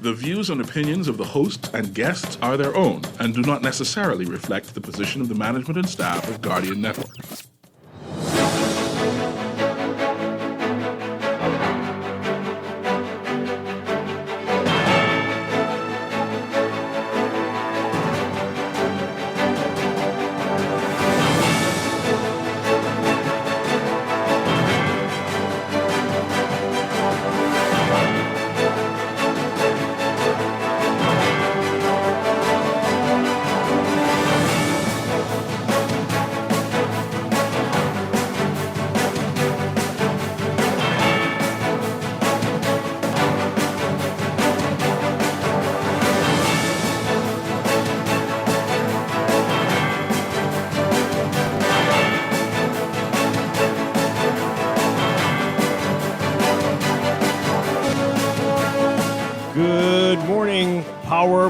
The views and opinions of the hosts and guests are their own and do not necessarily reflect the position of the management and staff of Guardian Network.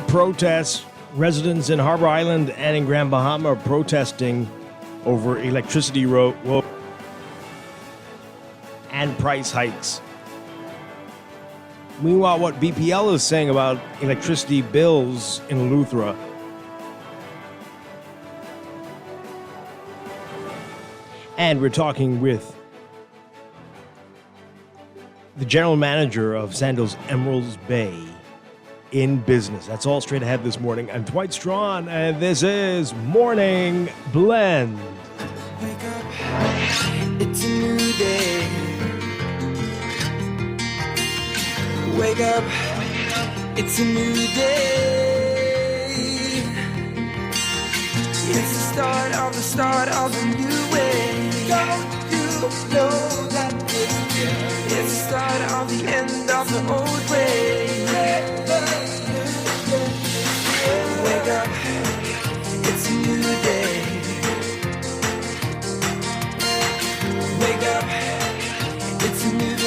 Protests. Residents in Harbor Island and in Grand Bahama are protesting over electricity and price hikes. Meanwhile, what BPL is saying about electricity bills in Eleuthera. And we're talking with the general manager of Sandals Emeralds Bay in business. That's all straight ahead this morning. I'm Dwight Strachan, and this is Morning Blend. Wake up, it's a new day. Wake up, it's a new day. It's the start of a new way. Don't you know that it's the start of the end of the old way. Wake up, it's a new day. Wake up, it's a new day.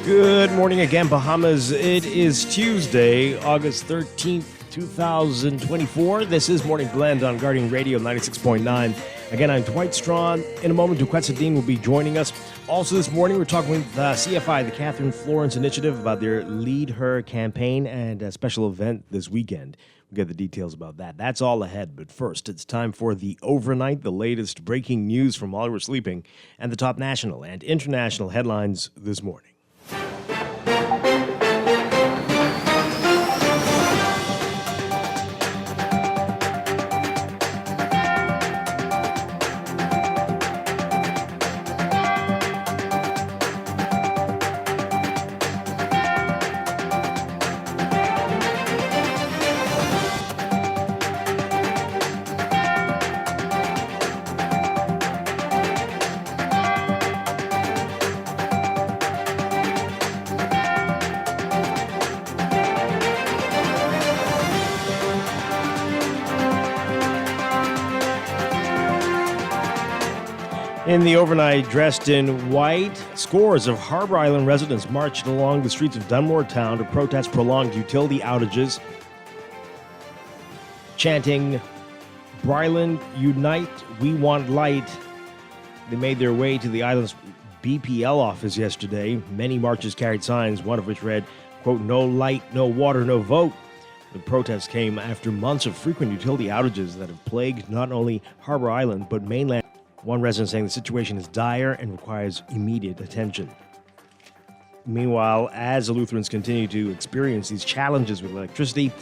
Good morning again, Bahamas. It is Tuesday, August 13th, 2024. This is Morning Blend on Guardian Radio 96.9. Again, I'm Dwight Strachan. In a moment, Duquette Sedin will be joining us. Also this morning, we're talking with CFI, the Catherine Florence Initiative, about their Lead Her campaign and a special event this weekend. We'll get the details about that. That's all ahead. But first, it's time for the Overnight, the latest breaking news from while we're sleeping, and the top national and international headlines this morning. In the overnight, dressed in white, scores of Harbor Island residents marched along the streets of Dunmore Town to protest prolonged utility outages, chanting, "Bryland, unite, we want light." They made their way to the island's BPL office yesterday. Many marchers carried signs, one of which read, quote, "No light, no water, no vote." The protests came after months of frequent utility outages that have plagued not only Harbor Island, but mainland. One resident saying the situation is dire and requires immediate attention. Meanwhile, as Eleutherans continue to experience these challenges with electricity,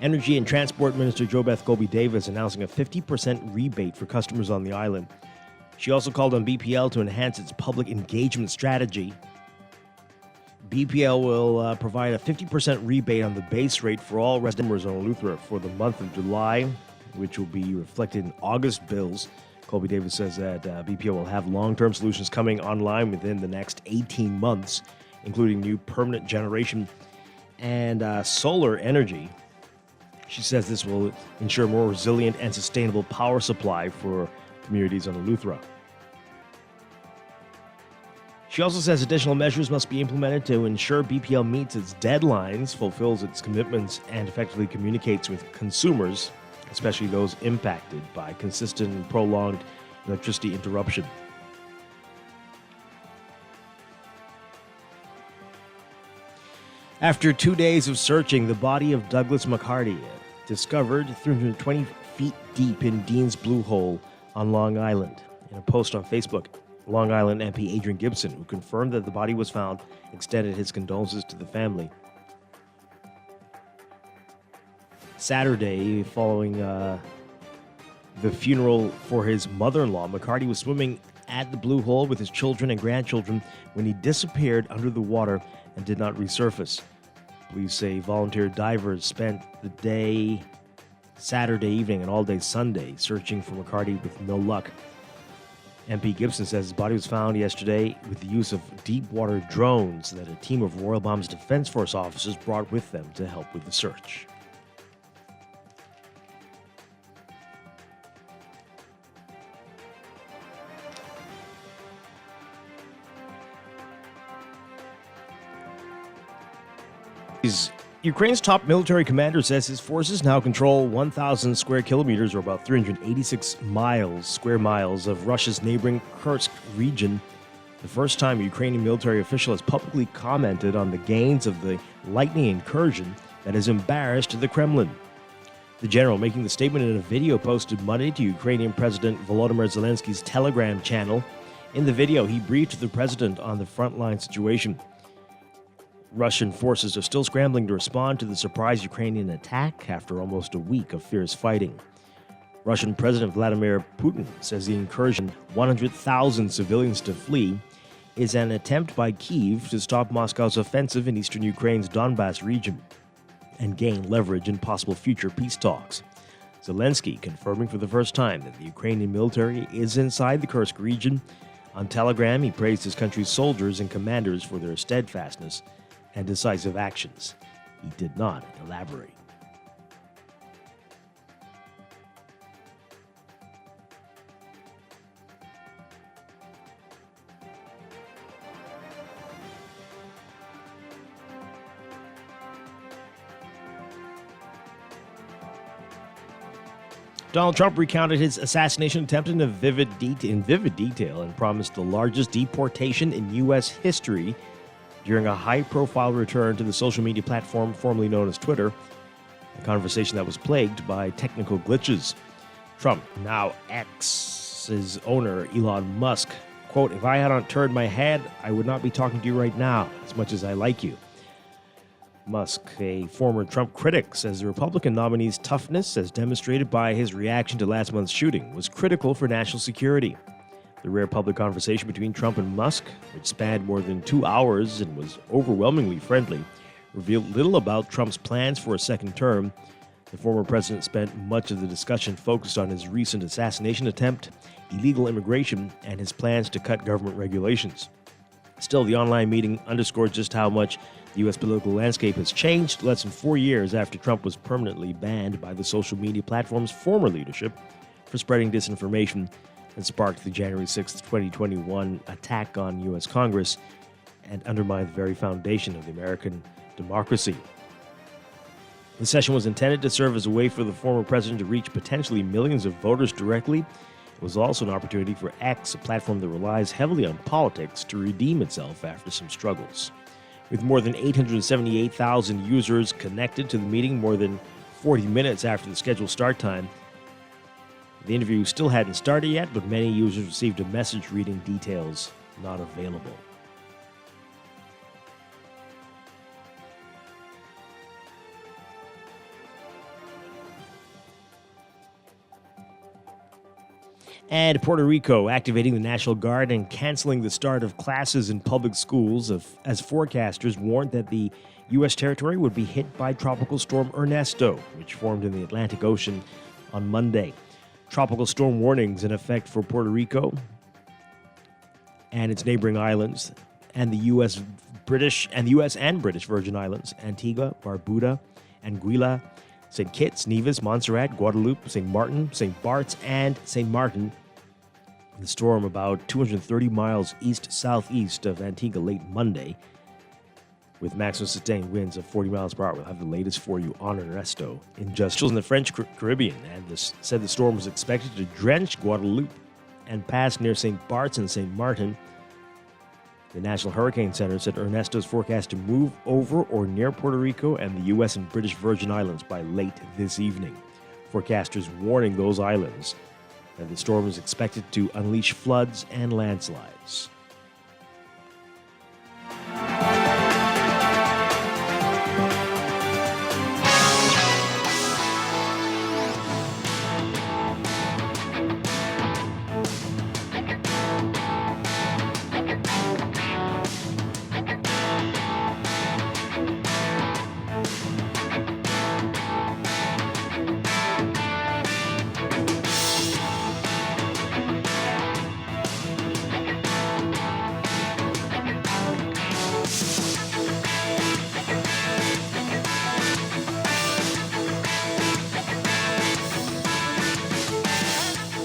Energy and Transport Minister JoBeth Colby-Davis announcing a 50% rebate for customers on the island. She also called on BPL to enhance its public engagement strategy. BPL will provide a 50% rebate on the base rate for all residents on Eleuthera for the month of July, which will be reflected in August bills. Colby-Davis says that BPL will have long-term solutions coming online within the next 18 months, including new permanent generation and solar energy. She says this will ensure more resilient and sustainable power supply for communities on Eleuthera. She also says additional measures must be implemented to ensure BPL meets its deadlines, fulfills its commitments, and effectively communicates with consumers, especially those impacted by consistent and prolonged electricity interruption. After 2 days of searching, the body of Douglas McCarty, discovered 320 feet deep in Dean's Blue Hole on Long Island. In a post on Facebook, Long Island MP Adrian Gibson, who confirmed that the body was found, extended his condolences to the family. Saturday, following the funeral for his mother-in-law, McCarty was swimming at the Blue Hole with his children and grandchildren when he disappeared under the water and did not resurface. Police say volunteer divers spent the day Saturday evening and all day Sunday searching for McCarty with no luck. MP Gibson says his body was found yesterday with the use of deep water drones that a team of Royal Bahamas Defense Force officers brought with them to help with the search. Ukraine's top military commander says his forces now control 1,000 square kilometers, or about 386 square miles, of Russia's neighboring Kursk region. The first time a Ukrainian military official has publicly commented on the gains of the lightning incursion that has embarrassed the Kremlin. The general, making the statement in a video posted Monday to Ukrainian President Volodymyr Zelensky's Telegram channel. In the video, he briefed the president on the frontline situation. Russian forces are still scrambling to respond to the surprise Ukrainian attack after almost a week of fierce fighting. Russian President Vladimir Putin says the incursion, 100,000 civilians to flee, is an attempt by Kyiv to stop Moscow's offensive in eastern Ukraine's Donbas region and gain leverage in possible future peace talks. Zelensky confirming for the first time that the Ukrainian military is inside the Kursk region. On Telegram, he praised his country's soldiers and commanders for their steadfastness and decisive actions. He did not elaborate. Donald Trump recounted his assassination attempt in vivid detail and promised the largest deportation in U.S. history during a high-profile return to the social media platform formerly known as Twitter, a conversation that was plagued by technical glitches. Trump, now X's owner, Elon Musk, quote, "If I hadn't turned my head, I would not be talking to you right now, as much as I like you." Musk, a former Trump critic, says the Republican nominee's toughness, as demonstrated by his reaction to last month's shooting, was critical for national security. The rare public conversation between Trump and Musk, which spanned more than 2 hours and was overwhelmingly friendly, revealed little about Trump's plans for a second term. The former president spent much of the discussion focused on his recent assassination attempt, illegal immigration, and his plans to cut government regulations. Still, the online meeting underscored just how much the U.S. political landscape has changed less than 4 years after Trump was permanently banned by the social media platform's former leadership for spreading disinformation that sparked the January 6, 2021 attack on U.S. Congress and undermined the very foundation of the American democracy. The session was intended to serve as a way for the former president to reach potentially millions of voters directly. It was also an opportunity for X, a platform that relies heavily on politics, to redeem itself after some struggles. With more than 878,000 users connected to the meeting more than 40 minutes after the scheduled start time, the interview still hadn't started yet, but many users received a message reading details not available. And Puerto Rico activating the National Guard and canceling the start of classes in public schools as forecasters warned that the U.S. territory would be hit by Tropical Storm Ernesto, which formed in the Atlantic Ocean on Monday. Tropical storm warnings in effect for Puerto Rico and its neighboring islands, and the U.S. and British Virgin Islands, Antigua, Barbuda, Anguilla, St. Kitts, Nevis, Montserrat, Guadeloupe, St. Martin, St. Bart's, and St. Martin The storm about 230 miles east-southeast of Antigua late Monday, with maximum sustained winds of 40 miles per hour. We'll have the latest for you on Ernesto in just in the French Caribbean, and said the storm was expected to drench Guadeloupe and pass near St. Bart's and St. Martin. The National Hurricane Center said Ernesto is forecast to move over or near Puerto Rico and the U.S. and British Virgin Islands by late this evening. Forecasters warning those islands that the storm is expected to unleash floods and landslides.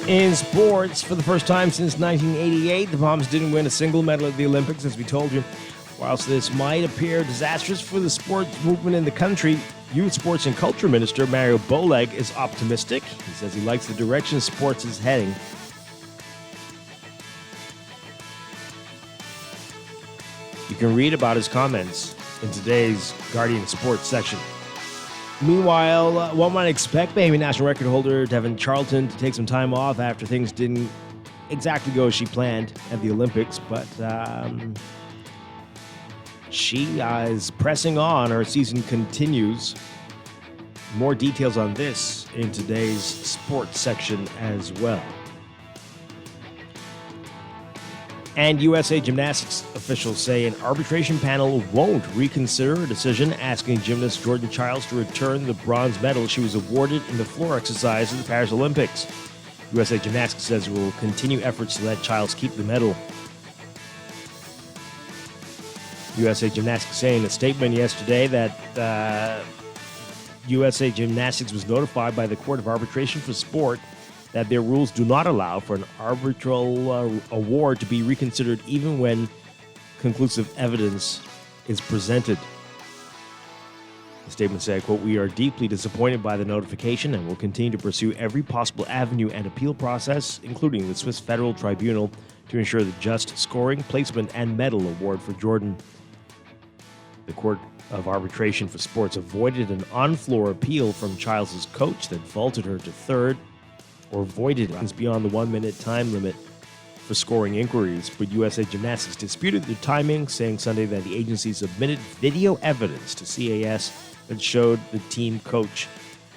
In sports, for the first time since 1988, the Bahamas didn't win a single medal at the Olympics, as we told you. Whilst this might appear disastrous for the sports movement in the country, Youth Sports and Culture Minister Mario Boleg is optimistic. He says he likes the direction sports is heading. You can read about his comments in today's Guardian Sports section. Meanwhile, one might expect Bahamian national record holder Devin Charlton to take some time off after things didn't exactly go as she planned at the Olympics, but she is pressing on. Her season continues. More details on this in today's sports section as well. And USA Gymnastics officials say an arbitration panel won't reconsider a decision asking gymnast Jordan Childs to return the bronze medal she was awarded in the floor exercise at the Paris Olympics. USA Gymnastics says it will continue efforts to let Childs keep the medal. USA Gymnastics saying in a statement yesterday that USA Gymnastics was notified by the Court of Arbitration for Sport that their rules do not allow for an arbitral award to be reconsidered even when conclusive evidence is presented. The statement said, quote, "We are deeply disappointed by the notification and will continue to pursue every possible avenue and appeal process, including the Swiss Federal Tribunal, to ensure the just scoring, placement, and medal award for Jordan." The Court of Arbitration for Sports avoided an on-floor appeal from Childs' coach that vaulted her to third, or voided runs beyond the 1-minute time limit for scoring inquiries, but USA Gymnastics disputed the timing, saying Sunday that the agency submitted video evidence to CAS that showed the team coach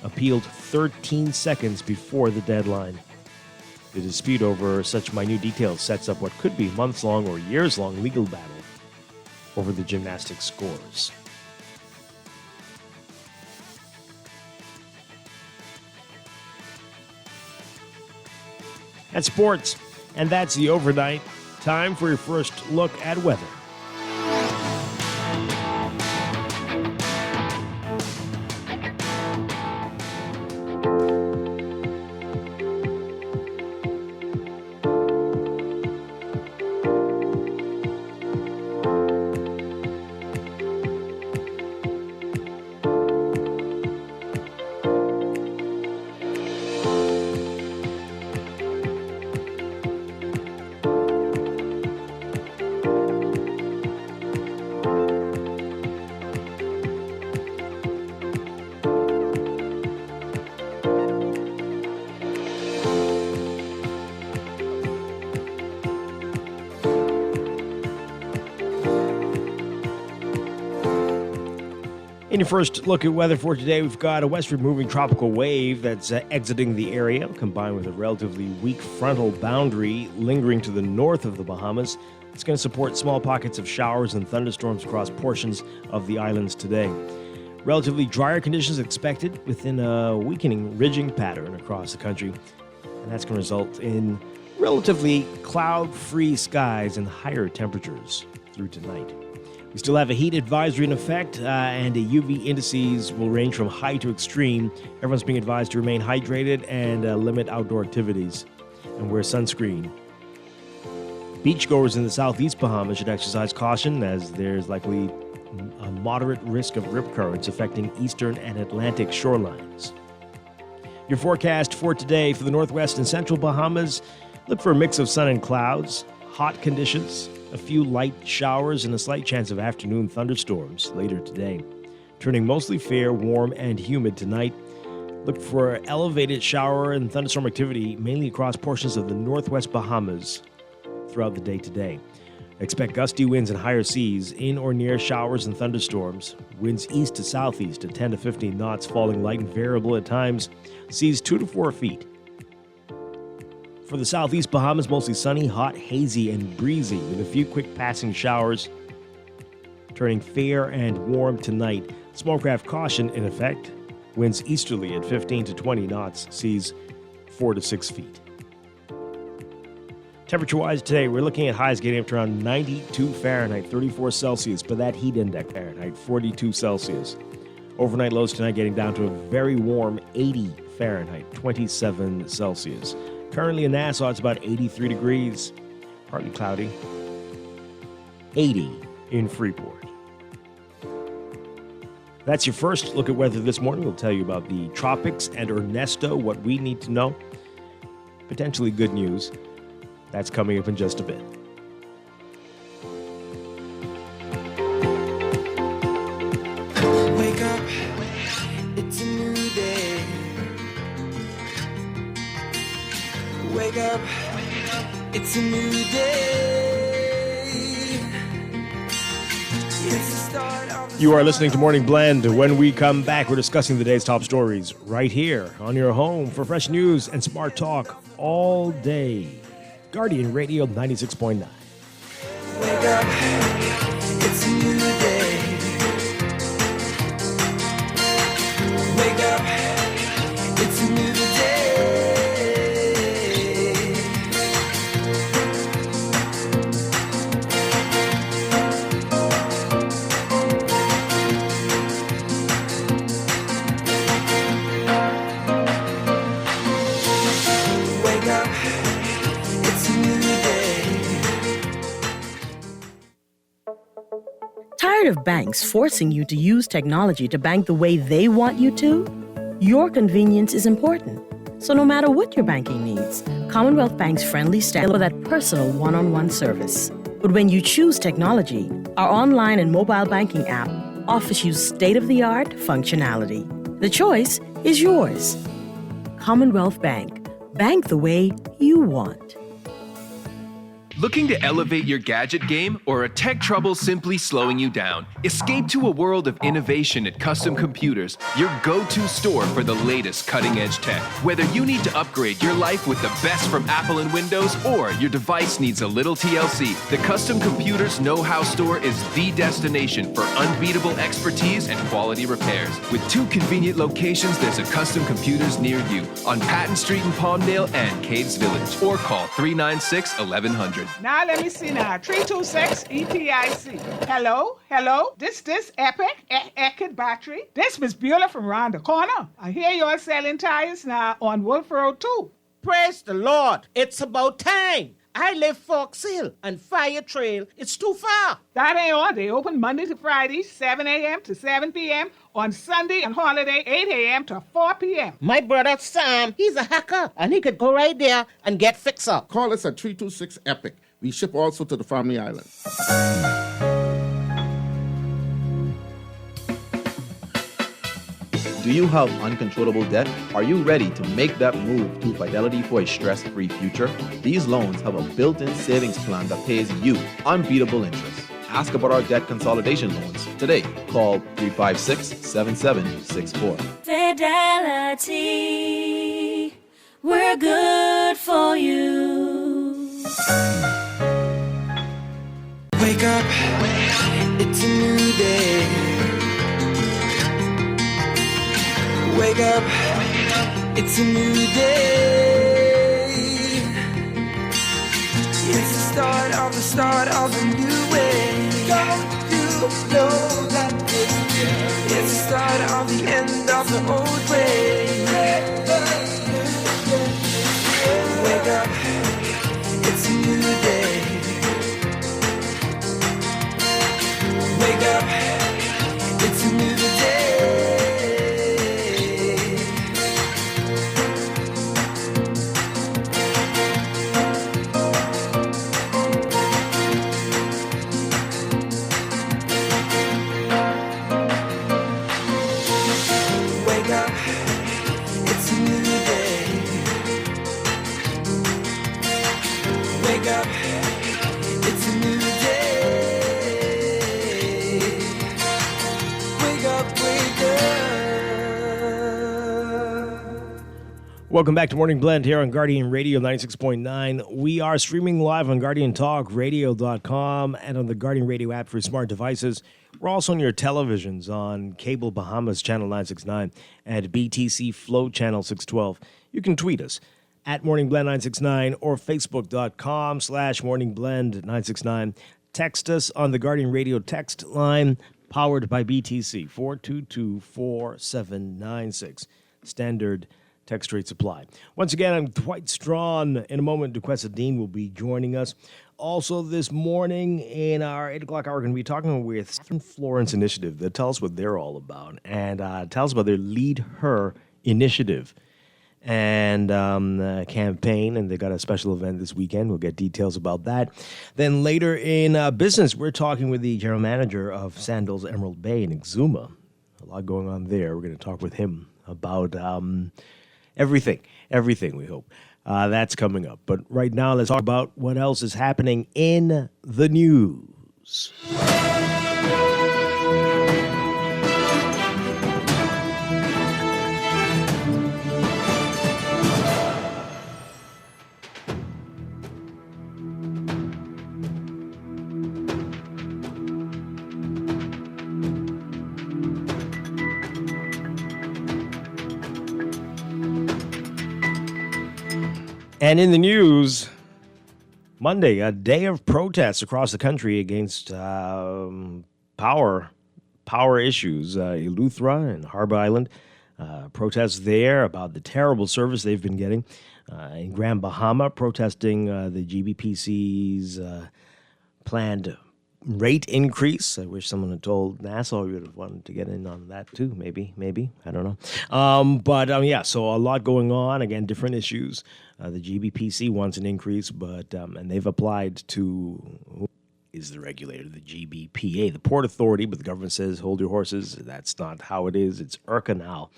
appealed 13 seconds before the deadline. The dispute over such minute details sets up what could be months-long or years-long legal battle over the gymnastics scores. That's sports, and that's the overnight. Time for your first look at weather. In your first look at weather for today, we've got a westward moving tropical wave that's exiting the area, combined with a relatively weak frontal boundary lingering to the north of the Bahamas. It's going to support small pockets of showers and thunderstorms across portions of the islands today. Relatively drier conditions expected within a weakening ridging pattern across the country, and that's going to result in relatively cloud-free skies and higher temperatures through tonight. We still have a heat advisory in effect, and the UV indices will range from high to extreme. Everyone's being advised to remain hydrated and limit outdoor activities and wear sunscreen. Beachgoers in the southeast Bahamas should exercise caution as there's likely a moderate risk of rip currents affecting eastern and Atlantic shorelines. Your forecast for today for the northwest and central Bahamas: look for a mix of sun and clouds, hot conditions, a few light showers, and a slight chance of afternoon thunderstorms later today. Turning mostly fair, warm, and humid tonight. Look for elevated shower and thunderstorm activity mainly across portions of the northwest Bahamas throughout the day today. Expect gusty winds and higher seas in or near showers and thunderstorms. Winds east to southeast at 10 to 15 knots, falling light and variable at times. Seas 2 to 4 feet. For the southeast Bahamas, mostly sunny, hot, hazy, and breezy with a few quick passing showers. Turning fair and warm tonight. Smallcraft caution in effect. Winds easterly at 15 to 20 knots. Seas 4 to 6 feet. Temperature-wise today, we're looking at highs getting up to around 92 Fahrenheit, 34 Celsius, but that heat index Fahrenheit, 42 Celsius. Overnight lows tonight getting down to a very warm 80 Fahrenheit, 27 Celsius. Currently in Nassau, it's about 83 degrees, partly cloudy. 80 in Freeport. That's your first look at weather this morning. We'll tell you about the tropics and Ernesto, what we need to know. Potentially good news. That's coming up in just a bit. Wake up, it's a new day. Wake up, it's a new day. It's the start of the You are listening to Morning Blend. When we come back, we're discussing the day's top stories right here on your home for fresh news and smart talk all day. Guardian Radio 96.9. Wake up, it's a new day. Wake up, it's a new day. Wake up, it's a new day. Tired of banks forcing you to use technology to bank the way they want you to? Your convenience is important. So no matter what your banking needs, Commonwealth Bank's friendly staff for that personal one-on-one service. But when you choose technology, our online and mobile banking app offers you state-of-the-art functionality. The choice is yours. Commonwealth Bank. Bank the way you want. Looking to elevate your gadget game, or are tech troubles simply slowing you down? Escape to a world of innovation at Custom Computers, your go-to store for the latest cutting-edge tech. Whether you need to upgrade your life with the best from Apple and Windows, or your device needs a little TLC, the Custom Computers Know-How Store is the destination for unbeatable expertise and quality repairs. With 2 convenient locations, there's a Custom Computers near you on Patton Street in Palmdale and Caves Village, or call 396-1100. Now let me see now. 326 EPIC. Hello? This Epic Eckert battery. This Miss Beulah from round the corner. I hear you're selling tires now on Wolf Road too. Praise the Lord. It's about time. I live Fox Hill and Fire Trail. It's too far. That ain't all. They open Monday to Friday, 7 a.m. to 7 p.m. On Sunday and holiday, 8 a.m. to 4 p.m. My brother Sam, he's a hacker, and he could go right there and get fixed up. Call us at 326 EPIC. We ship also to the Family Island. Do you have uncontrollable debt? Are you ready to make that move to Fidelity for a stress-free future? These loans have a built-in savings plan that pays you unbeatable interest. Ask about our debt consolidation loans today. Call 356-7764. Fidelity, we're good for you. Wake up, it's a new day. Wake up, it's a new day. It's the start of a new way. Don't you know that it's the start of the end of the old way. Wake up, it's a new day. Welcome back to Morning Blend here on Guardian Radio 96.9. We are streaming live on GuardianTalkRadio.com and on the Guardian Radio app for smart devices. We're also on your televisions on Cable Bahamas Channel 969 and BTC Flow Channel 612. You can tweet us at Morning Blend 969 or Facebook.com/Morning Blend 969. Text us on the Guardian Radio text line powered by BTC 422-4796. Standard text rate supply. Once again, I'm Dwight Strachan. In a moment, Duquesa Dean will be joining us. Also this morning in our 8 o'clock hour, we're going to be talking with Southern Florence Initiative. They'll tell us what they're all about and tell us about their Lead Her initiative and campaign. And they got a special event this weekend. We'll get details about that. Then later in business, we're talking with the general manager of Sandals Emerald Bay in Exuma. A lot going on there. We're going to talk with him about everything, we hope. That's coming up. But right now, let's talk about what else is happening in the news. And in the news, Monday, a day of protests across the country against power issues. Eleuthera and Harbor Island, protests there about the terrible service they've been getting. In Grand Bahama, protesting the GBPC's planned rate increase. I wish someone had told NASA we would have wanted to get in on that too. Maybe. I don't know. So a lot going on. Again, different issues. The GBPC wants an increase, but and they've applied to who is the regulator, the GBPA, the Port Authority, but the government says, hold your horses. That's not how it is. It's IRCA now.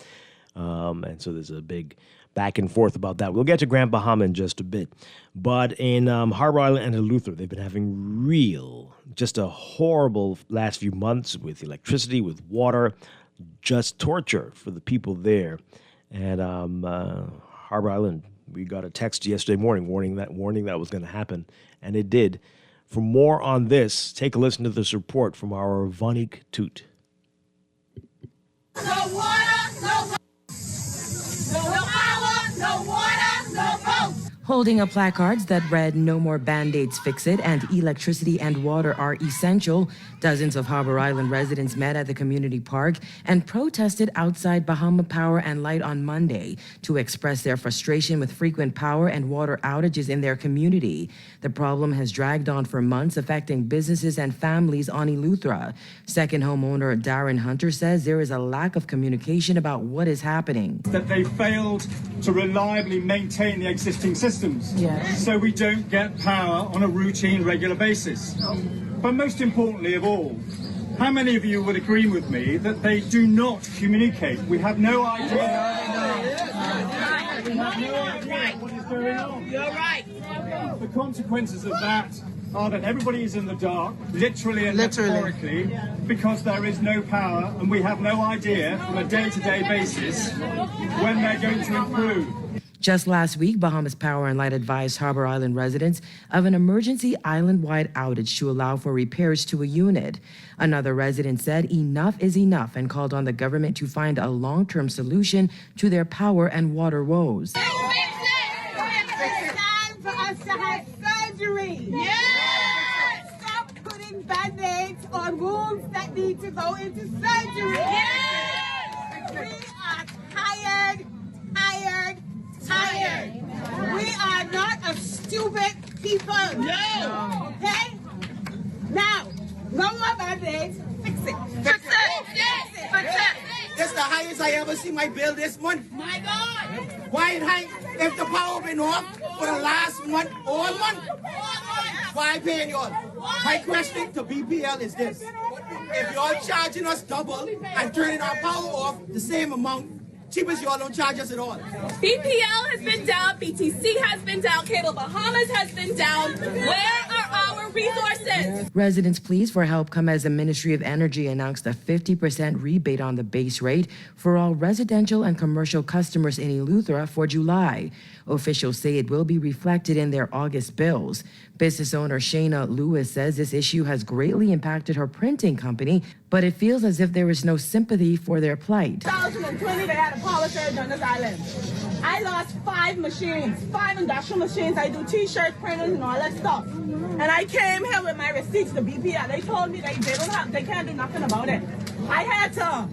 And so there's a big back and forth about that. We'll get to Grand Bahama in just a bit. But in Harbor Island and Eleuthera, they've been having just a horrible last few months with electricity, with water, just torture for the people there. And Harbor Island, we got a text yesterday morning warning that was going to happen, and it did. For more on this, take a listen to this report from our Vanik Toot. No water, no power, no water, no vote. Holding up placards that read "No more Band-Aids, fix it," and "Electricity and water are essential," dozens of Harbor Island residents met at the community park and protested outside Bahama Power and Light on Monday to express their frustration with frequent power and water outages in their community. The problem has dragged on for months, affecting businesses and families on Eleuthera. Second homeowner Darren Hunter says there is a lack of communication about what is happening. That they failed to reliably maintain the existing systems. Yes. So we don't get power on a routine, regular basis. But most importantly of all, how many of you would agree with me that they do not communicate? We have no idea. We have no idea what is going on. You're right. The consequences of that are that everybody is in the dark, literally and metaphorically, because there is no power and we have no idea on a day-to-day basis when they're going to improve. Just last week, Bahamas Power and Light advised Harbor Island residents of an emergency island-wide outage to allow for repairs to a unit. Another resident said enough is enough and called on the government to find a long-term solution to their power and water woes. It's time for us to have surgery. Yes! Stop putting Band-Aids on wounds that need to go into surgery. Yes! We are tired. We are not a stupid people. No. Okay? Now, no more Band-Aids. Fix it. Fix it. This is the highest I ever see my bill this month. My God. Why it high? If the power been off for the last month, all month, why paying y'all? My question to BPL is this. If y'all charging us double and turning our power off the same amount, cheap as y'all don't charge us at all. BPL has been down, BTC has been down, Cable Bahamas has been down. Where are our resources. Residents' pleas for help come as the Ministry of Energy announced a 50% rebate on the base rate for all residential and commercial customers in Eleuthera for July. Officials say it will be reflected in their August bills. Business owner Shayna Lewis says this issue has greatly impacted her printing company, but it feels as if there is no sympathy for their plight. 2020, they had a power surge on this island. I lost 5 machines, 5 industrial machines. I do t-shirt printers and all that stuff. And I came here with my receipts to BPL. They told me they can't do nothing about it. I had to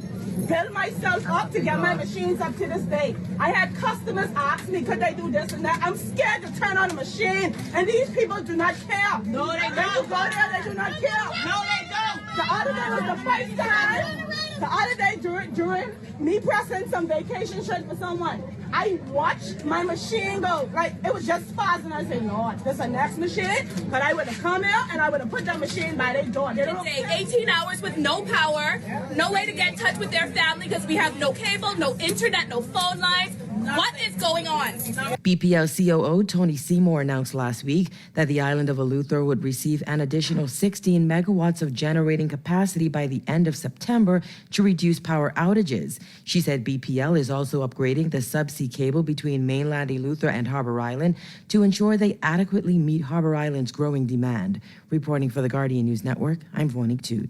build myself up to get my machines up to this day. I had customers ask me, could they do this and that? I'm scared to turn on a machine, and these people do not care. No, they don't. When you go there, they do not care. No, they don't. The other day was the first time. The other day during me pressing some vacation shirts for someone, I watched my machine go, like, it was just fast, and I said, Lord, this is the next machine, but I would have come here, and I would have put that machine by their door. They don't Day 18 hours with no power, no way to get in touch with their family because we have no cable, no internet, no phone lines. What is going on? BPL COO Tony Seymour announced last week that the island of Eleuthera would receive an additional 16 megawatts of generating capacity by the end of September to reduce power outages. She said BPL is also upgrading the subsea cable between mainland Eleuthera and Harbour Island to ensure they adequately meet Harbour Island's growing demand. Reporting for the Guardian News Network, I'm Vonique Toot.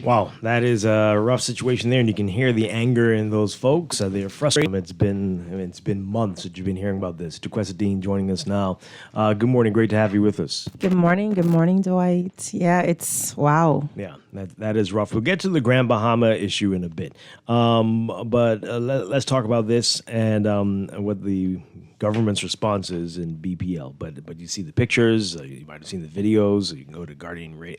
Wow, that is a rough situation there, and you can hear the anger in those folks. They're frustrated. It's been months that you've been hearing about this. Duquesa Dean joining us now. Good morning. Great to have you with us. Good morning. Good morning, Dwight. Yeah, it's wow. Yeah, that is rough. We'll get to the Grand Bahama issue in a bit, but let's talk about this and what the government's response is in BPL. But you see the pictures. You might have seen the videos. You can go to the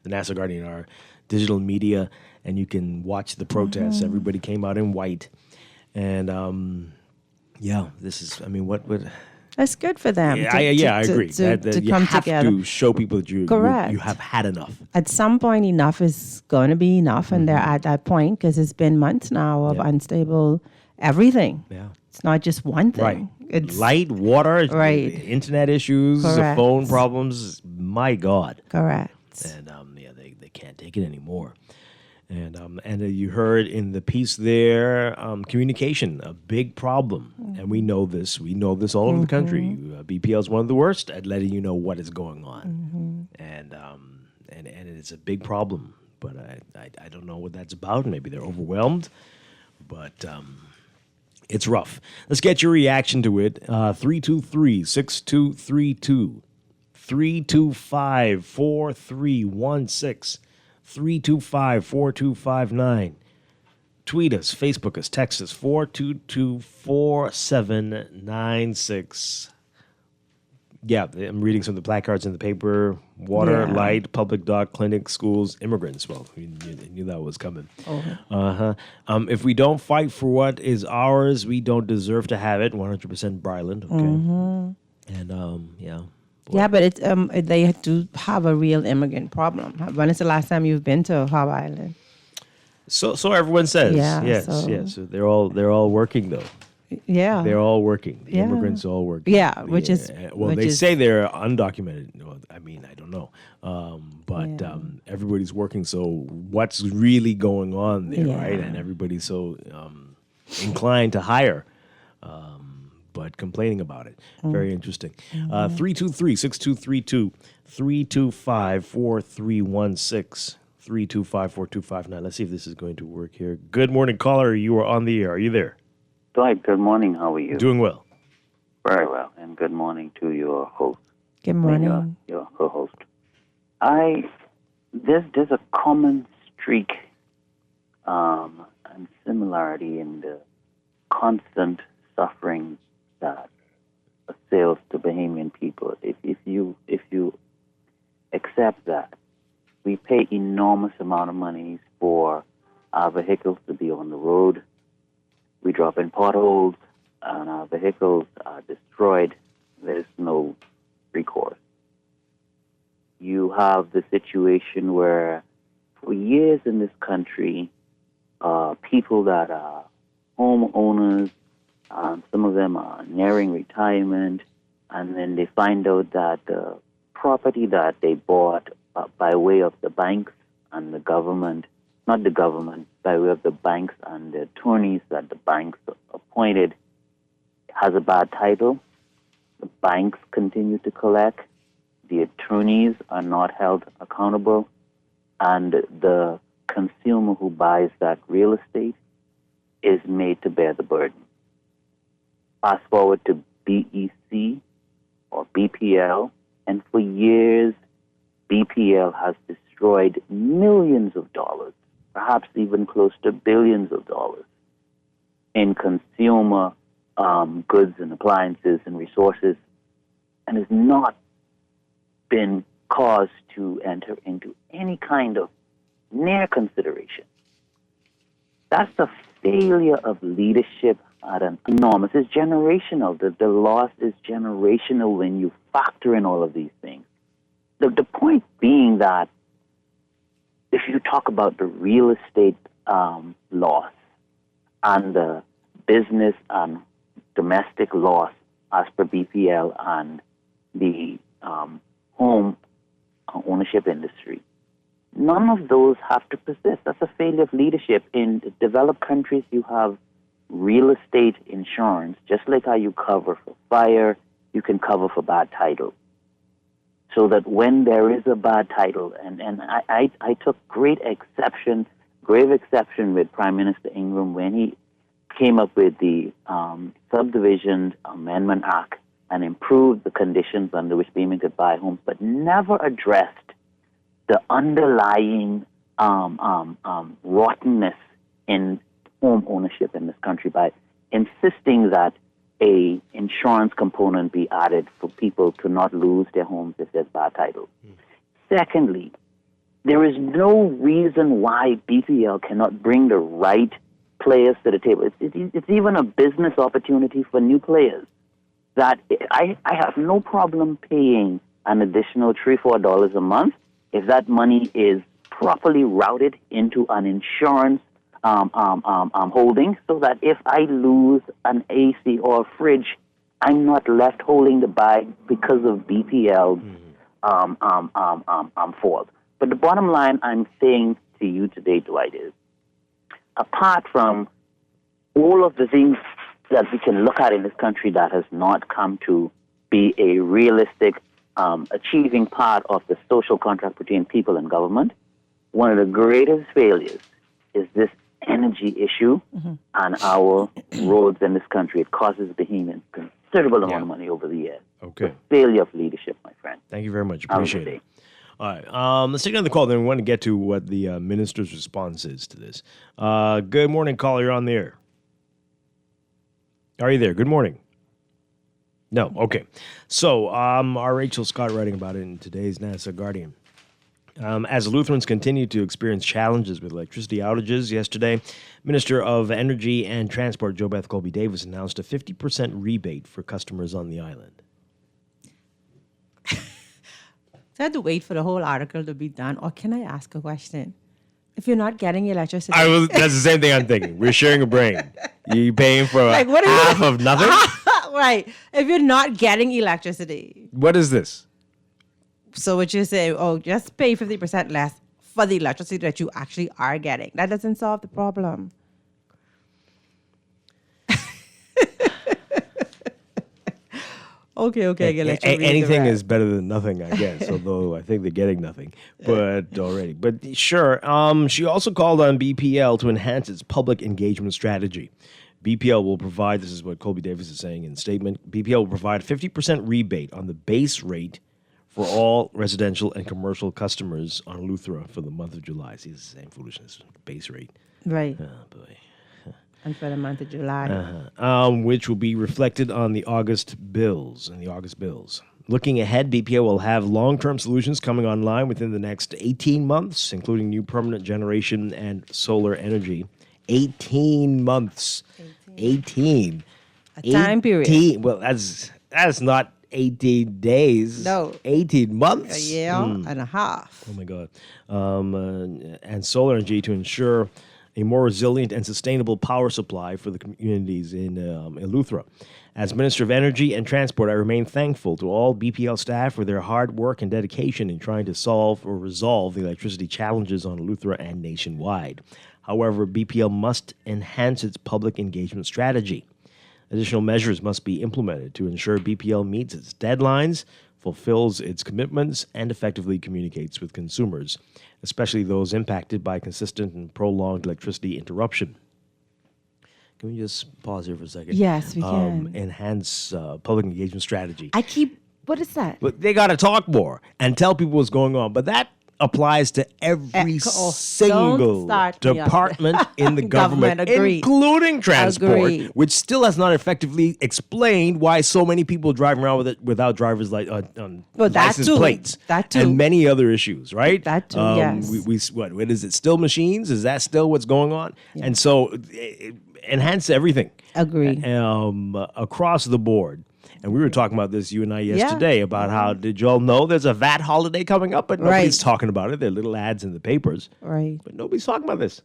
NASA Guardian, our digital media, and you can watch the protests. Mm-hmm. Everybody came out in white, and this is. I mean, what would? That's good for them. I agree. To you come have together. to show people that you have had enough. At some point, enough is going to be enough, and they're at that point because it's been months now of unstable everything. Yeah, it's not just one thing. Right. It's light, water, right. Internet issues, Correct. phone problems. My God. Correct. And they can't take it anymore. And you heard in the piece there, communication, a big problem. And we know this. We know this all over the country. BPL is one of the worst at letting you know what is going on. And it's a big problem. But I don't know what that's about. Maybe they're overwhelmed. But it's rough. Let's get your reaction to it. 323-6232. 325-4316. 325-4259. Tweet us, Facebook us, text us, 422-4796. Yeah, I'm reading some of the placards in the paper. Water, light, public dock, clinic, schools, immigrants. Well, you knew that was coming. If we don't fight for what is ours, we don't deserve to have it. 100% Bryland. Okay. And, Boy. Yeah, but it's they do have a real immigrant problem. When is the last time you've been to Harbour Island? So everyone says. Yeah, yes. So they're all working though. Yeah, they're all working. The immigrants are all working. Yeah, which is say they're undocumented. Well, I mean, I don't know, but everybody's working. So what's really going on there, right? And everybody's so inclined to hire. But complaining about it. Very interesting. 323-6232, 325-4316, 325-4259. Let's see if this is going to work here. Good morning, caller. You are on the air. Are you there? Dwight, good morning. How are you? Doing well. Very well. And good morning to your host. Good morning. Your co-host. There's a common streak and similarity in the constant suffering that assails the Bahamian people. If you accept that, we pay enormous amount of money for our vehicles to be on the road. We drop in potholes, and our vehicles are destroyed. There's no recourse. You have the situation where, for years in this country, people that are homeowners, some of them are nearing retirement, and then they find out that the property that they bought by way of the banks and the government, not the government, by way of the banks and the attorneys that the banks appointed, has a bad title. The banks continue to collect. The attorneys are not held accountable. And the consumer who buys that real estate is made to bear the burden. Fast forward to BEC or BPL, and for years, BPL has destroyed millions of dollars, perhaps even close to billions of dollars, in consumer goods and appliances and resources, and has not been caused to enter into any kind of near consideration. That's a failure of leadership at an enormous. It's generational. The loss is generational when you factor in all of these things. The point being that if you talk about the real estate loss and the business and domestic loss as per BPL and the home ownership industry, none of those have to persist. That's a failure of leadership. In developed countries, you have real estate insurance, just like how you cover for fire, you can cover for bad title. So that when there is a bad title, and I took grave exception with Prime Minister Ingram when he came up with the Subdivision Amendment Act and improved the conditions under which women could buy homes, but never addressed the underlying rottenness in home ownership in this country by insisting that a insurance component be added for people to not lose their homes if there's bad title. Secondly, there is no reason why BPL cannot bring the right players to the table. It's even a business opportunity for new players. That I have no problem paying an additional $3-4 a month if that money is properly routed into an insurance holding, so that if I lose an AC or a fridge, I'm not left holding the bag because of BPL's fault. But the bottom line I'm saying to you today, Dwight, is apart from all of the things that we can look at in this country that has not come to be a realistic achieving part of the social contract between people and government, one of the greatest failures is this energy issue on our roads in this country. It causes Bahamians considerable amount of money over the years. Okay. The failure of leadership, my friend. Thank you very much. Appreciate it. All right. Let's take another call. Then we want to get to what the minister's response is to this. Good morning, caller. You're on the air. Are you there? Good morning. No. Okay. So, our Rachel Scott writing about it in today's Nassau Guardian. As Lutherans continue to experience challenges with electricity outages, yesterday, Minister of Energy and Transport JoBeth Colby-Davis announced a 50% rebate for customers on the island. So I had to wait for the whole article to be done, or can I ask a question? If you're not getting electricity... That's the same thing I'm thinking. We're sharing a brain. You paying for half of nothing? Right. If you're not getting electricity... What is this? So what you say, just pay 50% less for the electricity that you actually are getting. That doesn't solve the problem. Okay, anything is better than nothing, I guess, although I think they're getting nothing. But already. But sure, she also called on BPL to enhance its public engagement strategy. BPL will provide, this is what Colby-Davis is saying in the statement, BPL will provide 50% rebate on the base rate for all residential and commercial customers on Luthra for the month of July. See, it's the same foolishness, base rate. Right. Oh, boy. And for the month of July. Which will be reflected on the August bills, Looking ahead, BPL will have long-term solutions coming online within the next 18 months, including new permanent generation and solar energy. 18 months. 18. Time period. Well, that's not 18 days. No. 18 months? A year and a half. Oh, my God. And solar energy to ensure a more resilient and sustainable power supply for the communities in Eleuthera. As Minister of Energy and Transport, I remain thankful to all BPL staff for their hard work and dedication in trying to solve or resolve the electricity challenges on Eleuthera and nationwide. However, BPL must enhance its public engagement strategy. Additional measures must be implemented to ensure BPL meets its deadlines, fulfills its commitments, and effectively communicates with consumers, especially those impacted by consistent and prolonged electricity interruption. Can we just pause here for a second? Yes, we can. Enhance public engagement strategy. What is that? But they got to talk more and tell people what's going on. But that applies to every single department in the government, including transport, which still has not effectively explained why so many people driving around with it without driver's license plates. That too. And many other issues, right? That too, yes. What is it, still machines? Is that still what's going on? Yeah. And so enhance everything. Agree. Across the board. And we were talking about this, you and I, yesterday, about how, did you all know there's a VAT holiday coming up? But nobody's talking about it. There are little ads in the papers. Right. But nobody's talking about this.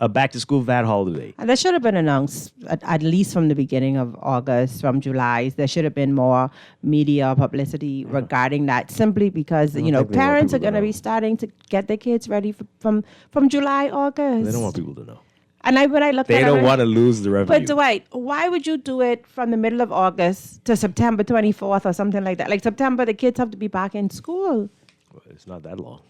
Back-to-school VAT holiday. And that should have been announced at least from the beginning of August, from July. There should have been more media publicity regarding that, simply because, parents are going to be starting to get their kids ready from July, August. They don't want people to know. And when I looked at it, they don't want to lose the revenue. But Dwight, why would you do it from the middle of August to September 24th or something like that? Like September, the kids have to be back in school. Well, it's not that long.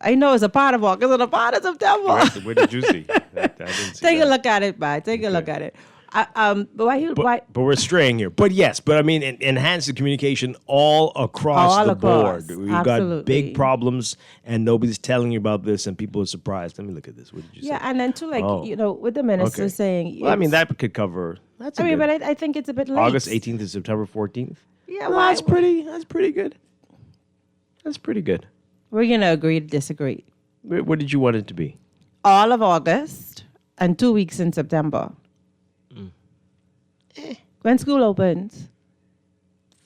I know it's a part of August and a part of September. Where did you see? I didn't see Take a look at it, man. Take a look at it. But we're straying here. But yes, enhance the communication all across the board. We've got big problems, and nobody's telling you about this, and people are surprised. Let me look at this. What did you say? Yeah, and then too, with the minister saying. Well, that could cover. But I think it's a bit late. August 18th to September 14th. Yeah, well, that's pretty good. That's pretty good. We're gonna agree to disagree. What did you want it to be? All of August and 2 weeks in September. When school opens?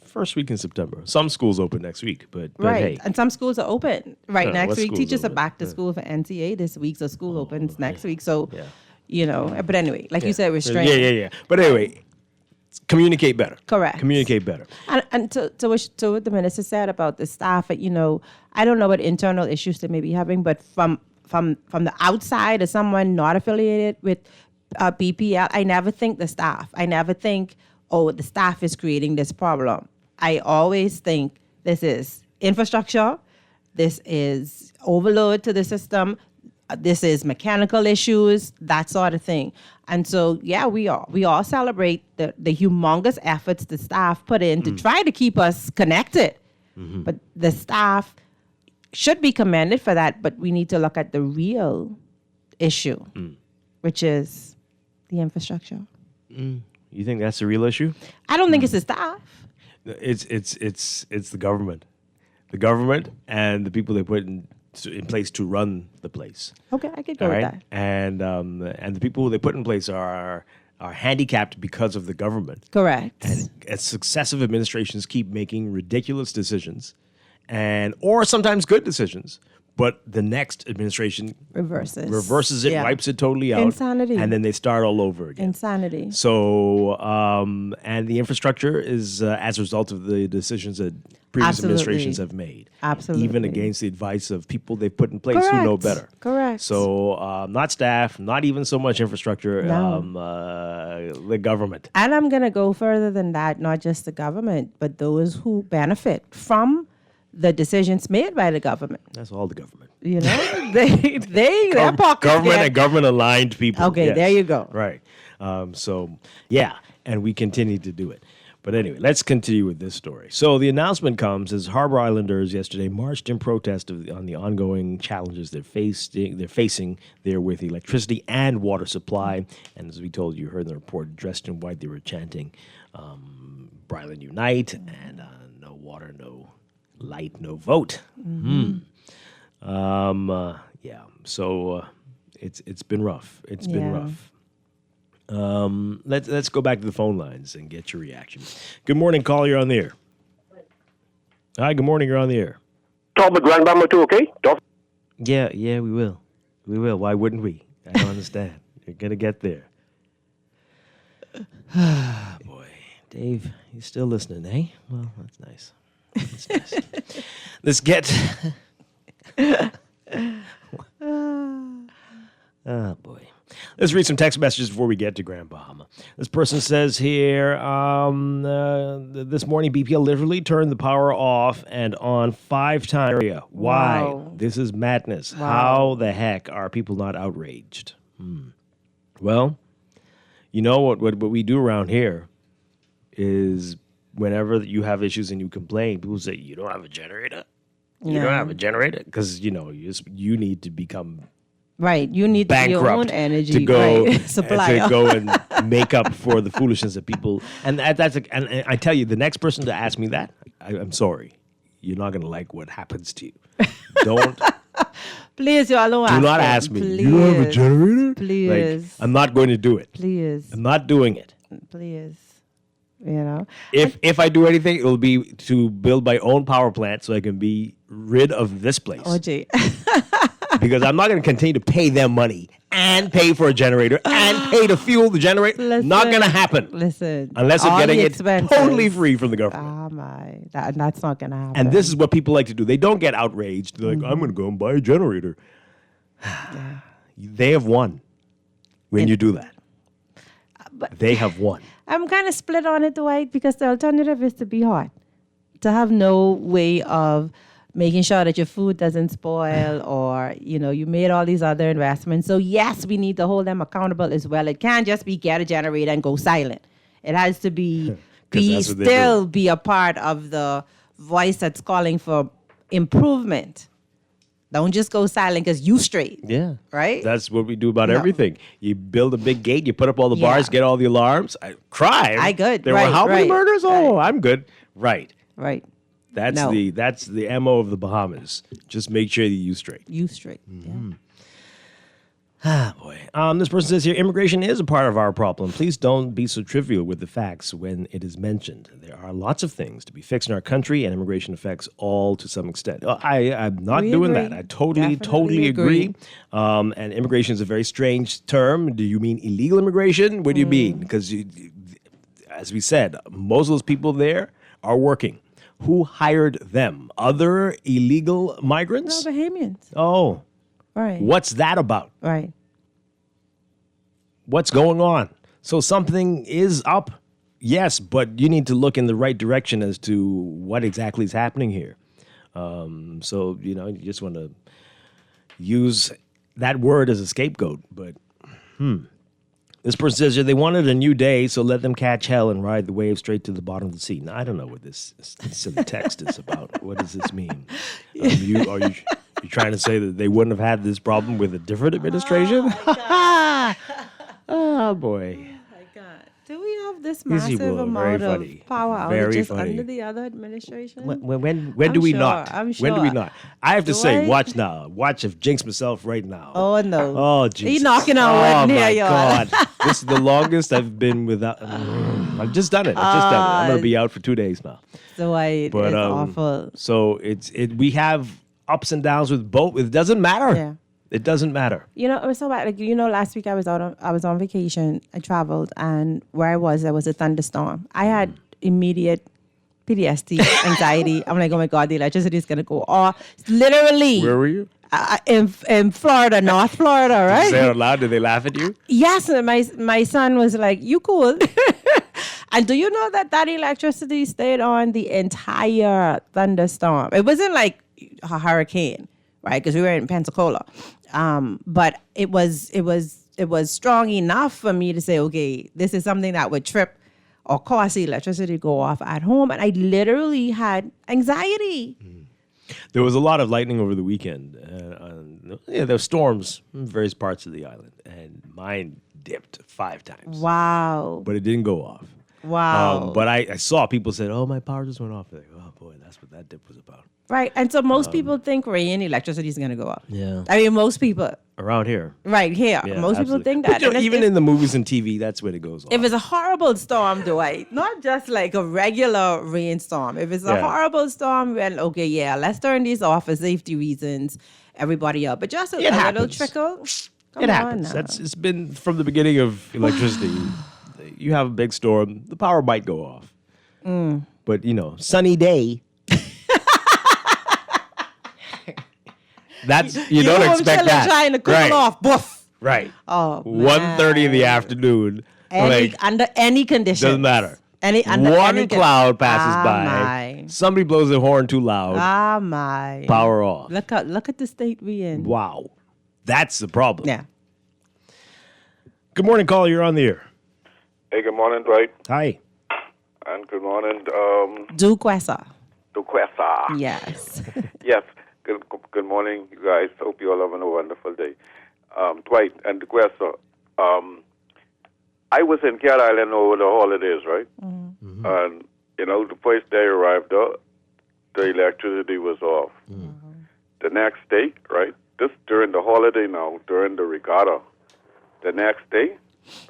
First week in September. Some schools open next week, but right. Hey. And some schools are open next week. Teachers are back to school for NCA this week, so school opens next week. So, but anyway, like you said, we're strained. Yeah. But anyway, communicate better. Correct. Communicate better. And to what the minister said about the staff, I don't know what internal issues they may be having, but from the outside, as someone not affiliated with BPL, I never think the staff. I never think, the staff is creating this problem. I always think this is infrastructure, this is overload to the system, this is mechanical issues, that sort of thing. And so, we all celebrate the humongous efforts the staff put in to try to keep us connected. Mm-hmm. But the staff should be commended for that, but we need to look at the real issue, which is the infrastructure. You think that's the real issue? I don't think it's the staff. It's the government. The government and the people they put in place to run the place. Okay, I could go with that. And the people they put in place are handicapped because of the government. Correct. And as successive administrations keep making ridiculous decisions, or sometimes good decisions, but the next administration reverses it, wipes it totally out. Insanity. And then they start all over again. Insanity. So, and the infrastructure is as a result of the decisions that previous administrations have made. Absolutely. Even against the advice of people they've put in place who know better. Correct. So, not staff, not even so much infrastructure, the government. And I'm going to go further than that, not just the government, but those who benefit from the decisions made by the government. That's all the government. Their pockets. Government and government-aligned people. Okay, yes. There you go. Right. And we continue to do it. But anyway, let's continue with this story. So the announcement comes as Harbor Islanders yesterday marched in protest on the ongoing challenges they're facing there with electricity and water supply. And as we told you, heard in the report, dressed in white, they were chanting Bryland Unite and no water, no light, no vote. Mm-hmm. So it's been rough. It's been rough. Let's go back to the phone lines and get your reaction. Good morning, caller. You're on the air. Hi. Good morning. You're on the air. Talk with Grand Bama too, okay? Yeah. We will. Why wouldn't we? I don't understand. You're going to get there. Boy, Dave, you're still listening, eh? Well, that's nice. That's nice. Let's get... Oh, boy. Let's read some text messages before we get to Grand Bahama. This person says here, this morning BPL literally turned the power off and on 5 times area. Why? Wow. This is madness. Wow. How the heck are people not outraged? Well, you know what we do around here is whenever you have issues and you complain, people say, you don't have a generator? You don't have a generator? Because, you need to become... Right, you need bankrupt your own energy to go supplier. to go and make up for the foolishness of people. And and I tell you, the next person to ask me that, I'm sorry, you're not going to like what happens to you. Don't. Please, y'all don't Do not ask me. You don't have a generator? Please. I'm not going to do it. Please. I'm not doing it. Please. If I do anything, it will be to build my own power plant so I can be rid of this place. OJ. Because I'm not going to continue to pay them money and pay for a generator and pay to fuel the generator. Not going to happen. Listen. Unless I'm all getting the it expenses. totally free from the government. Oh, my. That's not going to happen. And this is what people like to do. They don't get outraged. They're like, I'm going to go and buy a generator. They have won when you do that. They have won. I'm kind of split on it, Dwight, because the alternative is to be hot. To have no way of making sure that your food doesn't spoil or, you made all these other investments. So, yes, we need to hold them accountable as well. It can't just be get a generator and go silent. It has to be be a part of the voice that's calling for improvement. Don't just go silent because you straight. Yeah. Right? That's what we do about everything. You build a big gate, you put up all the bars, get all the alarms. Crime. I good. There were how many murders? Oh, I'm good. Right. Right. That's the MO of the Bahamas. Just make sure that you straight. You straight. Yeah. Ah, boy. This person says here, immigration is a part of our problem. Please don't be so trivial with the facts when it is mentioned. There are lots of things to be fixed in our country, and immigration affects all to some extent. I'm not doing that. I totally agree. And immigration is a very strange term. Do you mean illegal immigration? What do you mean? Because, as we said, most of those people there are working. Who hired them? Other illegal migrants? No, Bahamians. Oh. Right. What's that about? Right. What's going on? So something is up, yes, but you need to look in the right direction as to what exactly is happening here. So, you just want to use that word as a scapegoat. But, This person says they wanted a new day, so let them catch hell and ride the wave straight to the bottom of the sea. Now, I don't know what this silly text is about. What does this mean? Are you trying to say that they wouldn't have had this problem with a different administration? Oh, boy. Do we have this massive amount of power outages under the other administration? When do we not? I'm sure. When do we not? I have to say, watch now. Watch if jinx myself right now. Oh, no. Oh, Jesus. He's knocking on wood near y'all. God. This is the longest I've been without. I've just done it. I'm going to be out for 2 days now. So it's awful. So we have ups and downs with both. It doesn't matter. Yeah. It doesn't matter. It was so bad. Last week I was on vacation. I traveled, and where I was, there was a thunderstorm. I had immediate PTSD, anxiety. I'm like, oh my God, the electricity is gonna go off. Literally. Where were you? In Florida, North Florida, right? Did you say it out loud? Did they laugh at you? Yes, my son was like, "You cool?" And do you know that electricity stayed on the entire thunderstorm? It wasn't like a hurricane, right? Because we were in Pensacola. But it was strong enough for me to say, okay, this is something that would trip or cause the electricity to go off at home. And I literally had anxiety. There was a lot of lightning over the weekend. There were storms in various parts of the island, and mine dipped 5 times. Wow. But it didn't go off. Wow. But I saw people said, oh, my power just went off. Like, oh, boy, that's what that dip was about. Right. And so most people think rain, electricity is going to go up. Yeah. I mean, most people. Around here. Right here. Yeah, most absolutely. people think that. But, even in the movies and TV, that's where it goes off. If it's a horrible storm, Dwight, not just like a regular rainstorm. If it's a horrible storm, well, okay, yeah, let's turn these off for safety reasons, everybody up. But just a little trickle, It happens. It's been from the beginning of electricity. You have a big storm, the power might go off. But, sunny day. That's you don't expect that. Trying to cool off. Boof. Right. Oh, 1:30 in the afternoon. Under any conditions. Doesn't matter. One cloud passes by. Somebody blows their horn too loud. My. Power off. Look at the state we in. Wow. That's the problem. Yeah. Good morning, caller. You're on the air. Hey, good morning, Dwight. Hi. And good morning, Duquesa. Duquesa. Yes. Yes. Good morning, you guys. Hope you're all having a wonderful day. Dwight and Duquesa. I was in Cat Island over the holidays, right? Mm-hmm. And, the first day I arrived there, the electricity was off. Mm-hmm. The next day, right? This during the holiday now, during the regatta. The next day,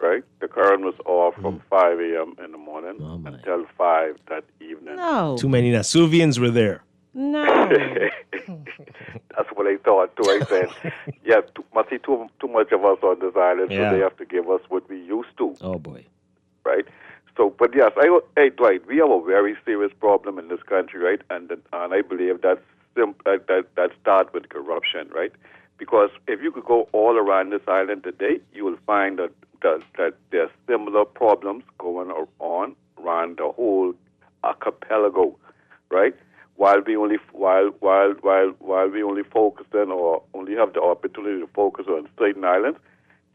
right? The current was off from 5 a.m. in the morning until 5 that evening. No. Too many Nasuvians were there. No. That's what I thought, too. I said, must see too much of us on this island, so they have to give us what we used to. Oh, boy. Right? So, but yes, hey, Dwight, we have a very serious problem in this country, right? And I believe that starts with corruption, right? Because if you could go all around this island today, you will find that there are similar problems going on around the whole archipelago, right? While we only focus on or only have the opportunity to focus on certain islands,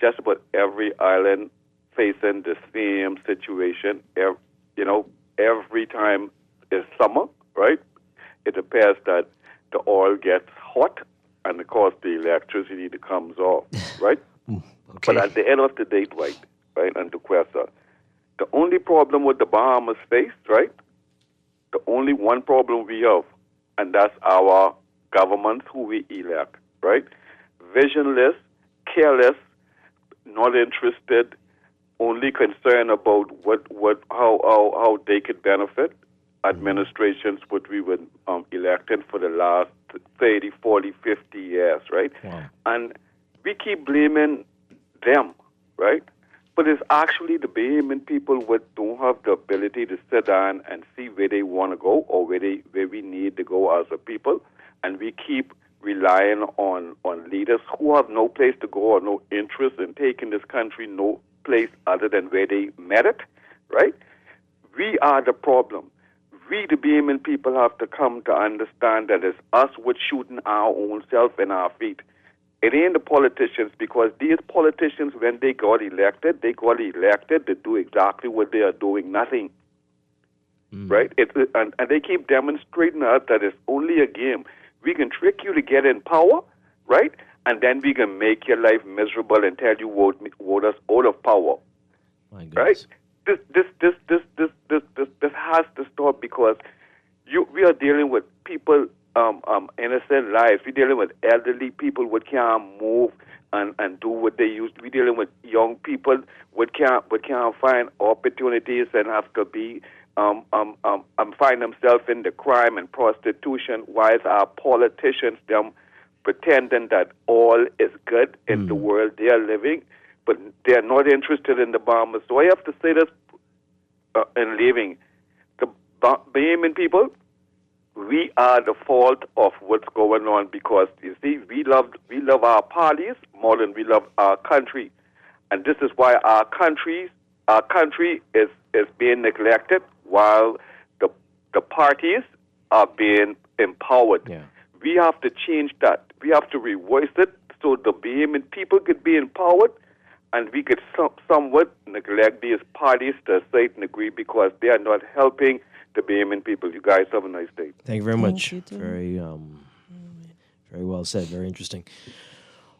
just about every island facing the same situation. Every time it's summer, right? It appears that the oil gets hot, and of course the electricity comes off, right? Okay. But at the end of the day, right, and Duquesa, the only problem with the Bahamas face, right? The only one problem we have, and that's our governments who we elect, right? Visionless, careless, not interested, only concerned about how they could benefit. Administrations what we were elected for the last 30, 40, 50 years, right? Wow. And we keep blaming them, right? But it's actually the Bahamian people who don't have the ability to sit down and see where they want to go or where we need to go as a people. And we keep relying on leaders who have no place to go or no interest in taking this country no place other than where they met it, right? We are the problem. We, the Bahamian people, have to come to understand that it's us what's shooting our own self in our feet. It ain't the politicians, because these politicians, when they got elected to do exactly what they are doing, nothing. Right? And they keep demonstrating us that it's only a game. We can trick you to get in power, right? And then we can make your life miserable and tell you vote us out of power. My goodness. Right? This has to stop, because we are dealing with people, innocent lives. We're dealing with elderly people who can't move and do what they used to. We're dealing with young people who can't find opportunities and have to be find themselves in the crime and prostitution, while our politicians them pretending that all is good in the world they are living, but they are not interested in the Bahamas. So I have to say this in leaving. The Bahamian people, we are the fault of what's going on, because you see, we love our parties more than we love our country, and this is why our country is being neglected while the parties are being empowered. Yeah. We have to change that. We have to reverse it so the Bahamian people could be empowered, and we could somewhat neglect these parties to a certain degree, because they are not helping the Bahamian people. You guys have a nice day. Thank you very much. you too. Very well said. Very interesting.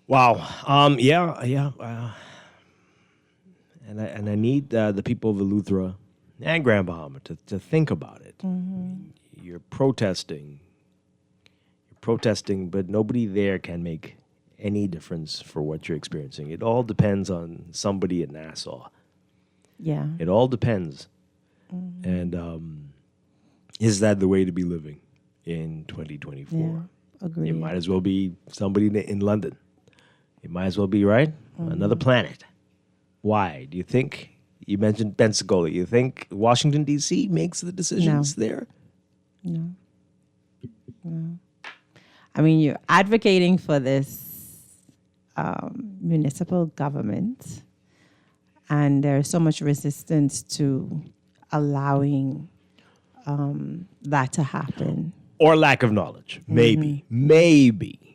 Wow. And I need the people of Eleuthera and Grand Bahama to think about it. You're protesting, but nobody there can make any difference for what you're experiencing. It all depends on somebody in Nassau. Yeah. It all depends. And is that the way to be living in 2024? Yeah, agreed. It might as well be somebody in London. It might as well be, right? Another planet. Why? Do you think? You mentioned Pensacola. You think Washington, D.C. makes the decisions there? No. I mean, you're advocating for this municipal government, and there's so much resistance to allowing that to happen. Or lack of knowledge. Maybe.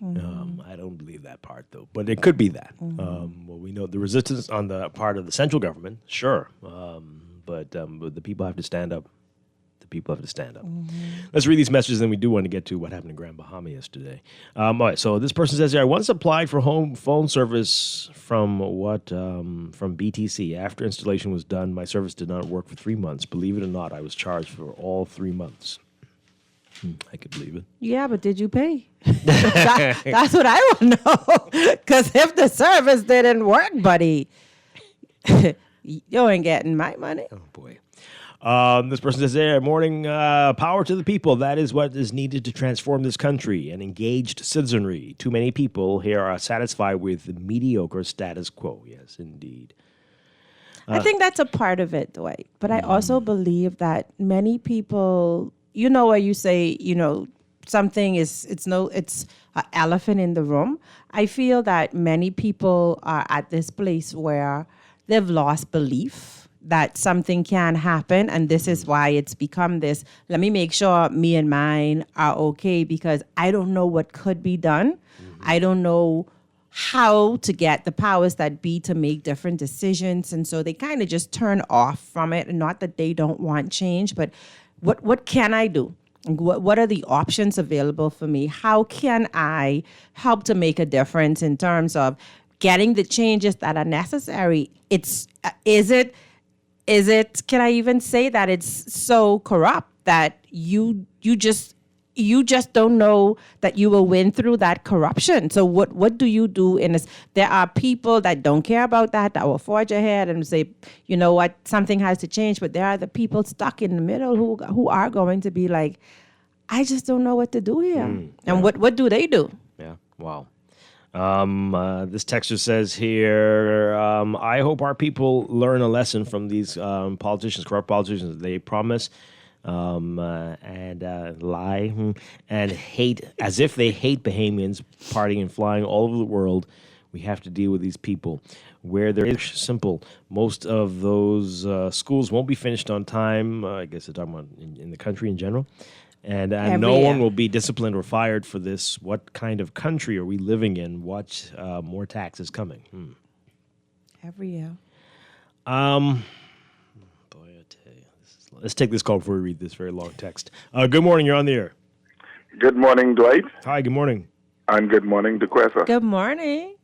I don't believe that part, though. But it could be that. Well, we know the resistance on the part of the central government, sure. But the people have to stand up. Let's read these messages, and we do want to get to what happened in Grand Bahama yesterday. All right, so this person says here, I once applied for home phone service from BTC. After installation was done, my service did not work for 3 months. Believe it or not, I was charged for all 3 months. I could believe it. Yeah, but did you pay? That's what I want to know. Because if the service didn't work, buddy, you ain't getting my money. Oh, boy. This person says there, morning, power to the people. That is what is needed to transform this country. An engaged citizenry. Too many people here are satisfied with the mediocre status quo. Yes, indeed. I think that's a part of it, Dwight. But I also believe that many people, you know, where you say, you know, something it's an elephant in the room. I feel that many people are at this place where they've lost belief that something can happen, and this is why it's become this, let me make sure me and mine are okay, because I don't know what could be done. I don't know how to get the powers that be to make different decisions, and so they kind of just turn off from it. And not that they don't want change, but what can I do? What are the options available for me? How can I help to make a difference in terms of getting the changes that are necessary? Is it, can I even say that it's so corrupt that you just don't know that you will win through that corruption? So what do you do in this? There are people that don't care about that will forge ahead and say, you know what, something has to change. But there are the people stuck in the middle who are going to be like, I just don't know what to do here. And what do they do? Yeah, wow. This texter says here, I hope our people learn a lesson from these politicians, corrupt politicians. They promise and lie and hate, as if they hate Bahamians partying and flying all over the world. We have to deal with these people. Where they're simple, most of those schools won't be finished on time. I guess they're talking about in the country in general. And no one will be disciplined or fired for this. What kind of country are we living in? Watch more taxes coming. Every year. Boy, I tell you, let's take this call before we read this very long text. Good morning. You're on the air. Good morning, Dwight. Hi. Good morning. And good morning, DeQuessa. Good morning.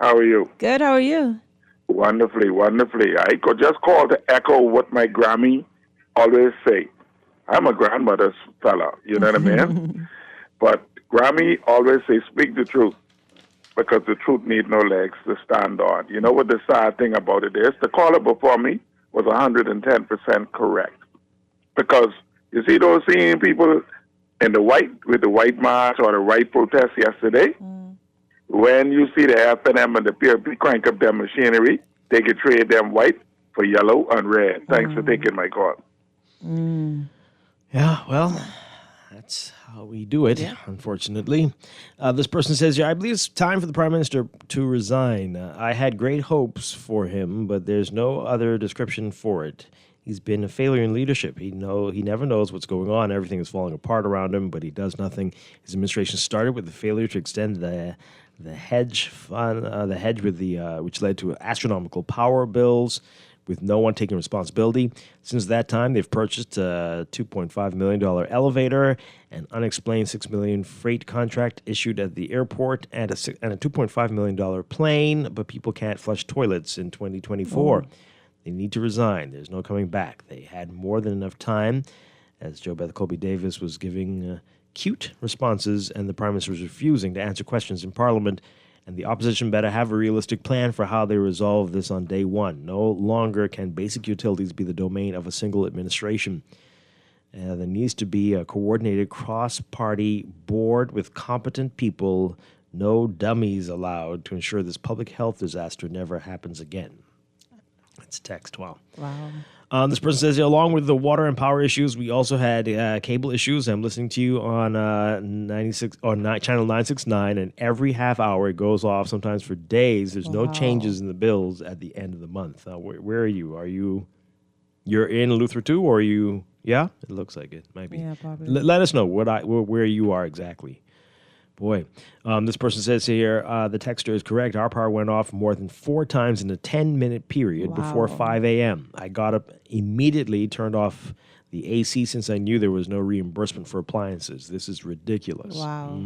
How are you? Good. How are you? Wonderfully, wonderfully. I could just call to echo what my Grammy always say. I'm a grandmother's fella, you know what I mean? But Grammy always say, speak the truth, because the truth need no legs to stand on. You know what the sad thing about it is? The caller before me was 110% correct. Because you see those seeing people in the white, with the white march or the white protest yesterday, when you see the FNM and the PRP crank up their machinery, they can trade them white for yellow and red. Thanks for taking my call. Yeah, well, that's how we do it, unfortunately. This person says, I believe it's time for the Prime Minister to resign. I had great hopes for him, but there's no other description for it. He's been a failure in leadership. He never knows what's going on. Everything is falling apart around him, but he does nothing. His administration started with the failure to extend the hedge fund, which led to astronomical power bills, with no one taking responsibility. Since that time, they've purchased a $2.5 million elevator, an unexplained $6 million freight contract issued at the airport, and a $2.5 million plane, but people can't flush toilets in 2024. They need to resign. There's no coming back. They had more than enough time, as Jo Beth Colby Davis was giving cute responses, and the Prime Minister was refusing to answer questions in Parliament. And the opposition better have a realistic plan for how they resolve this on day one. No longer can basic utilities be the domain of a single administration. There needs to be a coordinated cross-party board with competent people No dummies allowed to ensure this public health disaster never happens again. That's text. Wow. This person says, along with the water and power issues, we also had cable issues. I'm listening to you on channel 969, and every half hour it goes off, sometimes for days. There's no changes in the bills at the end of the month. Where are you? You're in Luther too, or are you? Yeah, it looks like it might be. Yeah, probably. Let us know where you are exactly. Boy, this person says here, the texter is correct. Our power went off more than 4 times in a 10-minute period before 5 a.m. I got up immediately, turned off the AC since I knew there was no reimbursement for appliances. This is ridiculous. Wow.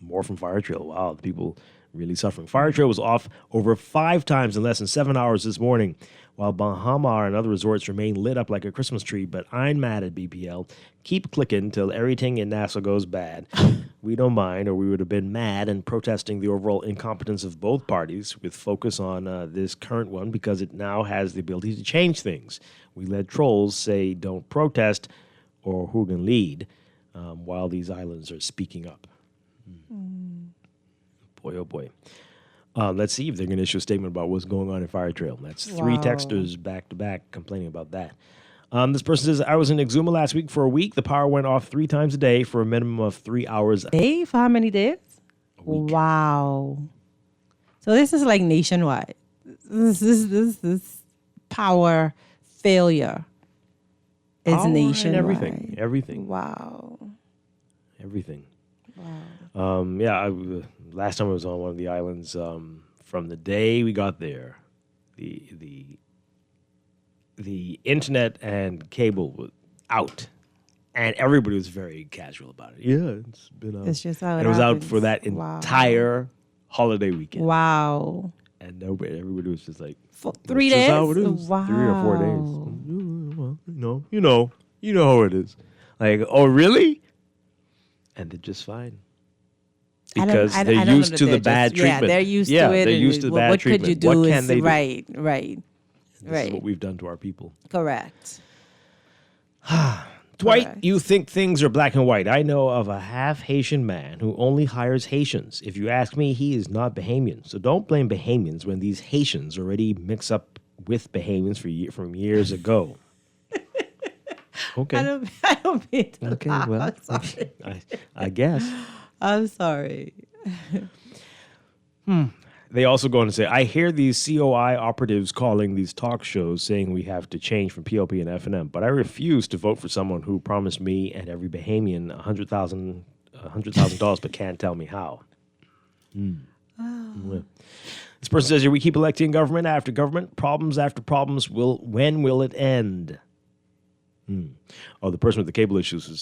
More from Fire Trail. Wow, the people really suffering. Fire Trail was off over 5 times in less than 7 hours this morning, while Bahamas and other resorts remain lit up like a Christmas tree. But I'm mad at BPL. Keep clicking till everything in Nassau goes bad. We don't mind, or we would have been mad and protesting the overall incompetence of both parties with focus on this current one because it now has the ability to change things. We let trolls say don't protest or who can lead while these islands are speaking up. Boy, oh boy. Let's see if they're going to issue a statement about what's going on in Fire Trail. That's 3 texters back to back complaining about that. This person says, I was in Exuma last week for a week. The power went off 3 times a day for a minimum of 3 hours. Day? For how many days? Wow. So this is like nationwide. This power failure is Power and nationwide. Everything. Wow. Everything. Wow. Last time I was on one of the islands, from the day we got there, the internet and cable was out, and everybody was very casual about it. Yeah, it's been out. It's just how it was out happens. for that entire holiday weekend. Wow. And everybody was just like, For 3 "This is days? how it is." Wow. 3 or 4 days. Well, you know how it is. Like, oh really? And they're just fine. Because I they're don't know used that to the they're bad just- treatment. Yeah, they're used to it. They're and used to the bad what treatment. could you do? What can is, they do? Right. This is what we've done to our people. Correct. Dwight, you think things are black and white. I know of a half Haitian man who only hires Haitians. If you ask me, he is not Bahamian. So don't blame Bahamians when these Haitians already mix up with Bahamians from years ago. Okay. I don't mean to Okay, laugh. well, I'm sorry. I guess. I'm sorry. They also go on to say, I hear these COI operatives calling these talk shows saying we have to change from PLP and F&M, but I refuse to vote for someone who promised me and every Bahamian $100,000 but can't tell me how. Yeah. This person says here, we keep electing government after government, problems after problems. When will it end? Oh, the person with the cable issues who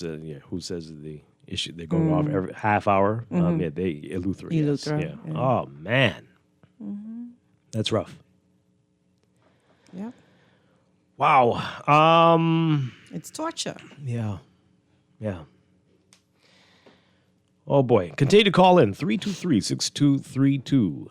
says the issue they're going off every half hour. Eleuthera. Yes. Yeah. Oh man, that's rough. Yeah. Wow. It's torture. Yeah. Oh boy. Continue to call in 323-6232,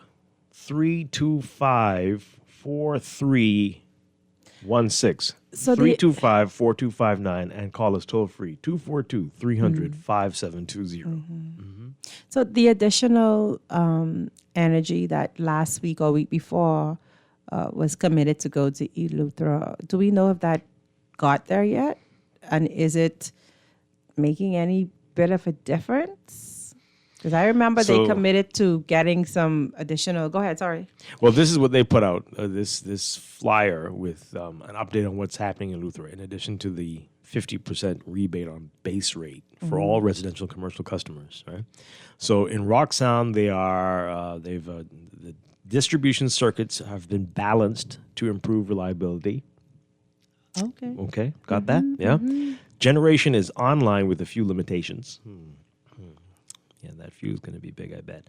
325-4316. 325-4259 and call us toll free 242-300-5720. So the additional energy that last week or week before was committed to go to Eleuthera, do we know if that got there yet? And is it making any bit of a difference? Because I remember they committed to getting some additional. Go ahead, sorry. Well, this is what they put out, this flyer with an update on what's happening in Eleuthera, in addition to the 50% rebate on base rate for all residential and commercial customers. Right. So in Rock Sound, the distribution circuits have been balanced to improve reliability. Okay, got that? Yeah. Generation is online with a few limitations. Yeah, that few is going to be big, I bet.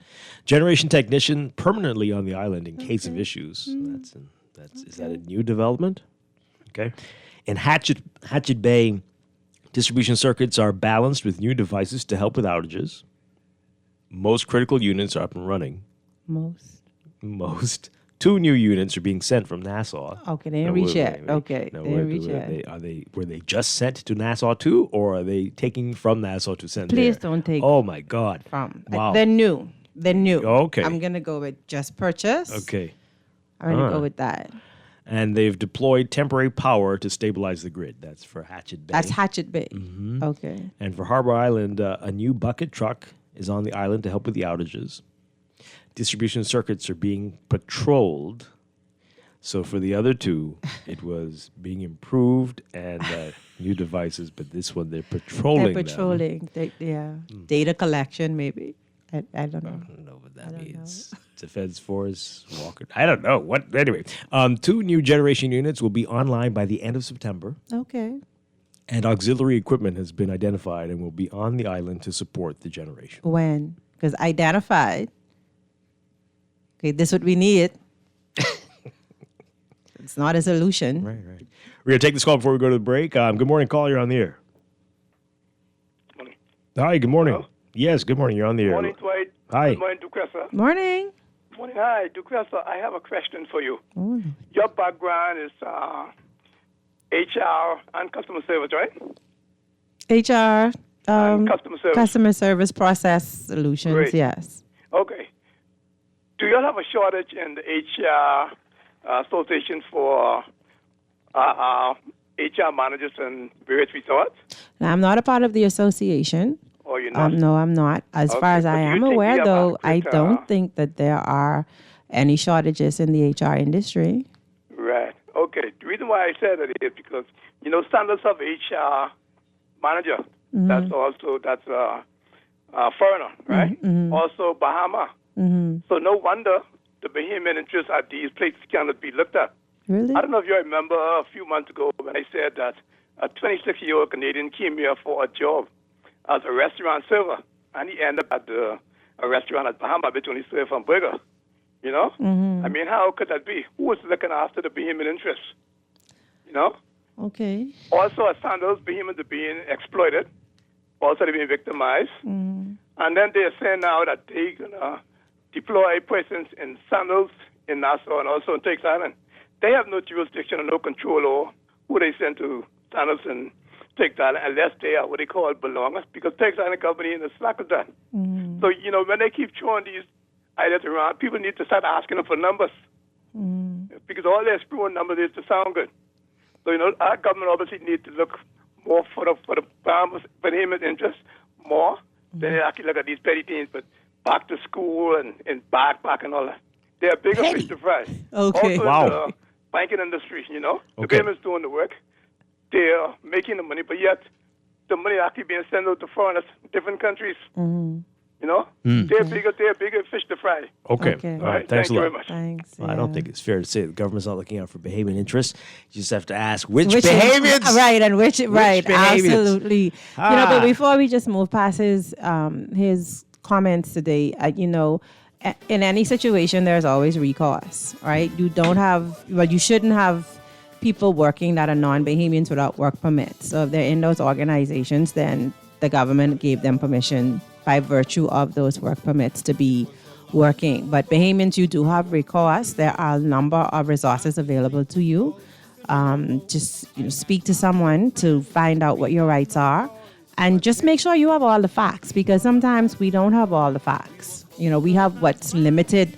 Generation technician permanently on the island in case of issues. Is that a new development? Okay. In Hatchet Bay, distribution circuits are balanced with new devices to help with outages. Most critical units are up and running. Most. 2 new units are being sent from Nassau. Okay, they didn't reach yet. Okay, they didn't reach yet. Were they just sent to Nassau too, or are they taking from Nassau to send Please there? don't take. Oh my God! From Wow. they're new. They're new. Okay. I'm going to go with just purchase. Okay. I'm going to go with that. And they've deployed temporary power to stabilize the grid. That's for Hatchet Bay. That's Hatchet Bay. Mhm. Okay. And for Harbor Island, a new bucket truck is on the island to help with the outages. Distribution circuits are being patrolled. So for the other two, it was being improved and new devices. But this one, they're patrolling. They're patrolling. Data collection, maybe. I don't know. I don't know what that means. Defense Force, Walker. I don't know. What? Anyway, 2 new generation units will be online by the end of September. Okay. And auxiliary equipment has been identified and will be on the island to support the generation. When? Because identified. Okay, this is what we need. It's not a solution. Right. We're going to take this call before we go to the break. Good morning, caller. You're on the air. Morning. Hi, good morning. Hello? Yes, good morning. You're on the air. Morning, Dwight. Hi. Good morning, Duquesa. Morning. Morning. Hi, Duquesa. I have a question for you. Oh. Your background is HR and customer service, right? HR, customer service. process solutions, Great. yes. Okay. Do you have a shortage in the HR association for HR managers and various resorts? Now, I'm not a part of the association. Or you're not? No, I'm not. As Okay, far as but I do you am think we aware, have though, I adequate, don't think that there are any shortages in the HR industry. Right. Okay. The reason why I said that is because, standards of HR manager, Mm-hmm. that's a foreigner, right? Mhm. Also Bahama. Mm-hmm. So no wonder the Bahamian interests at these places cannot be looked at. Really? I don't know if you remember a few months ago when I said that a 26-year-old Canadian came here for a job as a restaurant server, and he ended up at a restaurant at Bahama between he served from burger. Mm-hmm. I mean, how could that be? Who was looking after the Bahamian interests? Okay. Also, at Sandals, Bahamians are being exploited. Also, they're being victimized. Mm-hmm. And then they're saying now that they're going to deploy persons in Sandals, in Nassau, and also in Turks Island. They have no jurisdiction or no control over who they send to Sandals and Turks Island unless they are what they call belongers, because Turks Island company in the slack of that. Mm-hmm. So, when they keep throwing these ideas around, people need to start asking them for numbers, because all they're screwing numbers is to sound good. So, our government obviously needs to look more for the farmers, for him interest more than they actually look at these petty things, but back to school and back and all that. They're a bigger fish to fry. Okay. Also, Wow. in the banking industry, the Okay. government's doing the work. They're making the money, but yet the money actually being sent out to foreigners, different countries. Mm-hmm. They're bigger fish to fry. Okay. Okay. All right. Thanks Thank a you lot. very much. Thanks. Well, I don't think it's fair to say the government's not looking out for Bahamian interests. You just have to ask which Which Bahamians. right, and which right, Bahamians? absolutely. But before we just move past his comments today, in any situation, there's always recourse, right? You shouldn't have people working that are non-Bahamians without work permits. So if they're in those organizations, then the government gave them permission by virtue of those work permits to be working. But Bahamians, you do have recourse. There are a number of resources available to you. Just speak to someone to find out what your rights are, and just make sure you have all the facts, because sometimes we don't have all the facts. We have what's limited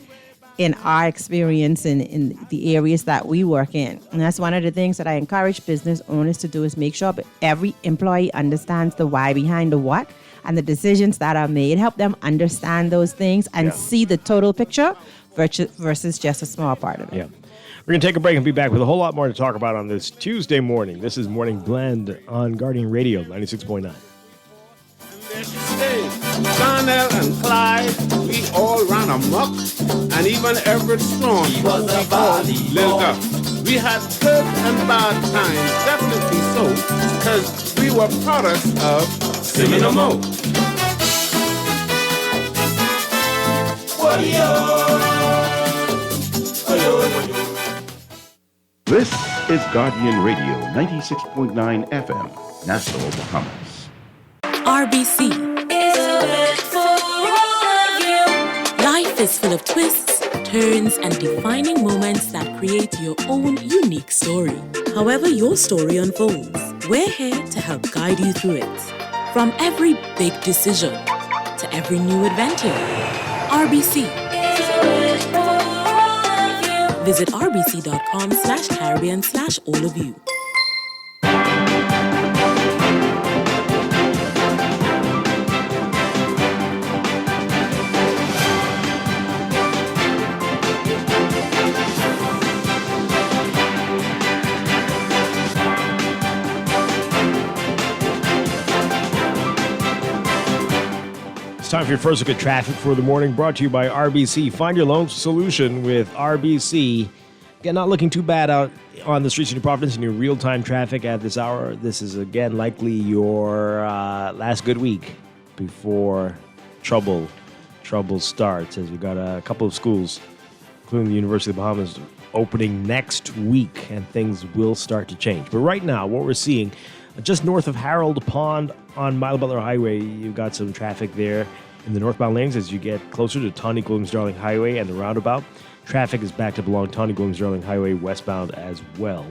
in our experience in the areas that we work in. And that's one of the things that I encourage business owners to do, is make sure that every employee understands the why behind the what and the decisions that are made. Help them understand those things and see the total picture versus just a small part of it. Yeah. We're going to take a break and be back with a whole lot more to talk about on this Tuesday morning. This is Morning Blend on Guardian Radio 96.9. Donnell and Clyde, we all ran amok, and even Everett Strong was a volley. We had good and bad times, definitely so, because we were products of Seminole. This is Guardian Radio 96.9 FM, Nassau, Bahamas. RBC. Life is full of twists, turns, and defining moments that create your own unique story. However your story unfolds, we're here to help guide you through it. From every big decision to every new adventure, RBC. Visit rbc.com/Caribbean/all of you. It's time for your first look at traffic for the morning, brought to you by RBC. Find your loan solution with RBC. Again, not looking too bad out on the streets of New Providence in your real-time traffic at this hour. This is, again, likely your last good week before trouble starts, as we've got a couple of schools, including the University of the Bahamas, opening next week, and things will start to change. But right now, what we're seeing, just north of Harold Pond on Mile Butler Highway, you've got some traffic there in the northbound lanes as you get closer to Tawny Williams-Darling Highway and the roundabout. Traffic is backed up along Tawny Williams-Darling Highway westbound as well.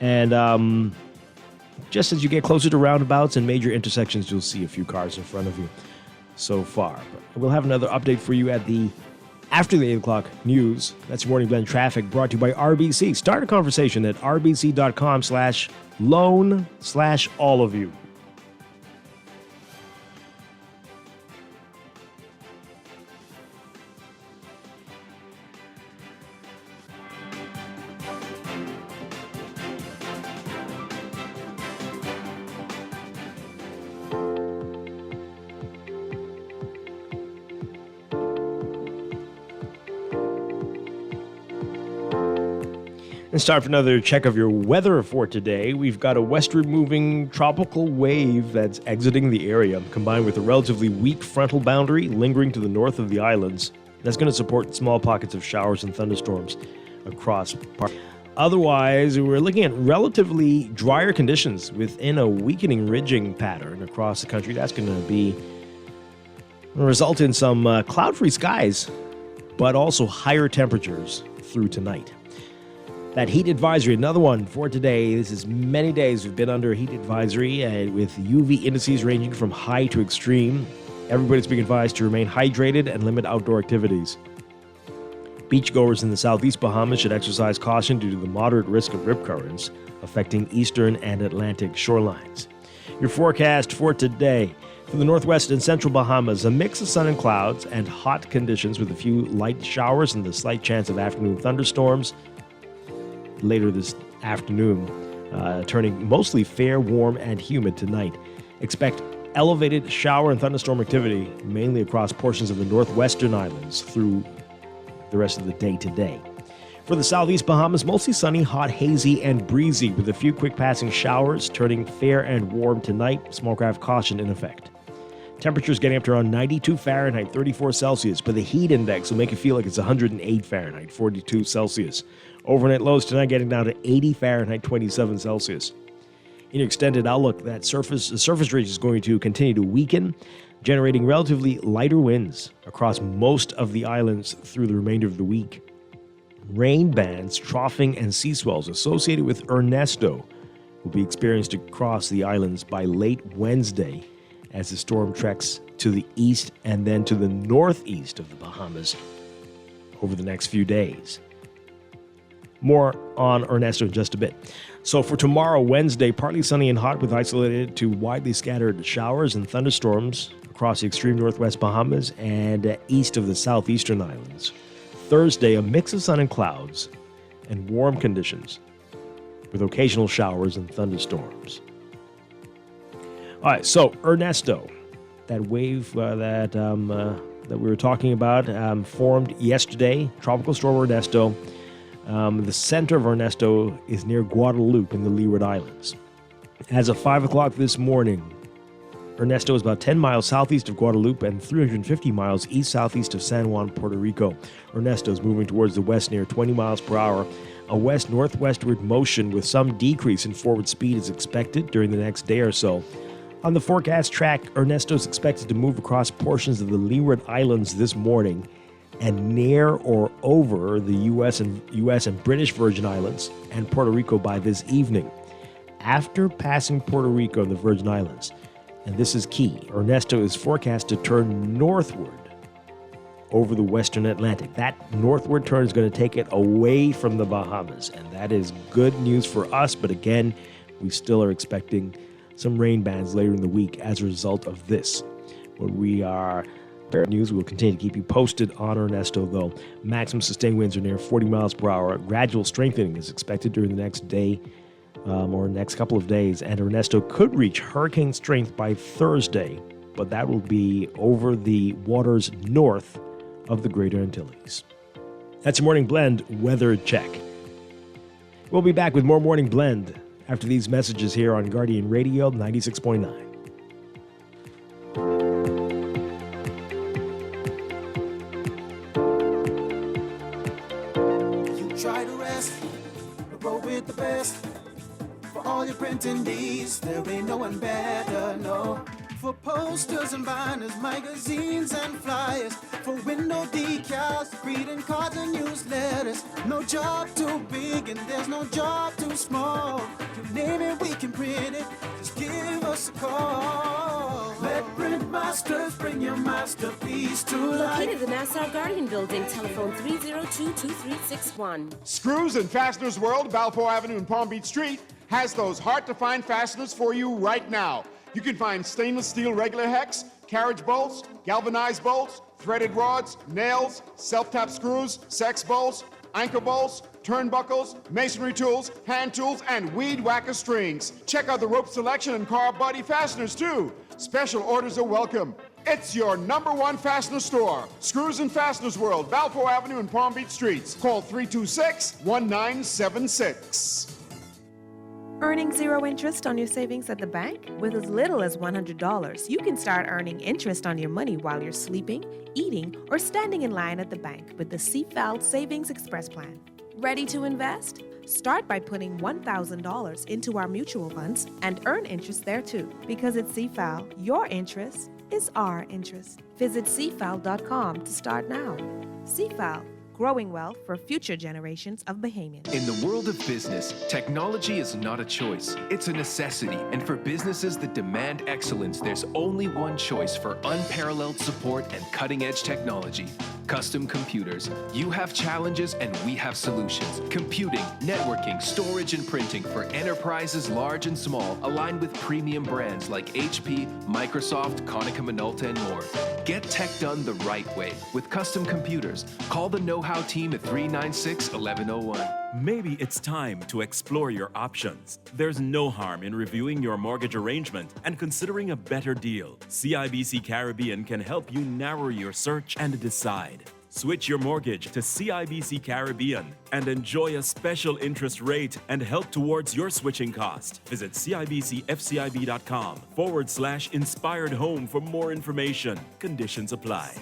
And just as you get closer to roundabouts and major intersections, you'll see a few cars in front of you so far. But we'll have another update for you after the 8 o'clock news. That's your Morning Blend Traffic, brought to you by RBC. Start a conversation at rbc.com/loan/all of you. It's time for another check of your weather for today. We've got a westward moving tropical wave that's exiting the area, combined with a relatively weak frontal boundary lingering to the north of the islands. That's going to support small pockets of showers and thunderstorms across parts. Otherwise, we're looking at relatively drier conditions within a weakening ridging pattern across the country. That's going to result in some cloud-free skies, but also higher temperatures through tonight. That heat advisory, another one for today. This is many days we've been under a heat advisory with UV indices ranging from high to extreme. Everybody's being advised to remain hydrated and limit outdoor activities. Beachgoers in the southeast Bahamas should exercise caution due to the moderate risk of rip currents affecting eastern and Atlantic shorelines. Your forecast for today. For the northwest and central Bahamas, a mix of sun and clouds and hot conditions with a few light showers and the slight chance of afternoon thunderstorms later this afternoon, turning mostly fair, warm, and humid tonight. Expect elevated shower and thunderstorm activity, mainly across portions of the northwestern islands through the rest of the day today. For the southeast Bahamas, mostly sunny, hot, hazy, and breezy, with a few quick passing showers, turning fair and warm tonight. Small craft caution in effect. Temperatures getting up to around 92 Fahrenheit, 34 Celsius, but the heat index will make it feel like it's 108 Fahrenheit, 42 Celsius. Overnight lows tonight getting down to 80 Fahrenheit, 27 Celsius. In your extended outlook, the surface ridge is going to continue to weaken, generating relatively lighter winds across most of the islands through the remainder of the week. Rain bands, troughing, and sea swells associated with Ernesto will be experienced across the islands by late Wednesday as the storm treks to the east and then to the northeast of the Bahamas over the next few days. More on Ernesto in just a bit. So for tomorrow, Wednesday, partly sunny and hot with isolated to widely scattered showers and thunderstorms across the extreme northwest Bahamas and east of the southeastern islands. Thursday, a mix of sun and clouds and warm conditions with occasional showers and thunderstorms. All right, so Ernesto, that wave that we were talking about, formed yesterday. Tropical storm Ernesto. The center of Ernesto is near Guadalupe in the Leeward Islands. As of 5 o'clock this morning, Ernesto is about 10 miles southeast of Guadalupe and 350 miles east-southeast of San Juan, Puerto Rico. Ernesto is moving towards the west near 20 miles per hour. A west-northwestward motion with some decrease in forward speed is expected during the next day or so. On the forecast track, Ernesto is expected to move across portions of the Leeward Islands this morning and near or over the U.S. and British Virgin Islands and Puerto Rico by this evening. After passing Puerto Rico and the Virgin Islands, and this is key, Ernesto is forecast to turn northward over the western Atlantic. That northward turn is going to take it away from the Bahamas, and that is good news for us. But again, we still are expecting some rain bands later in the week as a result of this. When we are bear news, we'll continue to keep you posted on Ernesto, though. Maximum sustained winds are near 40 miles per hour. Gradual strengthening is expected during the next day or next couple of days, and Ernesto could reach hurricane strength by Thursday, but that will be over the waters north of the Greater Antilles. That's your Morning Blend weather check. We'll be back with more Morning Blend after these messages here on Guardian Radio 96.9. Try to rest, roll with the best. For all your printing needs, there ain't no one better, no. For posters and banners, magazines and flyers. For window decals, greeting cards and newsletters. No job too big and there's no job too small. You name it, we can print it, just give us a call. Let Print Masters bring your masterpiece to life. Located in the Nassau Guardian Building, telephone 302-2361. Screws and Fasteners World, Balfour Avenue and Palm Beach Street, has those hard-to-find fasteners for you right now. You can find stainless steel regular hex, carriage bolts, galvanized bolts, threaded rods, nails, self-tap screws, sex bolts, anchor bolts, turnbuckles, masonry tools, hand tools, and weed whacker strings. Check out the rope selection and car body fasteners, too. Special orders are welcome. It's your #1 fastener store. Screws and Fasteners World, Balfour Avenue and Palm Beach Streets. Call 326-1976. Earning zero interest on your savings at the bank? With as little as $100, you can start earning interest on your money while you're sleeping, eating, or standing in line at the bank with the CFAL Savings Express Plan. Ready to invest? Start by putting $1,000 into our mutual funds and earn interest there too. Because at CFAL, your interest is our interest. Visit CFAL.com to start now. CFAL, growing wealth for future generations of Bahamians. In the world of business, technology is not a choice, it's a necessity. And for businesses that demand excellence, there's only one choice for unparalleled support and cutting-edge technology. Custom Computers. You have challenges and we have solutions. Computing, networking, storage, and printing for enterprises large and small, aligned with premium brands like HP, Microsoft, Konica Minolta, and more. Get tech done the right way with Custom Computers. Call the know-how team at 396-1101. Maybe it's time to explore your options. There's no harm in reviewing your mortgage arrangement and considering a better deal. CIBC Caribbean can help you narrow your search and decide. Switch your mortgage to CIBC Caribbean and enjoy a special interest rate and help towards your switching cost. Visit CIBCFCIB.com/inspired home for more information. Conditions apply.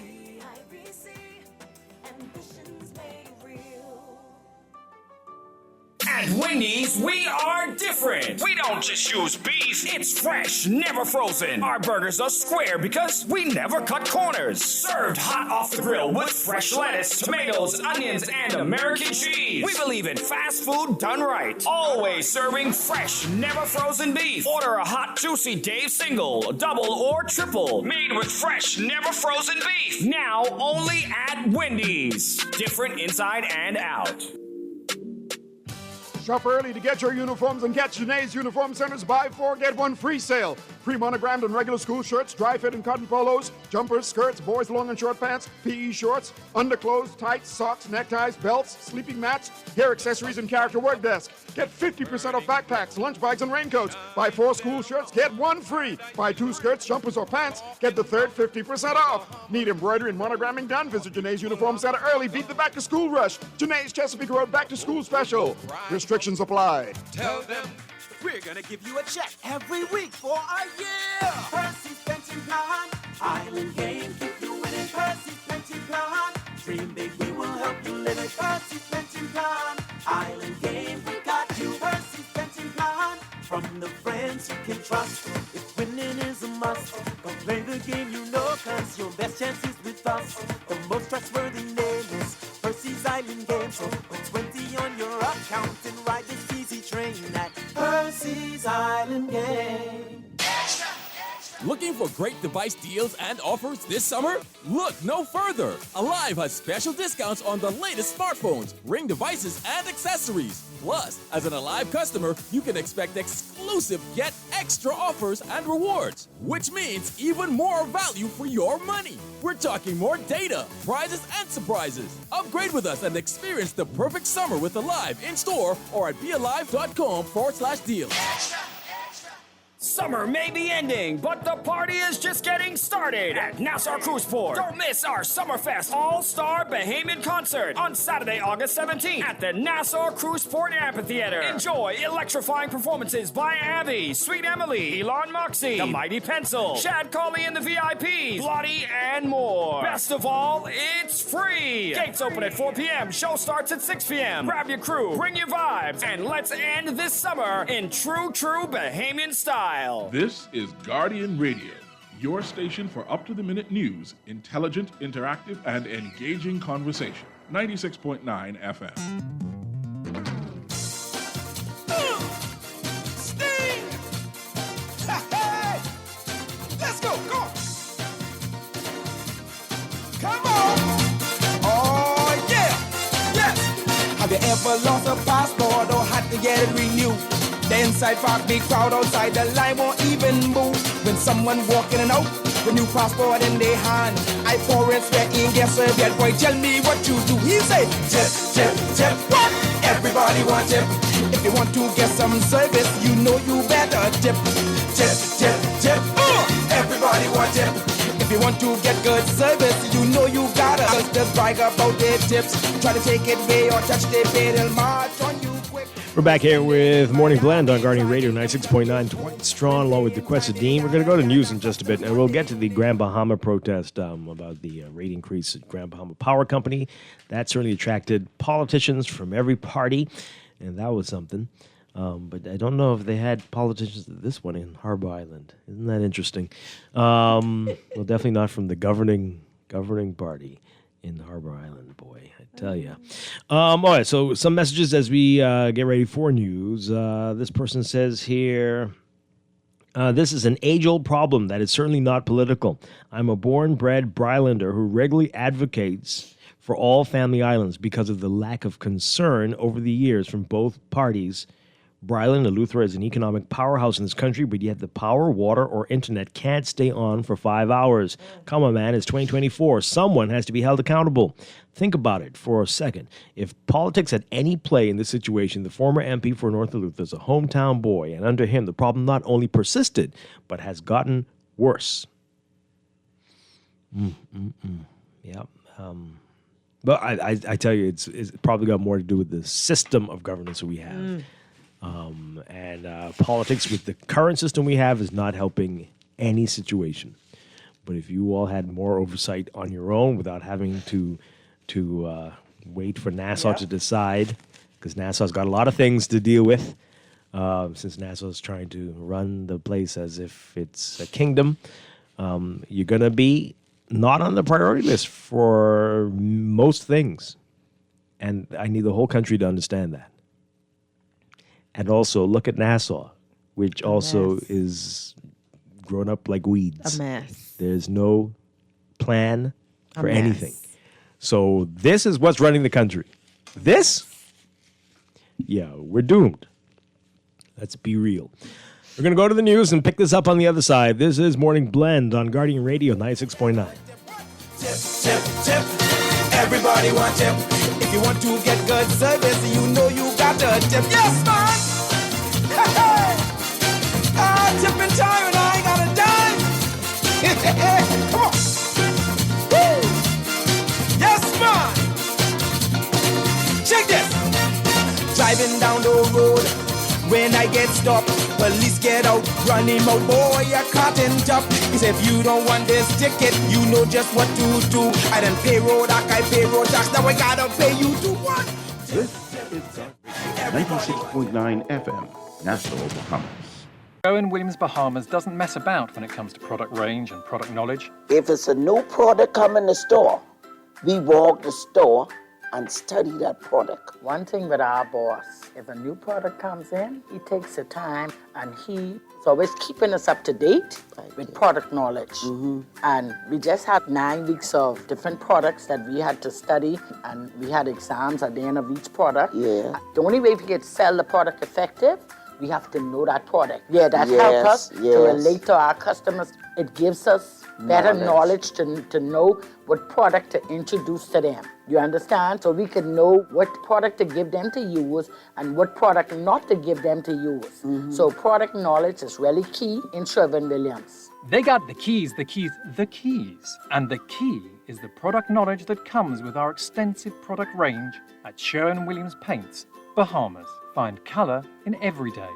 At Wendy's, we are different. We don't just use beef. It's fresh, never frozen. Our burgers are square because we never cut corners. Served hot off the grill with fresh lettuce, tomatoes, onions, and American cheese. We believe in fast food done right. Always serving fresh, never frozen beef. Order a hot, juicy Dave single, double, or triple. Made with fresh, never frozen beef. Now only at Wendy's. Different inside and out. Shop early to get your uniforms and catch Janae's Uniform Center's buy 4, get 1 free sale. Free monogrammed and regular school shirts, dry fit and cotton polos, jumpers, skirts, boys long and short pants, PE shorts, underclothes, tights, socks, neckties, belts, sleeping mats, hair accessories, and character work desk. Get 50% off backpacks, lunch bags, and raincoats. Buy 4 school shirts, get 1 free. Buy 2 skirts, jumpers, or pants, get the third 50% off. Need embroidery and monogramming done? Visit Janae's Uniform Center early. Beat the back to school rush. Janae's Chesapeake Road back to school special. Restrictions apply. Tell them we're gonna give you a check every week for a year. Percy's Pension Plan, Island Game, keep you winning. Percy's Pension Plan, dream big, we will help you live it. Percy's Pension Plan, Island Game, we got you. Percy's Pension Plan, from the friends you can trust. If winning is a must, go play the game you know, cause your best chance is with us. The most trustworthy name is Percy's Island Game. So put 20 on your account and ride this easy train at Percy's Island Game. Looking for great device deals and offers this summer? Look no further. Alive has special discounts on the latest smartphones, Ring devices, and accessories. Plus, as an Alive customer, you can expect exclusive yet extra offers and rewards, which means even more value for your money. We're talking more data, prizes, and surprises. Upgrade with us and experience the perfect summer with Alive in store or at bealive.com/deals. Summer may be ending, but the party is just getting started at Nassau Cruise Port. Don't miss our Summerfest All-Star Bahamian Concert on Saturday, August 17th at the Nassau Cruise Port Amphitheater. Enjoy electrifying performances by Abby, Sweet Emily, Elon Moxie, The Mighty Pencil, Shad Colley and the VIPs, Blotty, and more. Best of all, it's free. Gates open at 4 p.m. Show starts at 6 p.m. Grab your crew, bring your vibes, and let's end this summer in true Bahamian style. This is Guardian Radio, your station for up-to-the-minute news, intelligent, interactive, and engaging conversation. 96.9 FM. Sting! Hey! Let's go, go! Come on! Oh, yeah! Yes! Have you ever lost a passport or had to get it renewed? The inside park, big crowd outside, the line won't even move. When someone walk in and out, the new passport in their hand. I pour it, sweat in, get served, yet boy, tell me what you do. He say, tip, tip, tip, what? Everybody want tip. If you want to get some service, you know you better tip. Tip, tip, tip, everybody want tip. If you want to get good service, you know you gotta just brag about their tips. Try to take it away or touch their bed, they'll march on you quick. We're back here with Morning Blend on Guardian Radio 96.9. Dwight Strachan along with DeQuesta Dean. We're going to go to news in just a bit, and we'll get to the Grand Bahama protest about the rate increase at Grand Bahama Power Company. That certainly attracted politicians from every party, and that was something. But I don't know if they had politicians at this one in Harbor Island. Isn't that interesting? Well, definitely not from the governing party in Harbor Island, boy, I tell you. All right, so some messages as we get ready for news. This person says here, this is an age-old problem that is certainly not political. I'm a born-bred Brylander who regularly advocates for all family islands because of the lack of concern over the years from both parties. Bryland, Eleuthera is an economic powerhouse in this country, but yet the power, water, or internet can't stay on for 5 hours. Come on, man, it's 2024. Someone has to be held accountable. Think about it for a second. If politics had any play in this situation, the former MP for North Eleuthera is a hometown boy, and under him, the problem not only persisted, but has gotten worse. Yeah. But I tell you, it's probably got more to do with the system of governance that we have. And politics with the current system we have is not helping any situation. But if you all had more oversight on your own without having to wait for Nassau to decide, because Nassau's got a lot of things to deal with, since Nassau's trying to run the place as if it's a kingdom, you're going to be not on the priority list for most things. And I need the whole country to understand that. And also, look at Nassau, which also is grown up like weeds. A mess. There's no plan for anything. So this is what's running the country. This? Yeah, we're doomed. Let's be real. We're going to go to the news and pick this up on the other side. This is Morning Blend on Guardian Radio 96.9. Tip, tip, tip. Everybody want tip. If you want to get good service, you know you got to tip. Yes, man. Hey, tipping time and I ain't got a dime. Come on. Woo. Yes, man. Check this. Driving down the road. When I get stopped, police get out, run him out, boy, you're caught in top. He said, if you don't want this ticket, you know just what to do. I done pay road tax, I pay road tax, now I gotta pay you to what? This is 96.9 FM, Nassau, Bahamas. Owen-Williams Bahamas doesn't mess about when it comes to product range and product knowledge. If it's a new product come in the store, we walk the store and study that product. One thing with our boss, if a new product comes in, he takes the time and he's always keeping us up to date with product knowledge. And we just had 9 weeks of different products that we had to study, and we had exams at the end of each product. Yeah. The only way we could sell the product effective, we have to know that product. Yeah, that helps us to relate to our customers. It gives us better knowledge to know what product to introduce to them. You understand? So we can know what product to give them to use and what product not to give them to use. So product knowledge is really key in Sherwin-Williams. They got the keys. And the key is the product knowledge that comes with our extensive product range at Sherwin-Williams Paints, Bahamas. Find color in every day.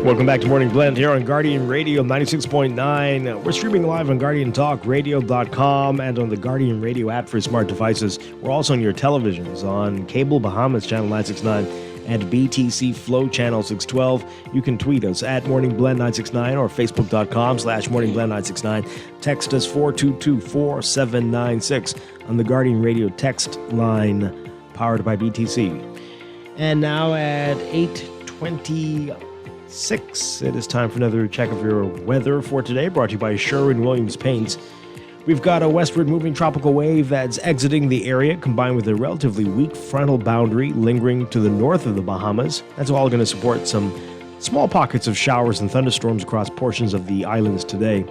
Welcome back to Morning Blend here on Guardian Radio 96.9. We're streaming live on GuardianTalkRadio.com and on the Guardian Radio app for smart devices. We're also on your televisions on Cable Bahamas Channel 969 and BTC Flow Channel 612. You can tweet us at Morning Blend 969 or Facebook.com/Morning Blend 969. Text us 422-4796 on the Guardian Radio text line powered by BTC. And now at 8:26, it is time for another check of your weather for today, brought to you by Sherwin-Williams Paints. We've got a westward moving tropical wave that's exiting the area, combined with a relatively weak frontal boundary lingering to the north of the Bahamas. That's all going to support some small pockets of showers and thunderstorms across portions of the islands today.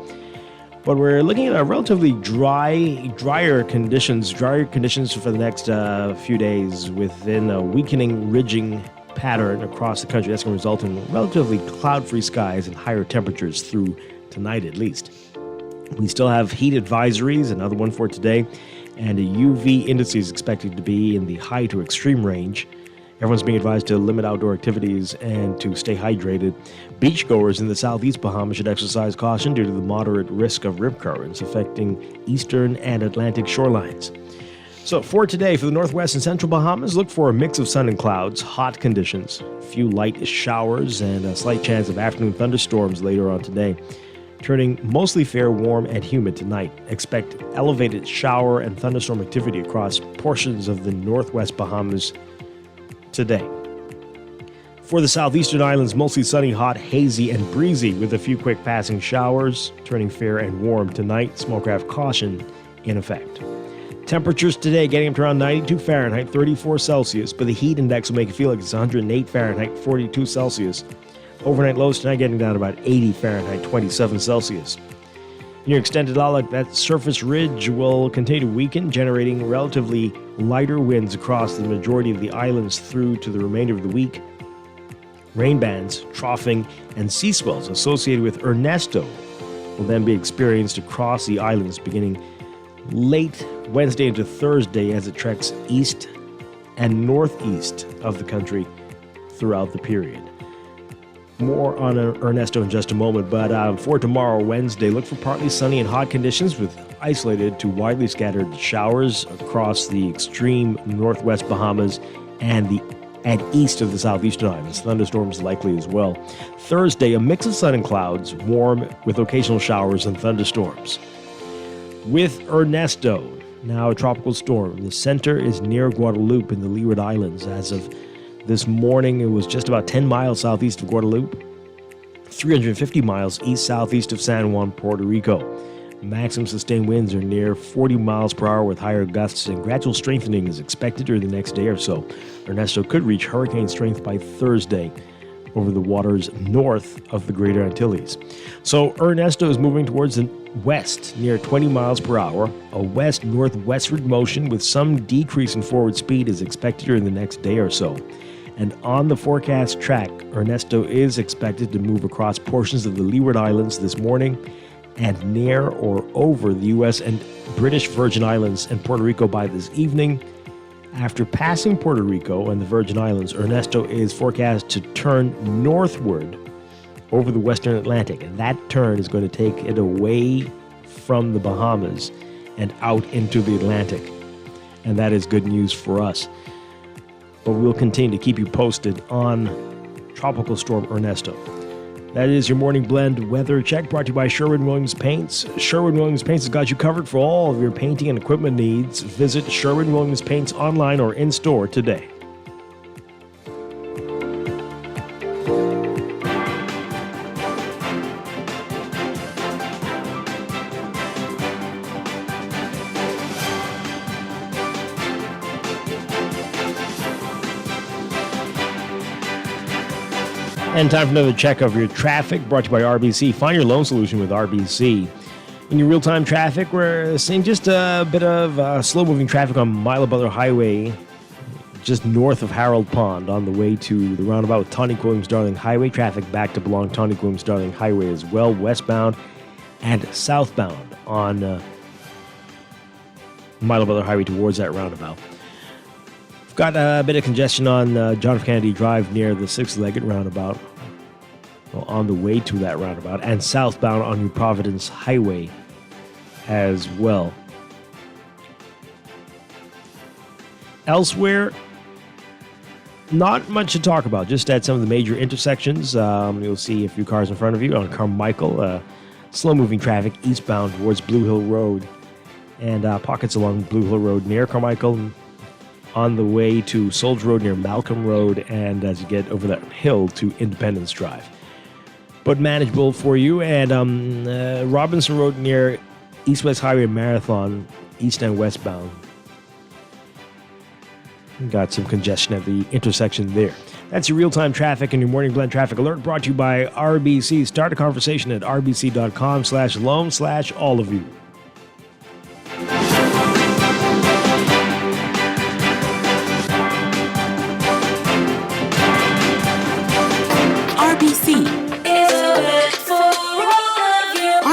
But we're looking at a relatively drier conditions for the next few days, within a weakening ridging pattern across the country. That's going to result in relatively cloud-free skies and higher temperatures through tonight at least. We still have heat advisories, another one for today, and a UV indices expected to be in the high to extreme range. Everyone's being advised to limit outdoor activities and to stay hydrated. Beachgoers in the southeast Bahamas should exercise caution due to the moderate risk of rip currents affecting eastern and Atlantic shorelines. So for today, for the northwest and central Bahamas, look for a mix of sun and clouds, hot conditions, a few light showers, and a slight chance of afternoon thunderstorms later on today. Turning mostly fair, warm, and humid tonight. Expect elevated shower and thunderstorm activity across portions of the northwest Bahamas today. For the southeastern islands, mostly sunny, hot, hazy, and breezy with a few quick passing showers. Turning fair and warm tonight. Small craft caution in effect. Temperatures today getting up to around 92 Fahrenheit, 34 Celsius, but the heat index will make it feel like it's 108 Fahrenheit, 42 Celsius. Overnight lows tonight getting down to about 80 Fahrenheit, 27 Celsius. In your extended outlook, that surface ridge will continue to weaken, generating relatively lighter winds across the majority of the islands through to the remainder of the week. Rain bands, troughing, and sea swells associated with Ernesto will then be experienced across the islands beginning late Wednesday into Thursday as it treks east and northeast of the country throughout the period. More on Ernesto in just a moment, but for tomorrow, Wednesday, look for partly sunny and hot conditions with isolated to widely scattered showers across the extreme northwest Bahamas and east of the southeastern islands. Thunderstorms likely as well. Thursday, a mix of sun and clouds, warm with occasional showers and thunderstorms. With Ernesto, now a tropical storm, the center is near Guadeloupe in the Leeward Islands. As of this morning, it was just about 10 miles southeast of Guadeloupe, 350 miles east-southeast of San Juan, Puerto Rico. Maximum sustained winds are near 40 miles per hour with higher gusts, and gradual strengthening is expected during the next day or so. Ernesto could reach hurricane strength by Thursday over the waters north of the Greater Antilles. So Ernesto is moving towards the west near 20 miles per hour. A west-northwestward motion with some decrease in forward speed is expected during the next day or so. And on the forecast track, Ernesto is expected to move across portions of the Leeward Islands this morning and near or over the U.S. and British Virgin Islands and Puerto Rico by this evening. After passing Puerto Rico and the Virgin Islands, Ernesto is forecast to turn northward over the western Atlantic, and that turn is going to take it away from the Bahamas and out into the Atlantic. And that is good news for us. But we'll continue to keep you posted on Tropical Storm Ernesto. That is your morning blend weather check, brought to you by Sherwin-Williams Paints. Sherwin-Williams Paints has got you covered for all of your painting and equipment needs. Visit Sherwin-Williams Paints online or in-store today. And time for another check of your traffic, brought to you by RBC. Find your loan solution with RBC. In your real-time traffic, we're seeing just a bit of slow-moving traffic on Milo Butler Highway, just north of Harold Pond, on the way to the roundabout with Tawny Williams-Darling Highway. Traffic back to belong Tawny Williams-Darling Highway as well, westbound and southbound on Milo Butler Highway towards that roundabout. Got a bit of congestion on John F. Kennedy Drive near the six-legged roundabout, on the way to that roundabout, and southbound on New Providence Highway as well. Elsewhere, not much to talk about, just at some of the major intersections. You'll see a few cars in front of you on Carmichael, slow-moving traffic eastbound towards Blue Hill Road, and pockets along Blue Hill Road near Carmichael, on the way to Soldier Road near Malcolm Road, and as you get over that hill to Independence Drive. But manageable for you. And Robinson Road near East-West Highway Marathon, east and westbound. Got some congestion at the intersection there. That's your real-time traffic and your morning blend traffic alert, brought to you by RBC. Start a conversation at rbc.com/loan/all of you.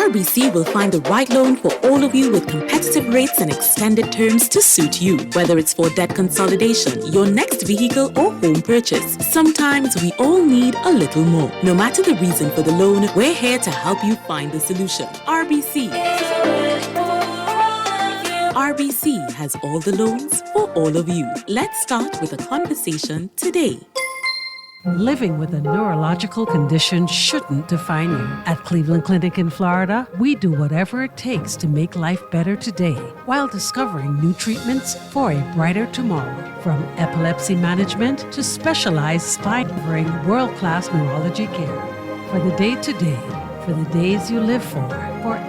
RBC will find the right loan for all of you with competitive rates and extended terms to suit you. Whether it's for debt consolidation, your next vehicle, or home purchase, sometimes we all need a little more. No matter the reason for the loan, we're here to help you find the solution. RBC. RBC has all the loans for all of you. Let's start with a conversation today. Living with a neurological condition shouldn't define you. At Cleveland Clinic in Florida, we do whatever it takes to make life better today while discovering new treatments for a brighter tomorrow. From epilepsy management to specialized spine, covering world-class neurology care. For the day-to-day, for the days you live for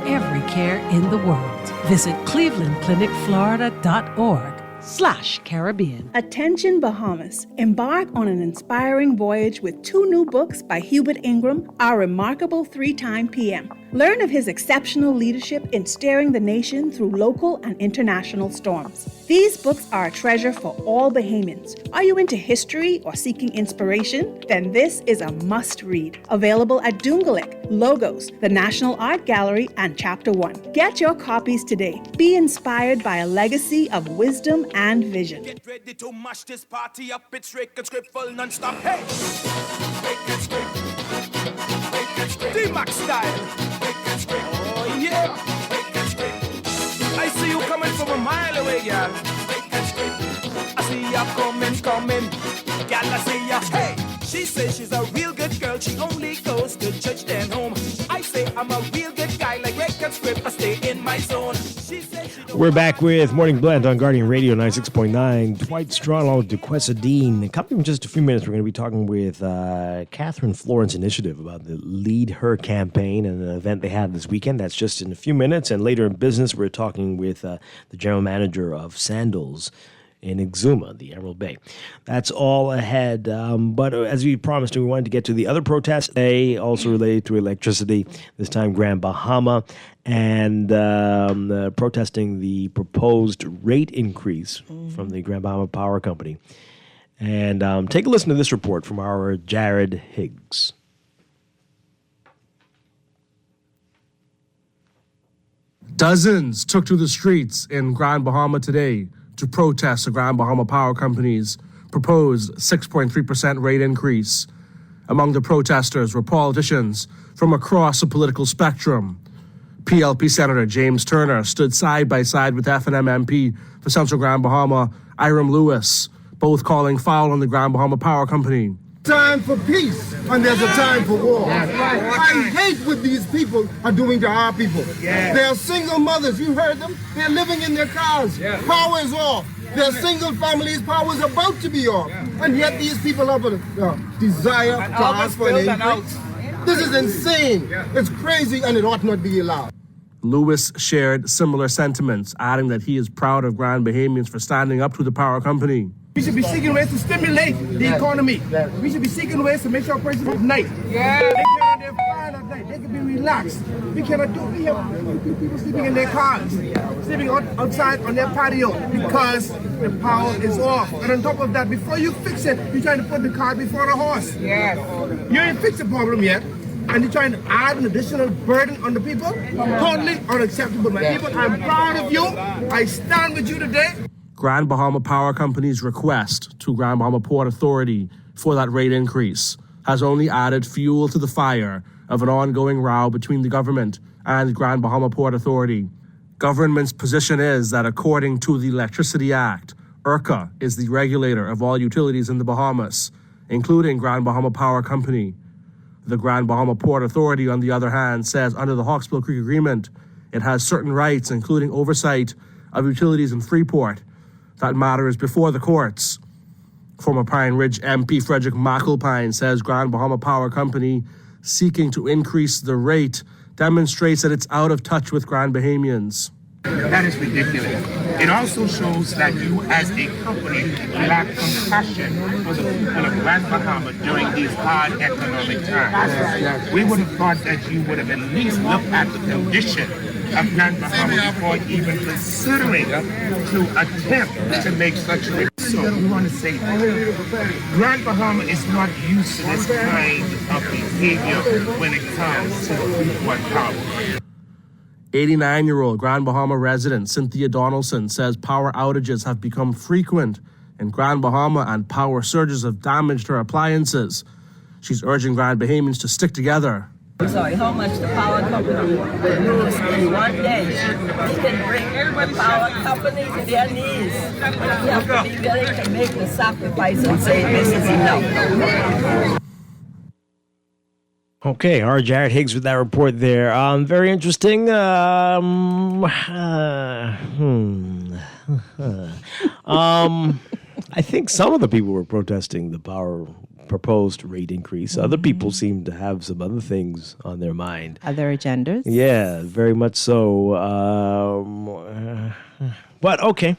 every care in the world. Visit clevelandclinicflorida.org/Caribbean. Attention Bahamas. Embark on an inspiring voyage with 2 new books by Hubert Ingram, Our Remarkable 3-Time PM. Learn of his exceptional leadership in steering the nation through local and international storms. These books are a treasure for all Bahamians. Are you into history or seeking inspiration? Then this is a must-read. Available at Doongalik, Logos, the National Art Gallery, and Chapter 1. Get your copies today. Be inspired by a legacy of wisdom and vision. Get ready to mash this party up. It's Strachan script full non-stop. Hey! Strachan script. D-Max style. Oh yeah. I see you coming from a mile away, girl. I see ya coming. Girl, I see ya. Hey! She says she's a real good girl. She only goes to church then home. I say I'm a real good guy like Strachan script. I stay in my zone. We're back with Morning Blend on Guardian Radio 96.9. Dwight Strachan along with Duquesa Dean. Coming up in just a few minutes, we're going to be talking with Catherine Florence Initiative about the Lead Her campaign and an event they had this weekend. That's just in a few minutes. And later in business, we're talking with the general manager of Sandals in Exuma, the Emerald Bay. That's all ahead. But as we promised, we wanted to get to the other protests today, also related to electricity, this time Grand Bahama, and protesting the proposed rate increase from the Grand Bahama Power Company. And take a listen to this report from our Jared Higgs. Dozens took to the streets in Grand Bahama today to protest the Grand Bahama Power Company's proposed 6.3% rate increase. Among the protesters were politicians from across the political spectrum. PLP Senator James Turner stood side by side with F&M MP for Central Grand Bahama, Iram Lewis, both calling foul on the Grand Bahama Power Company. Time for peace, and there's a time for war. I hate what these people are doing to our people. They are single mothers, you heard them? They're living in their cars. Power is off. They're single families, power is about to be off. And yet these people have a desire to ask for an increase. This is insane. It's crazy, and it ought not be allowed. Lewis shared similar sentiments, adding that he is proud of Grand Bahamians for standing up to the power company. We should be seeking ways to stimulate the economy. We should be seeking ways to make sure prices at night. They can they're fine at night. They can be relaxed. We cannot do. We have people sleeping in their cars, sleeping outside on their patio because the power is off. And on top of that, before you fix it, you're trying to put the cart before the horse. You ain't fixed the problem yet. And you're trying to add an additional burden on the people? Totally unacceptable, my people. I'm proud of you. I stand with you today. Grand Bahama Power Company's request to Grand Bahama Port Authority for that rate increase has only added fuel to the fire of an ongoing row between the government and Grand Bahama Port Authority. Government's position is that according to the Electricity Act, ERCA is the regulator of all utilities in the Bahamas, including Grand Bahama Power Company. The Grand Bahama Port Authority, on the other hand, says under the Hawkesbury Creek Agreement, it has certain rights, including oversight of utilities in Freeport. That matter is before the courts. Former Pine Ridge MP Frederick McAlpine says Grand Bahama Power Company seeking to increase the rate demonstrates that it's out of touch with Grand Bahamians. That is ridiculous. It also shows that you as a company lack compassion for the people of Grand Bahama during these hard economic times. We would have thought that you would have at least looked at the condition of Grand Bahama before even considering to attempt to make such a So we want to say Grand Bahama is not used to this kind of behavior when it comes to Freeport power. 89-year-old Grand Bahama resident Cynthia Donaldson says power outages have become frequent in Grand Bahama and power surges have damaged her appliances. She's urging Grand Bahamians to stick together. I'm sorry, how much the power company will lose in one day. We can bring every power company to their knees. We have to be willing to make the sacrifice and say this is enough. Okay, our Jared Higgs with that report there. Very interesting. I think some of the people were protesting the power proposed rate increase. Other people seem to have some other things on their mind. Other agendas? Yeah, very much so. But okay,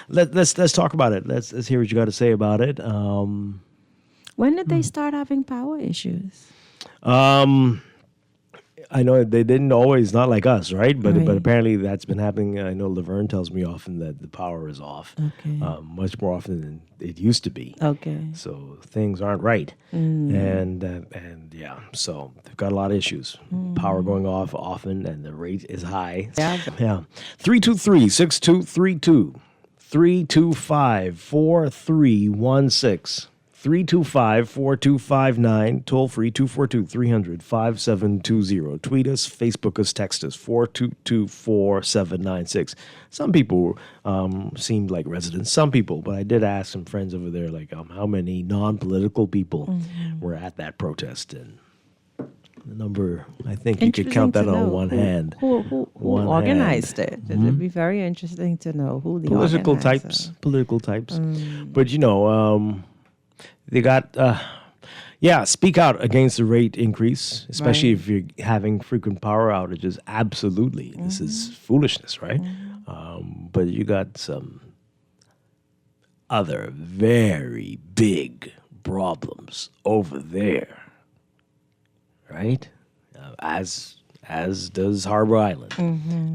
let's talk about it. Let's hear what you got to say about it. When did they start having power issues? I know they didn't always, not like us, right? But apparently that's been happening. I know Laverne tells me often that the power is off, much more often than it used to be. Okay. So things aren't right, and yeah, so they've got a lot of issues. Power going off often, and the rate is high. Yeah. 323-6232, 325-4316. 325-4259, toll free 242-300-5720. Tweet us, Facebook us, text us 422-4796. Some people seemed like residents, some people, but I did ask some friends over there, like how many non-political people were at that protest, and the number, I think you could count that on one hand. Who organized it? It'd be very interesting to know who the political types. But they got, speak out against the rate increase, especially if you're having frequent power outages. Absolutely. This is foolishness, right? But you got some other very big problems over there, right? As does Harbor Island,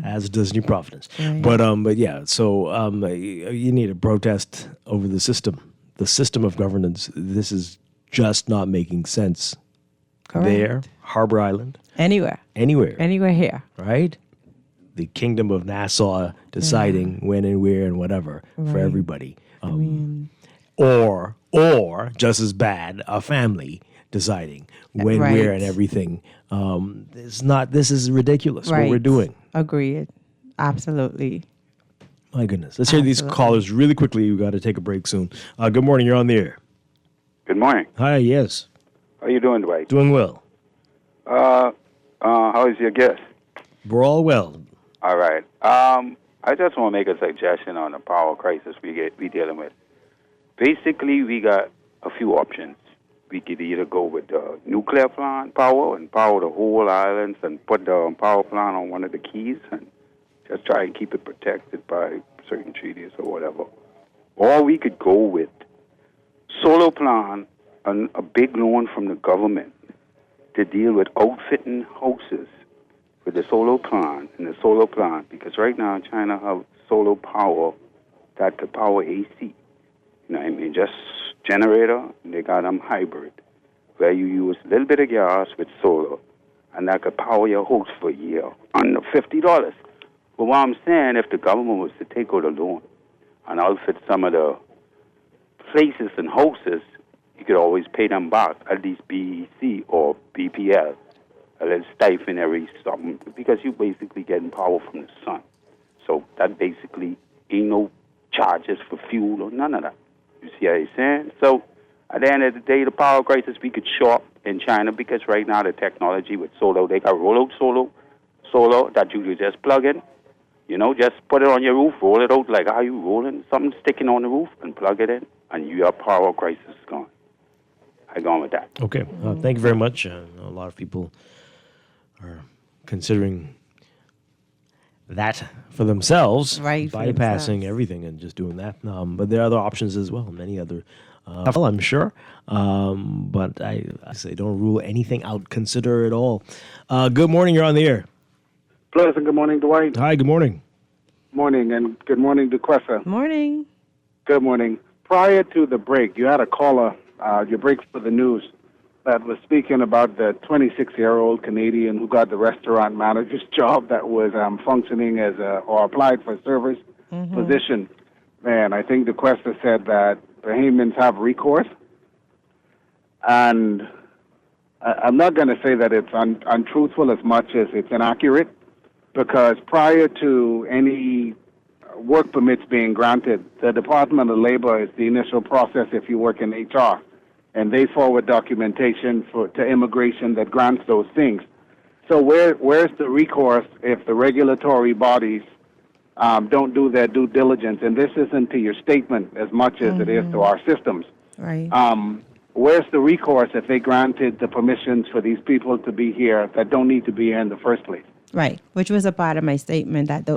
as does New Providence. Right. But yeah, so you need to protest over the system the system of governance, this is just not making sense. Correct. There, Harbor Island. Anywhere here. Right? The Kingdom of Nassau deciding when and where and whatever for everybody. Or just as bad, a family deciding when, where, and everything. This is ridiculous what we're doing. Agreed. Absolutely. My goodness. Let's hear these callers really quickly. We've got to take a break soon. Good morning. You're on the air. Good morning. Hi, yes. How you doing, Dwight? Doing well. How is your guest? We're all well. All right. I just want to make a suggestion on the power crisis we dealing with. Basically, we got a few options. We could either go with the nuclear plant power and power the whole islands and put the power plant on one of the keys and just try and keep it protected by certain treaties or whatever. Or we could go with solar plant and a big loan from the government to deal with outfitting houses with the solar plant because right now China have solar power that could power AC. You know what I mean? Just generator, they got them hybrid, where you use a little bit of gas with solar, and that could power your house for a year under $50. But what I'm saying, if the government was to take out a loan and outfit some of the places and houses, you could always pay them back, at least BEC or BPL, a little stipend every something, because you're basically getting power from the sun. So that basically ain't no charges for fuel or none of that. You see what I'm saying? So at the end of the day, the power crisis, we could show up in China because right now the technology with solar, they got roll-out solar that you could just plug in. You know, just put it on your roof, roll it out like how you rolling, something sticking on the roof, and plug it in, and your power crisis is gone. I go on with that. Okay. Thank you very much. A lot of people are considering that for themselves, bypassing everything and just doing that. But there are other options as well, many other, I'm sure. But I say don't rule anything out. Consider it all. Good morning. You're on the air. Pleasant. Good morning, Dwight. Hi. Good morning. Morning, and good morning to Quessa. Morning. Good morning. Prior to the break, you had a caller, your break for the news, that was speaking about the 26-year-old Canadian who got the restaurant manager's job that was functioning as or applied for a service position. Man, I think the Quessa said that Bahamians have recourse. And I'm not going to say that it's untruthful as much as it's inaccurate, because prior to any work permits being granted, the Department of Labor is the initial process if you work in HR, and they forward documentation to immigration that grants those things. So where's the recourse if the regulatory bodies don't do their due diligence? And this isn't to your statement as much as it is to our systems. Right. Where's the recourse if they granted the permissions for these people to be here that don't need to be here in the first place? Right, which was a part of my statement that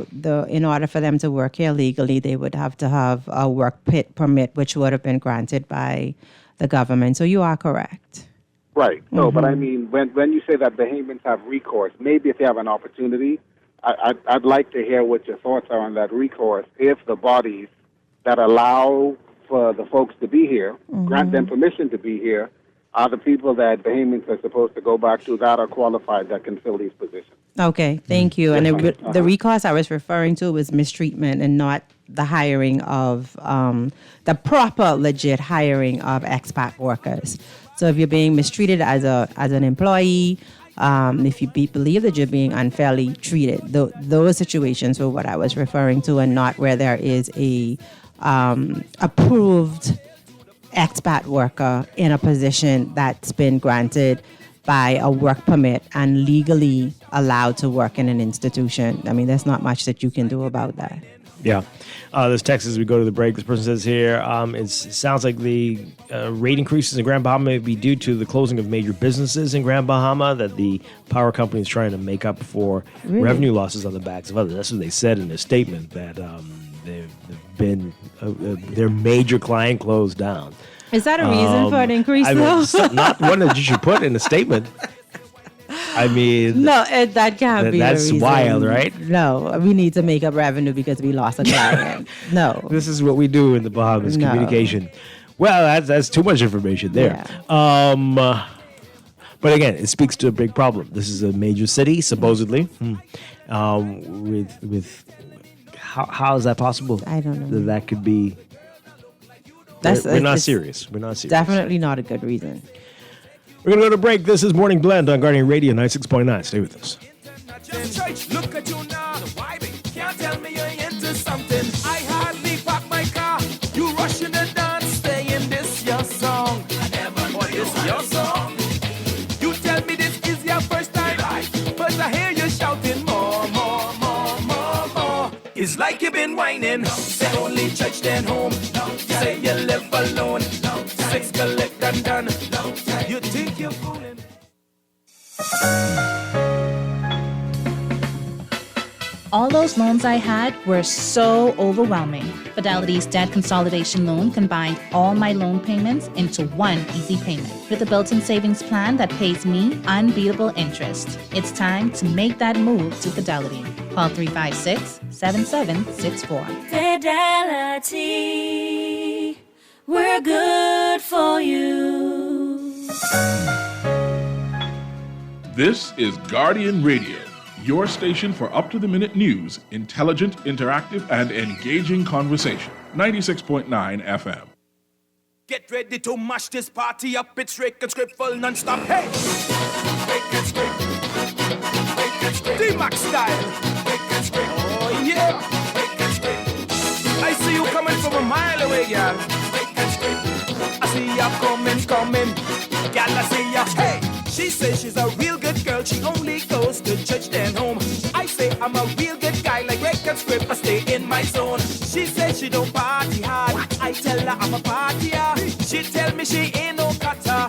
in order for them to work here legally, they would have to have a work permit, which would have been granted by the government. So you are correct. Right. No, but I mean, when you say that Bahamians have recourse, maybe if they have an opportunity, I'd like to hear what your thoughts are on that recourse if the bodies that allow for the folks to be here, grant them permission to be here, are the people that Bahamians are supposed to go back to that are qualified that can fill these positions. Okay, thank you. And the recourse I was referring to was mistreatment and not the hiring of, the proper, legit hiring of expat workers. So if you're being mistreated as an employee, if you believe that you're being unfairly treated, those situations were what I was referring to, and not where there is a approved expat worker in a position that's been granted by a work permit and legally allowed to work in an institution. I mean, there's not much that you can do about that. Yeah. This text as we go to the break. This person says here, it sounds like the rate increases in Grand Bahama may be due to the closing of major businesses in Grand Bahama, that the power company is trying to make up for revenue losses on the backs of others. That's what they said in their statement, that they've been their major client closed down. Is that a reason for an increase, though? Not one that you should put in a statement. I mean... No, that can't be That's a reason. wild, right? No, we need to make up revenue because we lost a client. No. This is what we do in the Bahamas, communication. Well, that's too much information there. Yeah. But again, it speaks to a big problem. This is a major city, supposedly. With how is that possible? I don't know. That could be. We're not serious. We're not serious. Definitely not a good reason. We're going to go to break. This is Morning Blend on Guardian Radio 96.9. Stay with us. Look at you now, can't tell me you're into something. I hardly park my car. You rushing the dance, saying this your song. I never thought this your song. You tell me this is your first time, but I hear you shouting more, more, more, more, more. It's like you've been whining. Say only church then home. Say you live alone. 6 collect and done. You think you're fooling. All those loans I had were so overwhelming. Fidelity's debt consolidation loan combined all my loan payments into one easy payment with a built-in savings plan that pays me unbeatable interest. It's time to make that move to Fidelity. Call 356-7764. Fidelity, we're good for you. This is Guardian Radio, your station for up-to-the-minute news, intelligent, interactive, and engaging conversation. 96.9 FM. Get ready to mash this party up. It's Rick and Script full non-stop. Hey! Rick and Script. Rick and Script. D-Max style. Rick and Script. Oh, yeah. Rick and Script. I see you coming from a mile away, girl. Rick and Script. I see ya coming. Girl, I see ya. Hey! She says she's a real good girl. She only goes to church then home. I say I'm a real good guy like Rick and Script. I stay in my zone. She says she don't party hard. I tell her I'm a partier. She tell me she ain't no cutter,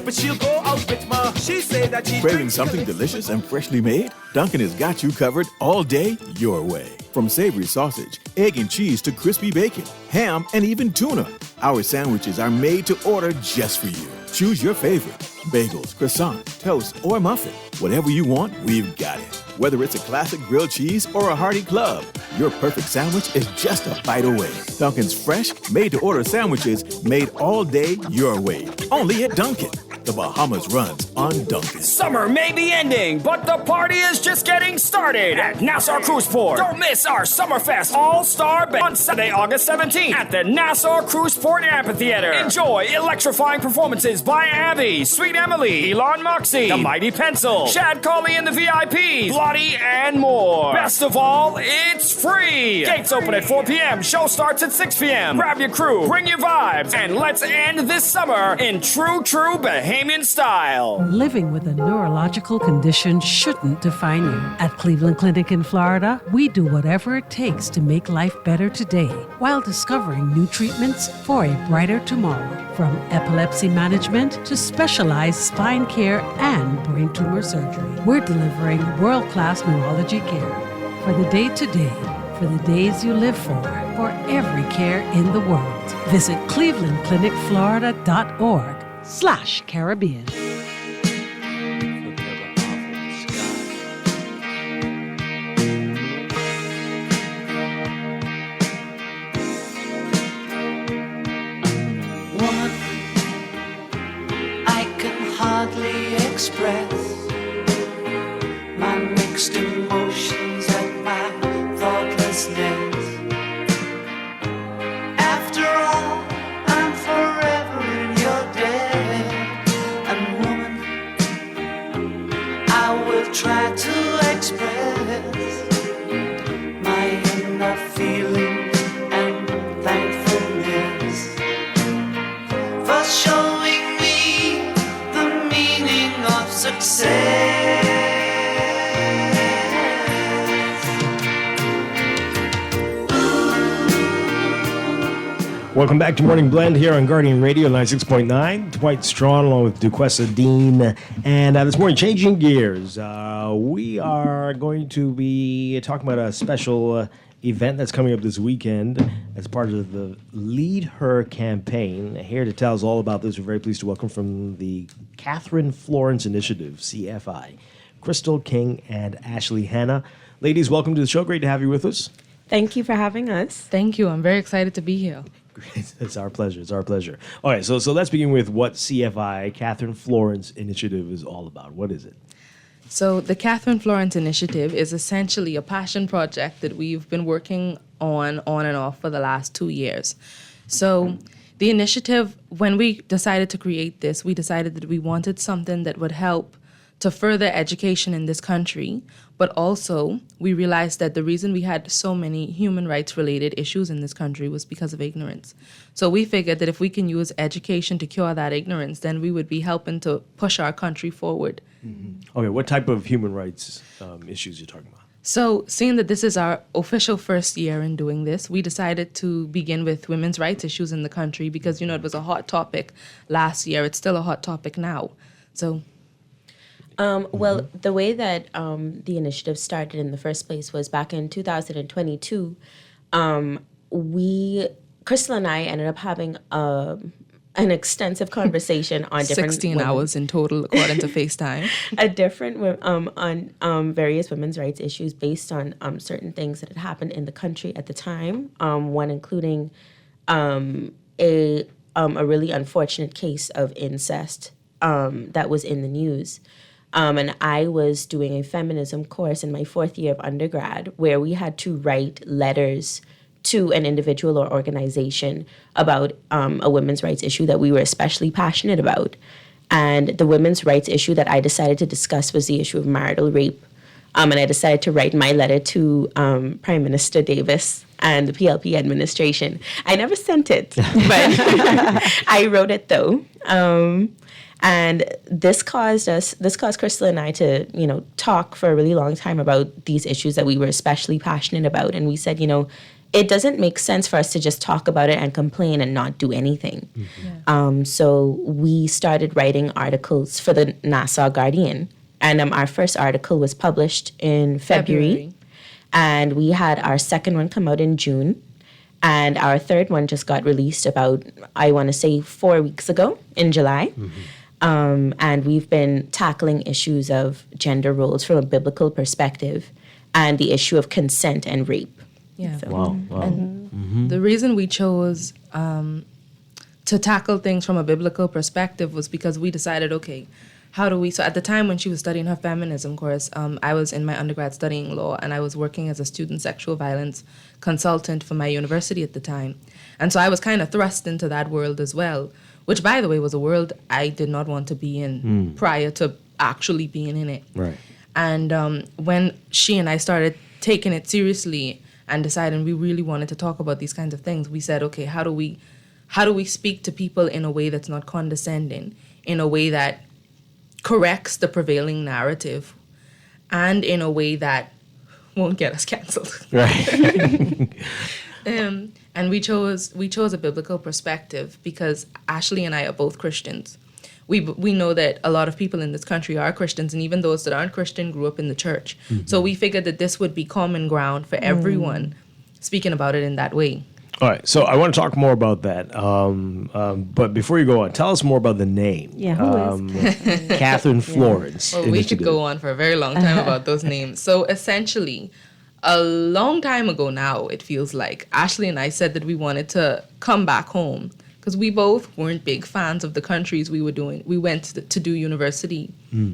but she'll go out with me. She say that she craving something delicious and freshly made? Dunkin' has got you covered all day your way. From savory sausage, egg and cheese to crispy bacon, ham, and even tuna. Our sandwiches are made to order just for you. Choose your favorite. Bagels, croissant, toast, or muffin. Whatever you want, we've got it. Whether it's a classic grilled cheese or a hearty club, your perfect sandwich is just a bite away. Dunkin's fresh, made-to-order sandwiches made all day your way. Only at Dunkin'. The Bahamas runs on Dunkin'. Summer may be ending, but the party is just getting started at Nassau Cruise Port. Don't miss our Summerfest All-Star Band on Sunday, August 17th at the Nassau Cruise Port Amphitheater. Enjoy electrifying performances by Abby, Sweet Emily, Elon Moxie, The Mighty Pencil, Shad Colley and the VIPs, Lottie, and more. Best of all, it's free. Gates open at 4 p.m. Show starts at 6 p.m. Grab your crew, bring your vibes, and let's end this summer in true Bahamian style. Living with a neurological condition shouldn't define you. At Cleveland Clinic in Florida, we do whatever it takes to make life better today while discovering new treatments for a brighter tomorrow. From epilepsy management to specialized spine care and brain tumor surgery, we're delivering world-class neurology care for the day-to-day, for the days you live for every care in the world. Visit clevelandclinicflorida.org/Caribbean. Woman, I can hardly express my mixed emotions and my thoughtlessness. After all, I'm forever in your debt. And woman, I will try to express my inner feelings and thankfulness for showing me the meaning of success. Welcome back to Morning Blend here on Guardian Radio 96.9. Dwight Strachan along with Duquesa Dean. And this morning, changing gears, we are going to be talking about a special event that's coming up this weekend as part of the Lead Her campaign. Here to tell us all about this, we're very pleased to welcome from the Catherine Florence Initiative, CFI, Crystal King and Ashley Hanna. Ladies, welcome to the show. Great to have you with us. Thank you for having us. Thank you. I'm very excited to be here. It's our pleasure. It's our pleasure. All right, so let's begin with what CFI, Catherine Florence Initiative, is all about. What is it? So the Catherine Florence Initiative is essentially a passion project that we've been working on and off for the last 2 years. So the initiative, when we decided to create this, we decided that we wanted something that would help to further education in this country, but also we realized that the reason we had so many human rights related issues in this country was because of ignorance. So we figured that if we can use education to cure that ignorance, then we would be helping to push our country forward. Mm-hmm. Okay, what type of human rights issues are you talking about? So, seeing that this is our official first year in doing this, we decided to begin with women's rights issues in the country because, it was a hot topic last year. It's still a hot topic now. So, well, the way that the initiative started in the first place was back in 2022. Crystal and I ended up having an extensive conversation on different 16 hours in total, according to FaceTime. On various women's rights issues based on certain things that had happened in the country at the time. One including a really unfortunate case of incest that was in the news. And I was doing a feminism course in my 4th year of undergrad where we had to write letters to an individual or organization about a women's rights issue that we were especially passionate about. And the women's rights issue that I decided to discuss was the issue of marital rape. And I decided to write my letter to Prime Minister Davis and the PLP administration. I never sent it, but I wrote it though. And this caused Crystal and I to, talk for a really long time about these issues that we were especially passionate about. And we said, it doesn't make sense for us to just talk about it and complain and not do anything. Mm-hmm. Yeah. So we started writing articles for the Nassau Guardian. And our first article was published in February. And we had our second one come out in June. And our third one just got released about, I want to say, 4 weeks ago in July. Mm-hmm. And we've been tackling issues of gender roles from a biblical perspective and the issue of consent and rape. Yeah. So, wow. And the reason we chose to tackle things from a biblical perspective was because we decided, okay, how do we... So at the time when she was studying her feminism course, I was in my undergrad studying law, and I was working as a student sexual violence consultant for my university at the time. And so I was kind of thrust into that world as well, which, by the way, was a world I did not want to be in prior to actually being in it. Right. And when she and I started taking it seriously and deciding we really wanted to talk about these kinds of things, we said, okay, how do we speak to people in a way that's not condescending, in a way that corrects the prevailing narrative, and in a way that won't get us canceled. Right. And we chose a biblical perspective because Ashley and I are both Christians. We know that a lot of people in this country are Christians, and even those that aren't Christian grew up in the church. Mm-hmm. So we figured that this would be common ground for everyone speaking about it in that way. All right, so I want to talk more about that. But before you go on, tell us more about the name. Yeah, who is? Catherine Florence. Well, we could go on for a very long time about those names. So essentially, a long time ago now, it feels like, Ashley and I said that we wanted to come back home because we both weren't big fans of the countries we went to do university in.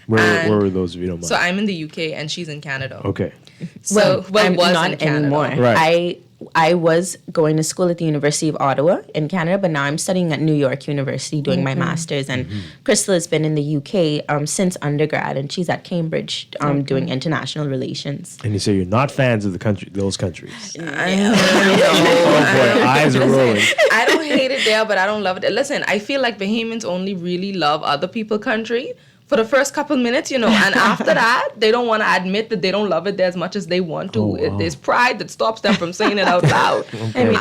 Where were those, if you don't mind? So I'm in the UK and she's in Canada. Okay. So, I'm was not in Canada. anymore. Right. I was going to school at the University of Ottawa in Canada, but now I'm studying at New York University doing my master's. And Crystal has been in the UK since undergrad, and she's at Cambridge doing international relations. And you say you're not fans of those countries. I know. Oh boy, eyes are rolling. I don't hate it there, but I don't love it. Listen, I feel like Bahamians only really love other people's country for the first couple minutes, and after that, they don't want to admit that they don't love it there as much as they want to. Oh, wow. There's pride that stops them from saying it out loud. Okay.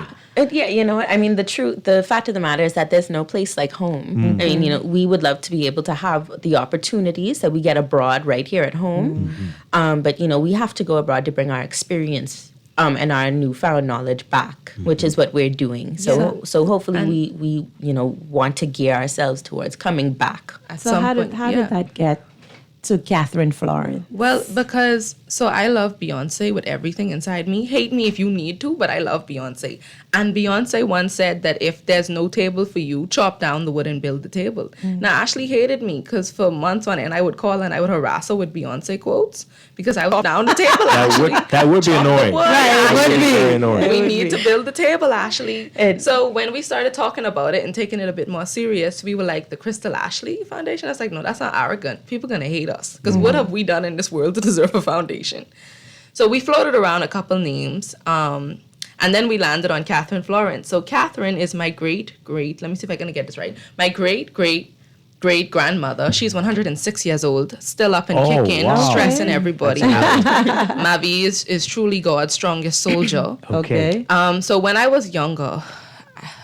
Yeah, you know what? I mean, the fact of the matter is that there's no place like home. Mm-hmm. I mean, we would love to be able to have the opportunities that we get abroad right here at home. Mm-hmm. But, we have to go abroad to bring our experience and our newfound knowledge back, which is what we're doing. So hopefully we want to gear ourselves towards coming back. So how did that get to Catherine Florence? Well, because I love Beyonce with everything inside me. Hate me if you need to, but I love Beyonce. And Beyonce once said that if there's no table for you, chop down the wood and build the table. Now, Ashley hated me because for months on end, I would call and I would harass her with Beyonce quotes because I would down the table. That would be annoying. Right, it would be very annoying. We need to build the table, Ashley. So when we started talking about it and taking it a bit more serious, we were like, the Crystal Ashley Foundation. I was like, no, that's not arrogant. People are going to hate us because what have we done in this world to deserve a foundation? So we floated around a couple names, and then we landed on Catherine Florence. So Catherine is my great, let me see if I can get this right, my great-great-great-grandmother. She's 106 years old, still up and kicking, stressing everybody out. Mavi is truly God's strongest soldier. Okay. So when I was younger,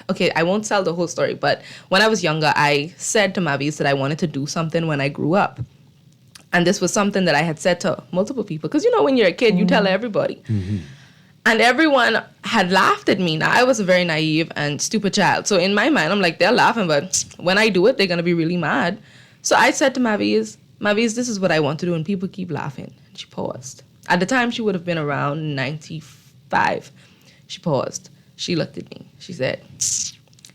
I won't tell the whole story, but when I was younger, I said to Mavis that I wanted to do something when I grew up. And this was something that I had said to multiple people. Because, when you're a kid, you tell everybody. And everyone had laughed at me. Now, I was a very naive and stupid child. So in my mind, I'm like, they're laughing, but when I do it, they're going to be really mad. So I said to Mavis, this is what I want to do, and people keep laughing. And she paused. At the time, she would have been around 95. She paused. She looked at me. She said,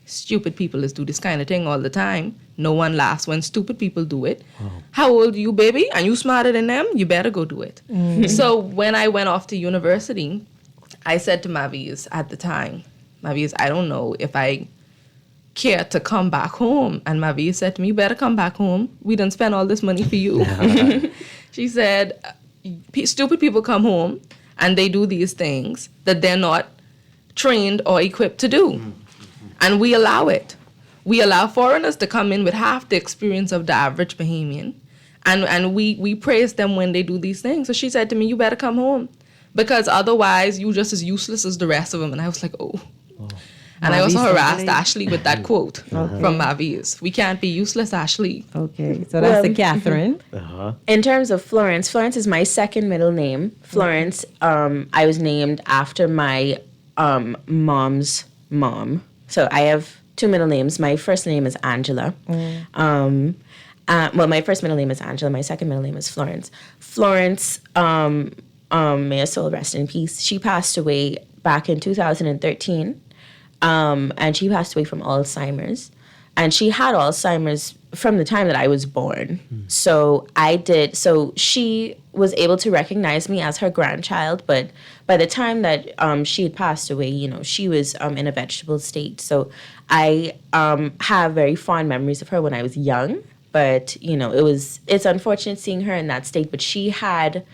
stupid people do this kind of thing all the time. No one laughs when stupid people do it. How old are you, baby? And you smarter than them? You better go do it. So when I went off to university, I said to Mavis at the time, Mavis, I don't know if I care to come back home. And Mavis said to me, you better come back home. We done spend all this money for you. She said, stupid people come home and they do these things that they're not trained or equipped to do. And we allow it. We allow foreigners to come in with half the experience of the average Bahamian. And we praise them when they do these things. So she said to me, you better come home. Because otherwise, you just as useless as the rest of them. And I was like, oh. And I also harassed Ashley with that quote from Mavis. We can't be useless, Ashley. Okay, so that's the Catherine. In terms of Florence is my second middle name. Florence, I was named after my mom's mom. So I have two middle names. My first name is Angela. My first middle name is Angela. My second middle name is Florence. Florence, may her soul rest in peace. She passed away back in 2013. And she passed away from Alzheimer's. And she had Alzheimer's from the time that I was born. So she was able to recognize me as her grandchild, but by the time that she had passed away, she was in a vegetable state. So I have very fond memories of her when I was young, but it's unfortunate seeing her in that state. But she had,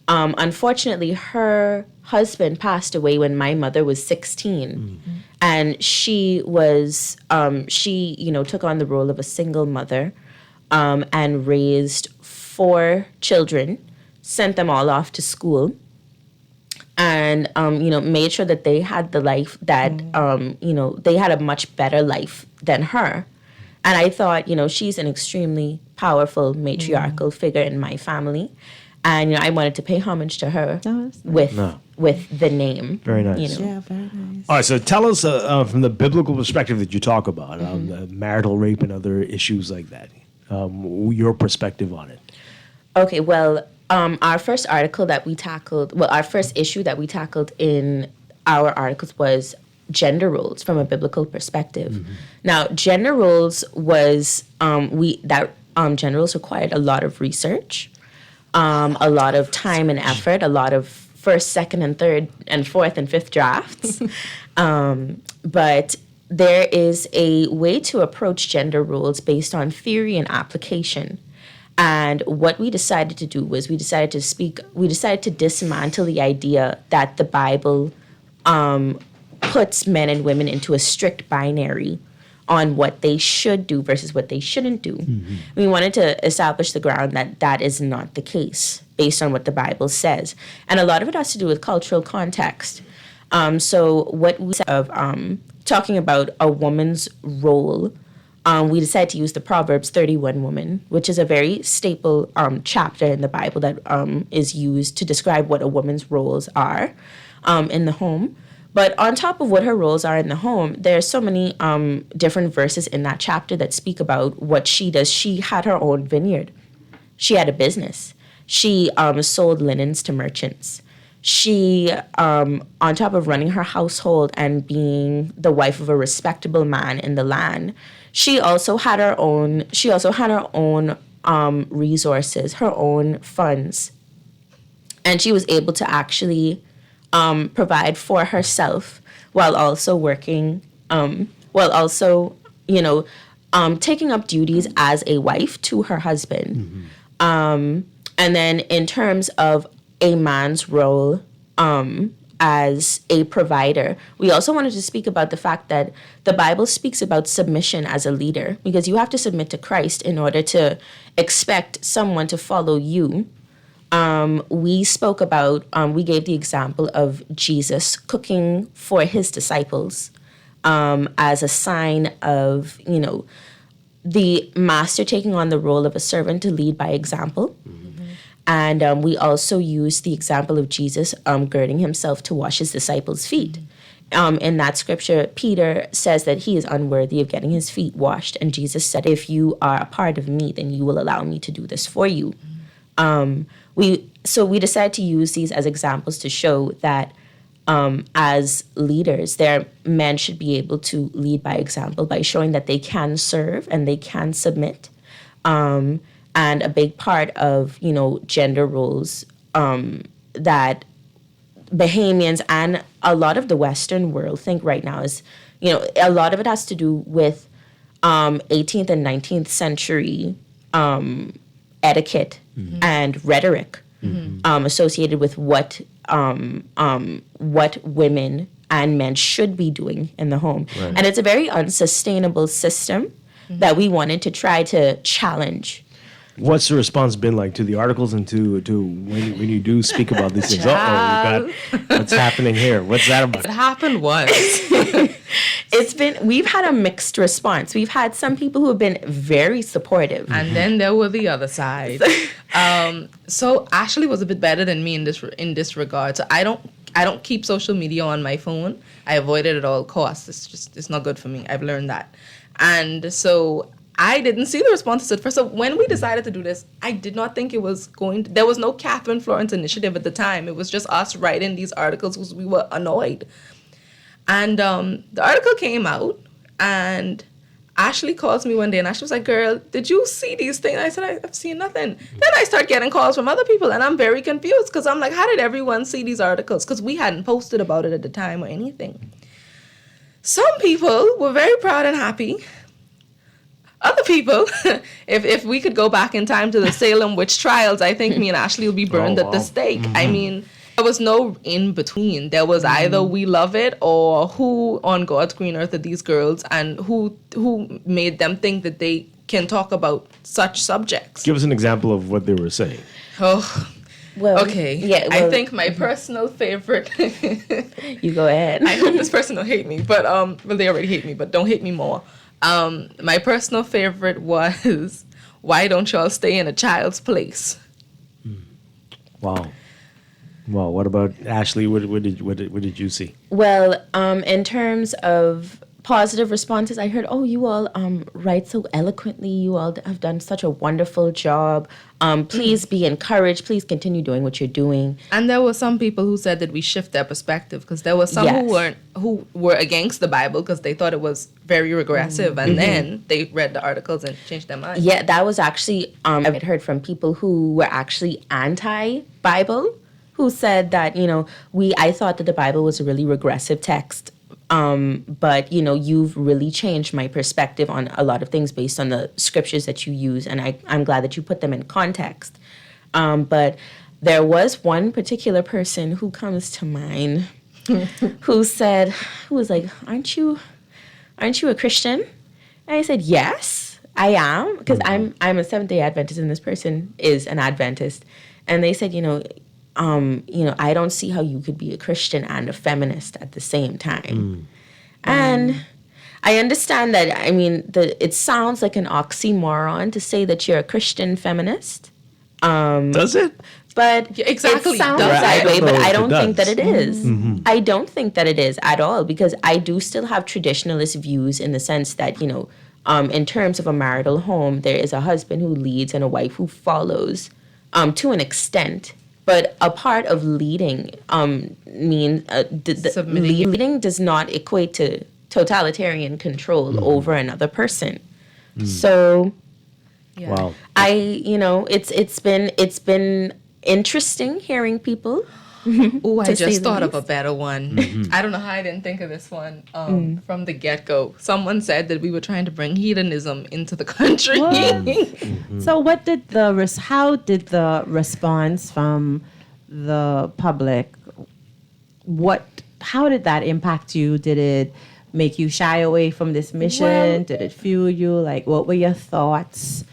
unfortunately, her husband passed away when my mother was 16. And she was, took on the role of a single mother and raised 4 children, sent them all off to school, and, made sure that they had the life that, they had a much better life than her. And I thought, she's an extremely powerful matriarchal figure in my family. And I wanted to pay homage to her with the name. Very nice. Yeah, very nice. All right, so tell us from the biblical perspective that you talk about, marital rape and other issues like that, your perspective on it. Okay, well, our first issue that we tackled in our articles was gender roles from a biblical perspective. Now, gender roles was, gender roles required a lot of research, a lot of time and effort, a lot of first, second, and third, and fourth, and fifth drafts. But there is a way to approach gender roles based on theory and application. And what we decided to do was we decided to dismantle the idea that the Bible puts men and women into a strict binary on what they should do versus what they shouldn't do. We wanted to establish the ground that that is not the case based on what the Bible says. And a lot of it has to do with cultural context. So what we said of talking about a woman's role, we decided to use the Proverbs 31 woman, which is a very staple chapter in the Bible that is used to describe what a woman's roles are in the home. But on top of what her roles are in the home, there are so many different verses in that chapter that speak about what she does. She had her own vineyard. She had a business. She sold linens to merchants. She, on top of running her household and being the wife of a respectable man in the land, she also had her own. Resources, her own funds, and she was able to actually provide for herself while also working, taking up duties as a wife to her husband. And then in terms of a man's role as a provider, we also wanted to speak about the fact that the Bible speaks about submission as a leader, because you have to submit to Christ in order to expect someone to follow you. We spoke about, we gave the example of Jesus cooking for his disciples as a sign of, the master taking on the role of a servant to lead by example. And we also used the example of Jesus girding himself to wash his disciples' feet. In that scripture, Peter says that he is unworthy of getting his feet washed. And Jesus said, if you are a part of me, then you will allow me to do this for you. We decided to use these as examples to show that as leaders, men should be able to lead by example by showing that they can serve and they can submit. And a big part of, gender roles that Bahamians and a lot of the Western world think right now is, a lot of it has to do with 18th and 19th century etiquette and rhetoric associated with what women and men should be doing in the home. Right. And it's a very unsustainable system that we wanted to try to challenge. What's the response been like to the articles and to when you do speak about these things? What's happening here? What's that about? What happened was we've had a mixed response. We've had some people who have been very supportive, and then there were the other side. So Ashley was a bit better than me in this regard. So I don't keep social media on my phone. I avoid it at all costs. It's not good for me. I've learned that, and so I didn't see the responses at first. So when we decided to do this, I did not think it was there was no Catherine Florence initiative at the time. It was just us writing these articles because we were annoyed. And the article came out, and Ashley calls me one day, and Ashley was like, girl, did you see these things? I said, I've seen nothing. Then I start getting calls from other people, and I'm very confused because I'm like, how did everyone see these articles? Because we hadn't posted about it at the time or anything. Some people were very proud and happy. Other people, if we could go back in time to the Salem witch trials, I think me and Ashley will be burned at the stake. I mean, there was no in between. There was either we love it or who on God's green earth are these girls and who made them think that they can talk about such subjects. Give us an example of what they were saying. Well, okay. Yeah, I think my personal favorite. You go ahead. I hope this person will hate me, but well, they already hate me, but don't hate me more. My personal favorite was, why don't y'all stay in a child's place? Wow. Well, what about Ashley? What did you see? Well, in terms of positive responses, I heard, you all write so eloquently. You all have done such a wonderful job. Please be encouraged. Please continue doing what you're doing. And there were some people who said that we shift their perspective, because there were some who were against the Bible because they thought it was very regressive, and then they read the articles and changed their mind. Yeah, that was actually I've heard from people who were actually anti-Bible, who said that I thought that the Bible was a really regressive text. But you've really changed my perspective on a lot of things based on the scriptures that you use, and I'm glad that you put them in context. But there was one particular person who comes to mind who was like, aren't you a Christian? And I said, yes, I am, because I'm a Seventh-day Adventist, and this person is an Adventist. And they said, I don't see how you could be a Christian and a feminist at the same time. And I understand that, it sounds like an oxymoron to say that you're a Christian feminist. Does it? But exactly. it sounds Right. that way, but I don't It think that it does. is. I don't think that it is at all, because I do still have traditionalist views in the sense that, in terms of a marital home, there is a husband who leads and a wife who follows, to an extent. But a part of leading leading does not equate to totalitarian control over another person. So, Wow. it's been interesting hearing people. Oh, I to say just the thought of a least. better one. I don't know how I didn't think of this one from the get-go. Someone said that we were trying to bring hedonism into the country. So how did the response from the public, how did that impact you? Did it make you shy away from this mission? Well- Did it fuel you? Like, what were your thoughts?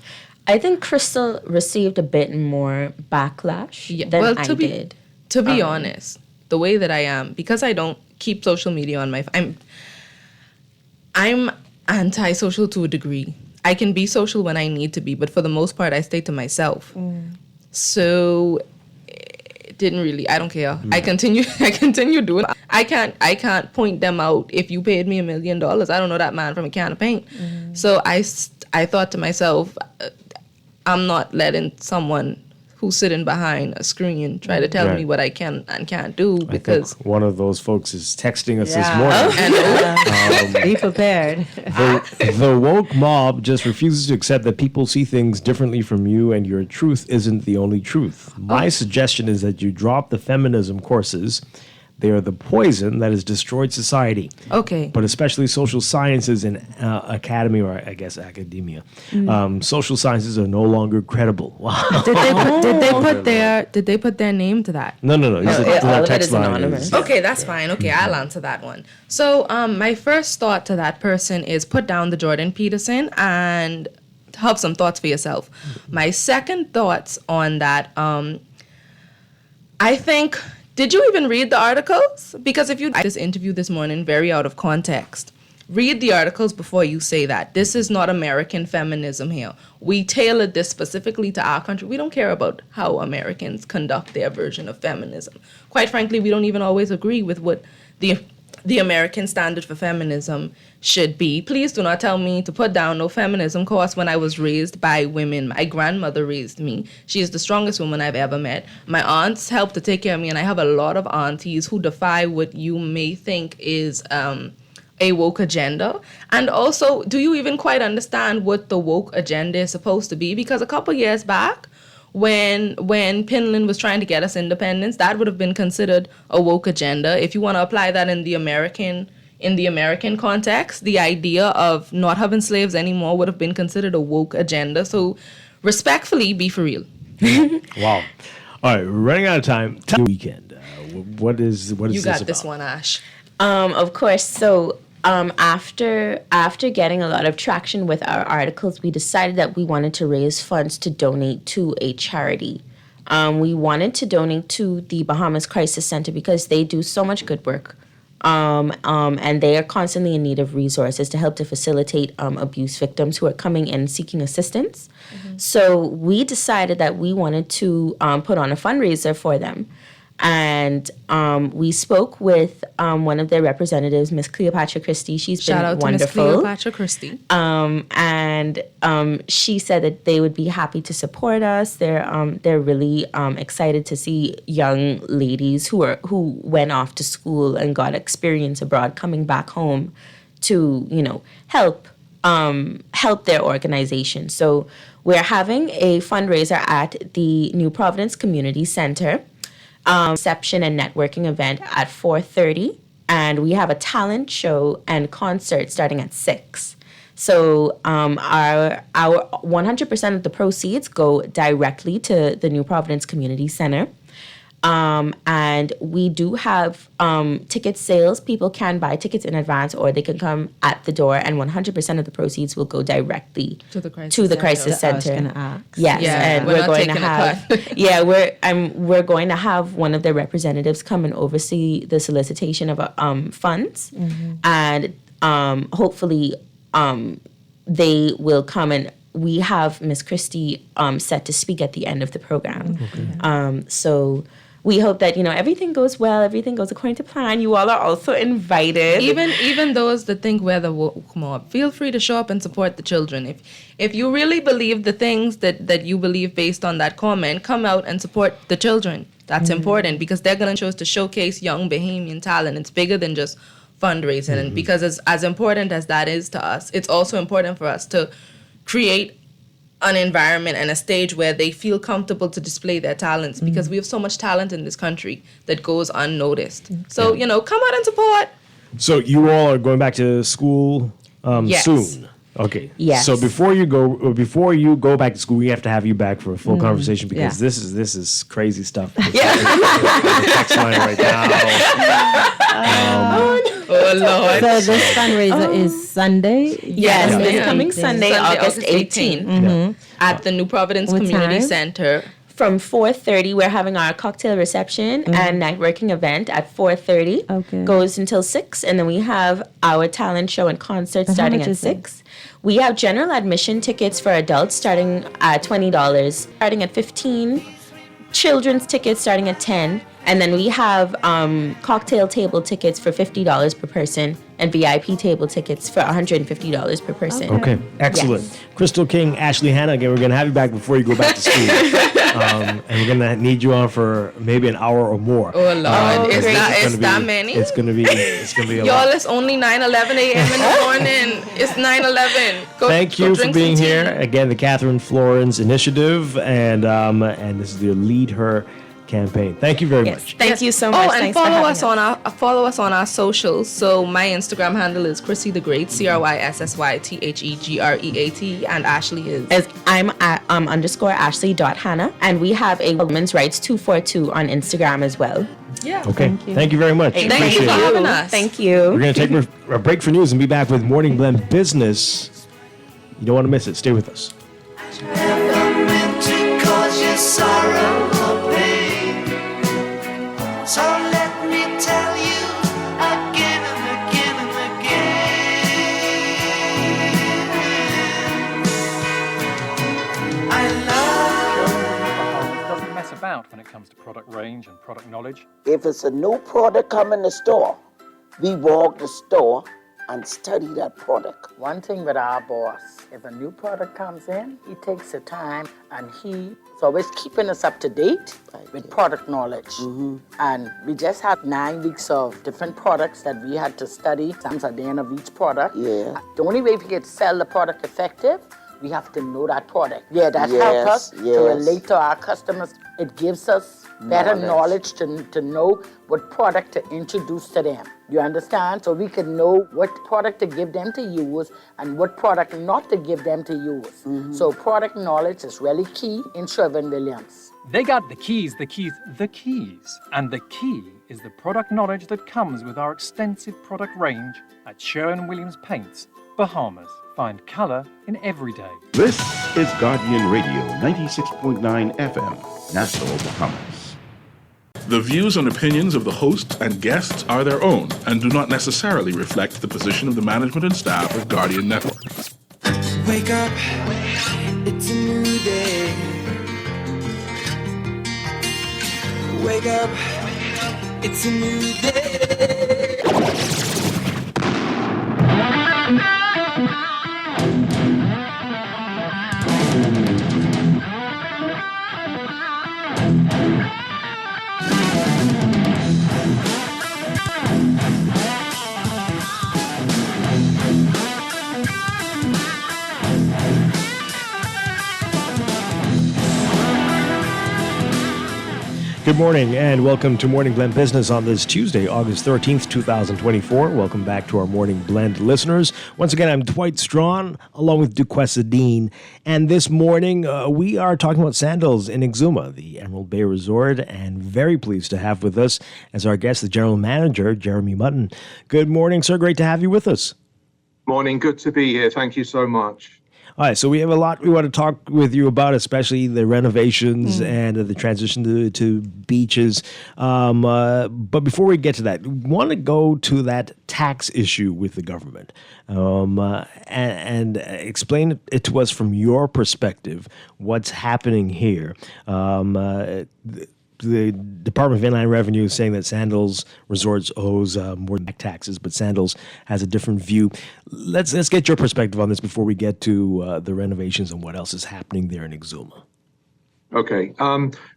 I think Crystal received a bit more backlash than I did. To be honest, the way that I am, because I don't keep social media on my I'm anti-social to a degree. I can be social when I need to be, but for the most part I stay to myself. So it didn't really, I don't care. I continue doing it. I can't point them out. If you paid me $1 million, I don't know that man from a can of paint. So I thought to myself, I'm not letting someone who's sitting behind a screen try to tell me what I can and can't do, because I think one of those folks is texting us Yeah. this morning. Be prepared. The woke mob just refuses to accept that people see things differently from you, and your truth isn't the only truth. My suggestion is that you drop the feminism courses. They are the poison that has destroyed society. Okay. But especially social sciences and academy, or I guess academia. Social sciences are no longer credible. Wow. Did they put their name to that? No. all of it is anonymous. Okay, that's fine. Okay, I'll answer that one. So my first thought to that person is put down the Jordan Peterson and have some thoughts for yourself. My second thoughts on that, I think, did you even read the articles? Because if you this interview this morning very out of context, read the articles before you say that. This is not American feminism here. We tailored this specifically to our country. We don't care about how Americans conduct their version of feminism. Quite frankly, we don't even always agree with what the American standard for feminism should be. Please do not tell me to put down no feminism course when I was raised by women. My grandmother raised me. She is the strongest woman I've ever met. My aunts helped to take care of me, and I have a lot of aunties who defy what you may think is a woke agenda. And also, do you even quite understand what the woke agenda is supposed to be? Because a couple years back, when Finland was trying to get us independence, that would have been considered a woke agenda. If you want to apply that in the American context, the idea of not having slaves anymore would have been considered a woke agenda. So respectfully, be for real. Wow. All right, we're running out of time. Weekend. What is You this got about? this one, Ash. Of course. So after getting a lot of traction with our articles, we decided that we wanted to raise funds to donate to a charity. We wanted to donate to the Bahamas Crisis Centre because they do so much good work. And they are constantly in need of resources to help to facilitate abuse victims who are coming in seeking assistance. So we decided that we wanted to put on a fundraiser for them. And we spoke with one of their representatives, Miss Cleopatra Christie. She's Shout been out wonderful. to Miss Cleopatra Christie. And she said that they would be happy to support us. They're really excited to see young ladies who went off to school and got experience abroad coming back home to help their organization. So we're having a fundraiser at the New Providence Community Center. Reception and networking event at 4:30, and we have a talent show and concert starting at 6. So our 100% of the proceeds go directly to the New Providence Community Center. And we do have ticket sales. People can buy tickets in advance, or they can come at the door, and 100% of the proceeds will go directly to the Crisis Center. I was gonna ask. Yes, and we're going to have we're going to have one of their representatives come and oversee the solicitation of funds, and hopefully they will come and we have Miss Christie set to speak at the end of the program. So we hope that, everything goes well, everything goes according to plan. You all are also invited. Even those that think we're the woke mob, feel free to show up and support the children. If you really believe the things that you believe based on that comment, come out and support the children. That's important because they're going to choose to showcase young Bahamian talent. It's bigger than just fundraising. And because as important as that is to us, it's also important for us to create an environment and a stage where they feel comfortable to display their talents because we have so much talent in this country that goes unnoticed. So, come out and support. So you all are going back to school Yes. soon. Okay. Yes. So before you go back to school, we have to have you back for a full conversation because this is crazy stuff. Yeah. Text line right now. Oh Lord. So this fundraiser is Sunday? Yes, this coming Sunday, August 18th. At the New Providence What Community time? Center. From 4:30, we're having our cocktail reception and networking event at 4:30. Okay. Goes until 6, and then we have our talent show and concert how starting much at is it? 6. We have general admission tickets for adults starting at $20, starting at $15. Children's tickets starting at $10. And then we have cocktail table tickets for $50 per person and VIP table tickets for $150 per person. Okay, excellent. Yes. Crystal King, Ashley Hanna, again, we're going to have you back before you go back to school. And we're going to need you on for maybe an hour or more. Oh Lord, it's gonna that be- many? It's going to be a Y'all, lot. it's only 9:11 a.m. in the morning. It's 9:11. Thank you for being here. Again, the Catherine Florence Initiative, and this is the Lead Her campaign. Thank you very much. Thank you so much. Oh, and Thanks for follow having us on our socials. So my Instagram handle is Chrissy the Great, CRYSSYTHEGREAT, and Ashley is. I'm at _Ashley.Hannah, and we have a Women's Rights 242 on Instagram as well. Yeah. Okay. Thank you very much. Thank Appreciate you for it. having us. Thank you. We're going to take a break for news and be back with Morning Blend Business. You don't want to miss it. Stay with us. Never meant to cause you sorrow or pain. So let me tell you again and again and again. I love Bahamas doesn't mess about when it comes to product range and product knowledge. If it's a new product come in the store, we walk the store and study that product. One thing with our boss, if a new product comes in, he takes the time and he's always keeping us up to date with product knowledge. And we just had 9 weeks of different products that we had to study, some at the end of each product. Yeah. The only way we can sell the product effective, we have to know that product. Yeah, that Yes, helps us to yes. relate to our customers. It gives us better knowledge to know what product to introduce to them. You understand? So we can know what product to give them to use and what product not to give them to use. So product knowledge is really key in Sherwin-Williams. They got the keys. And the key is the product knowledge that comes with our extensive product range at Sherwin-Williams Paints, Bahamas. Find color in every day. This is Guardian Radio 96.9 FM, Nassau, Bahamas. The views and opinions of the hosts and guests are their own and do not necessarily reflect the position of the management and staff of Guardian Network. Wake up, it's a new day. Wake up, it's a new day. Good morning and welcome to Morning Blend Business on this Tuesday, August 13th, 2024. Welcome back to our Morning Blend listeners. Once again, I'm Dwight Strachan along with Duquesa Dean. And this morning, we are talking about sandals in Exuma, the Emerald Bay Resort, and very pleased to have with us as our guest, the General Manager, Jeremy Mutton. Good morning, sir. Great to have you with us. Morning. Good to be here. Thank you so much. All right, so we have a lot we want to talk with you about, especially the renovations and the transition to beaches. But before we get to that, we want to go to that tax issue with the government and explain it to us from your perspective, what's happening here. The Department of Inland Revenue is saying that Sandals Resorts owes more back taxes, but Sandals has a different view. Let's get your perspective on this before we get to the renovations and what else is happening there in Exuma. Okay.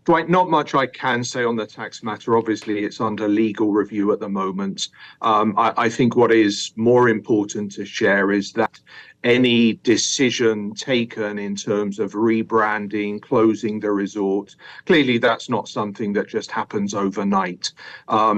Dwight, not much I can say on the tax matter. Obviously, it's under legal review at the moment. I think what is more important to share is that any decision taken in terms of rebranding, closing the resort, clearly that's not something that just happens overnight.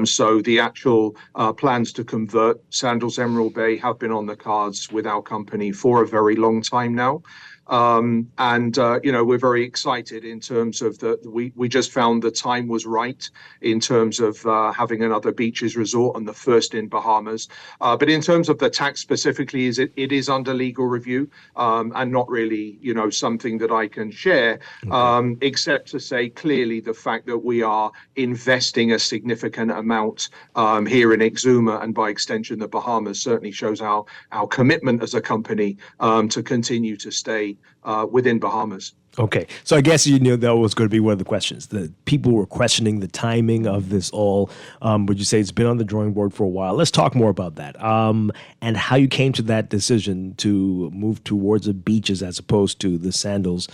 So the actual plans to convert Sandals Emerald Bay have been on the cards with our company for a very long time now. We're very excited in terms of we just found the time was right in terms of having another beaches resort and the first in Bahamas. But in terms of the tax specifically, it is under legal review and not really, something that I can share, except to say clearly the fact that we are investing a significant amount here in Exuma and by extension the Bahamas certainly shows our commitment as a company to continue to stay within Bahamas. Okay, so I guess you knew that was going to be one of the questions. The people were questioning the timing of this all. Would you say it's been on the drawing board for a while? Let's talk more about that and how you came to that decision to move towards the beaches as opposed to the Sandals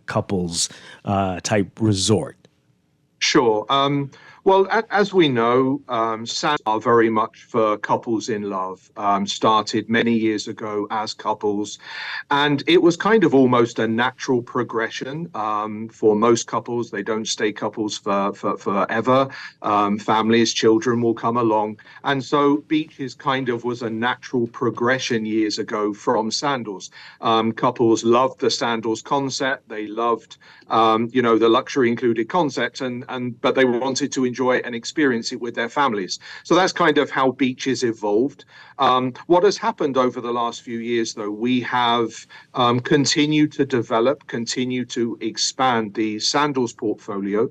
couples type resort. Sure. Well, as we know, Sandals are very much for couples in love. Started many years ago as couples, and it was kind of almost a natural progression for most couples. They don't stay couples for forever. Families, children will come along, and so beaches kind of was a natural progression years ago from Sandals. Couples loved the Sandals concept. They loved, the luxury included concept, but they wanted to enjoy it and experience it with their families. So that's kind of how beaches evolved. What has happened over the last few years, though, we have continued to develop, continue to expand the Sandals portfolio.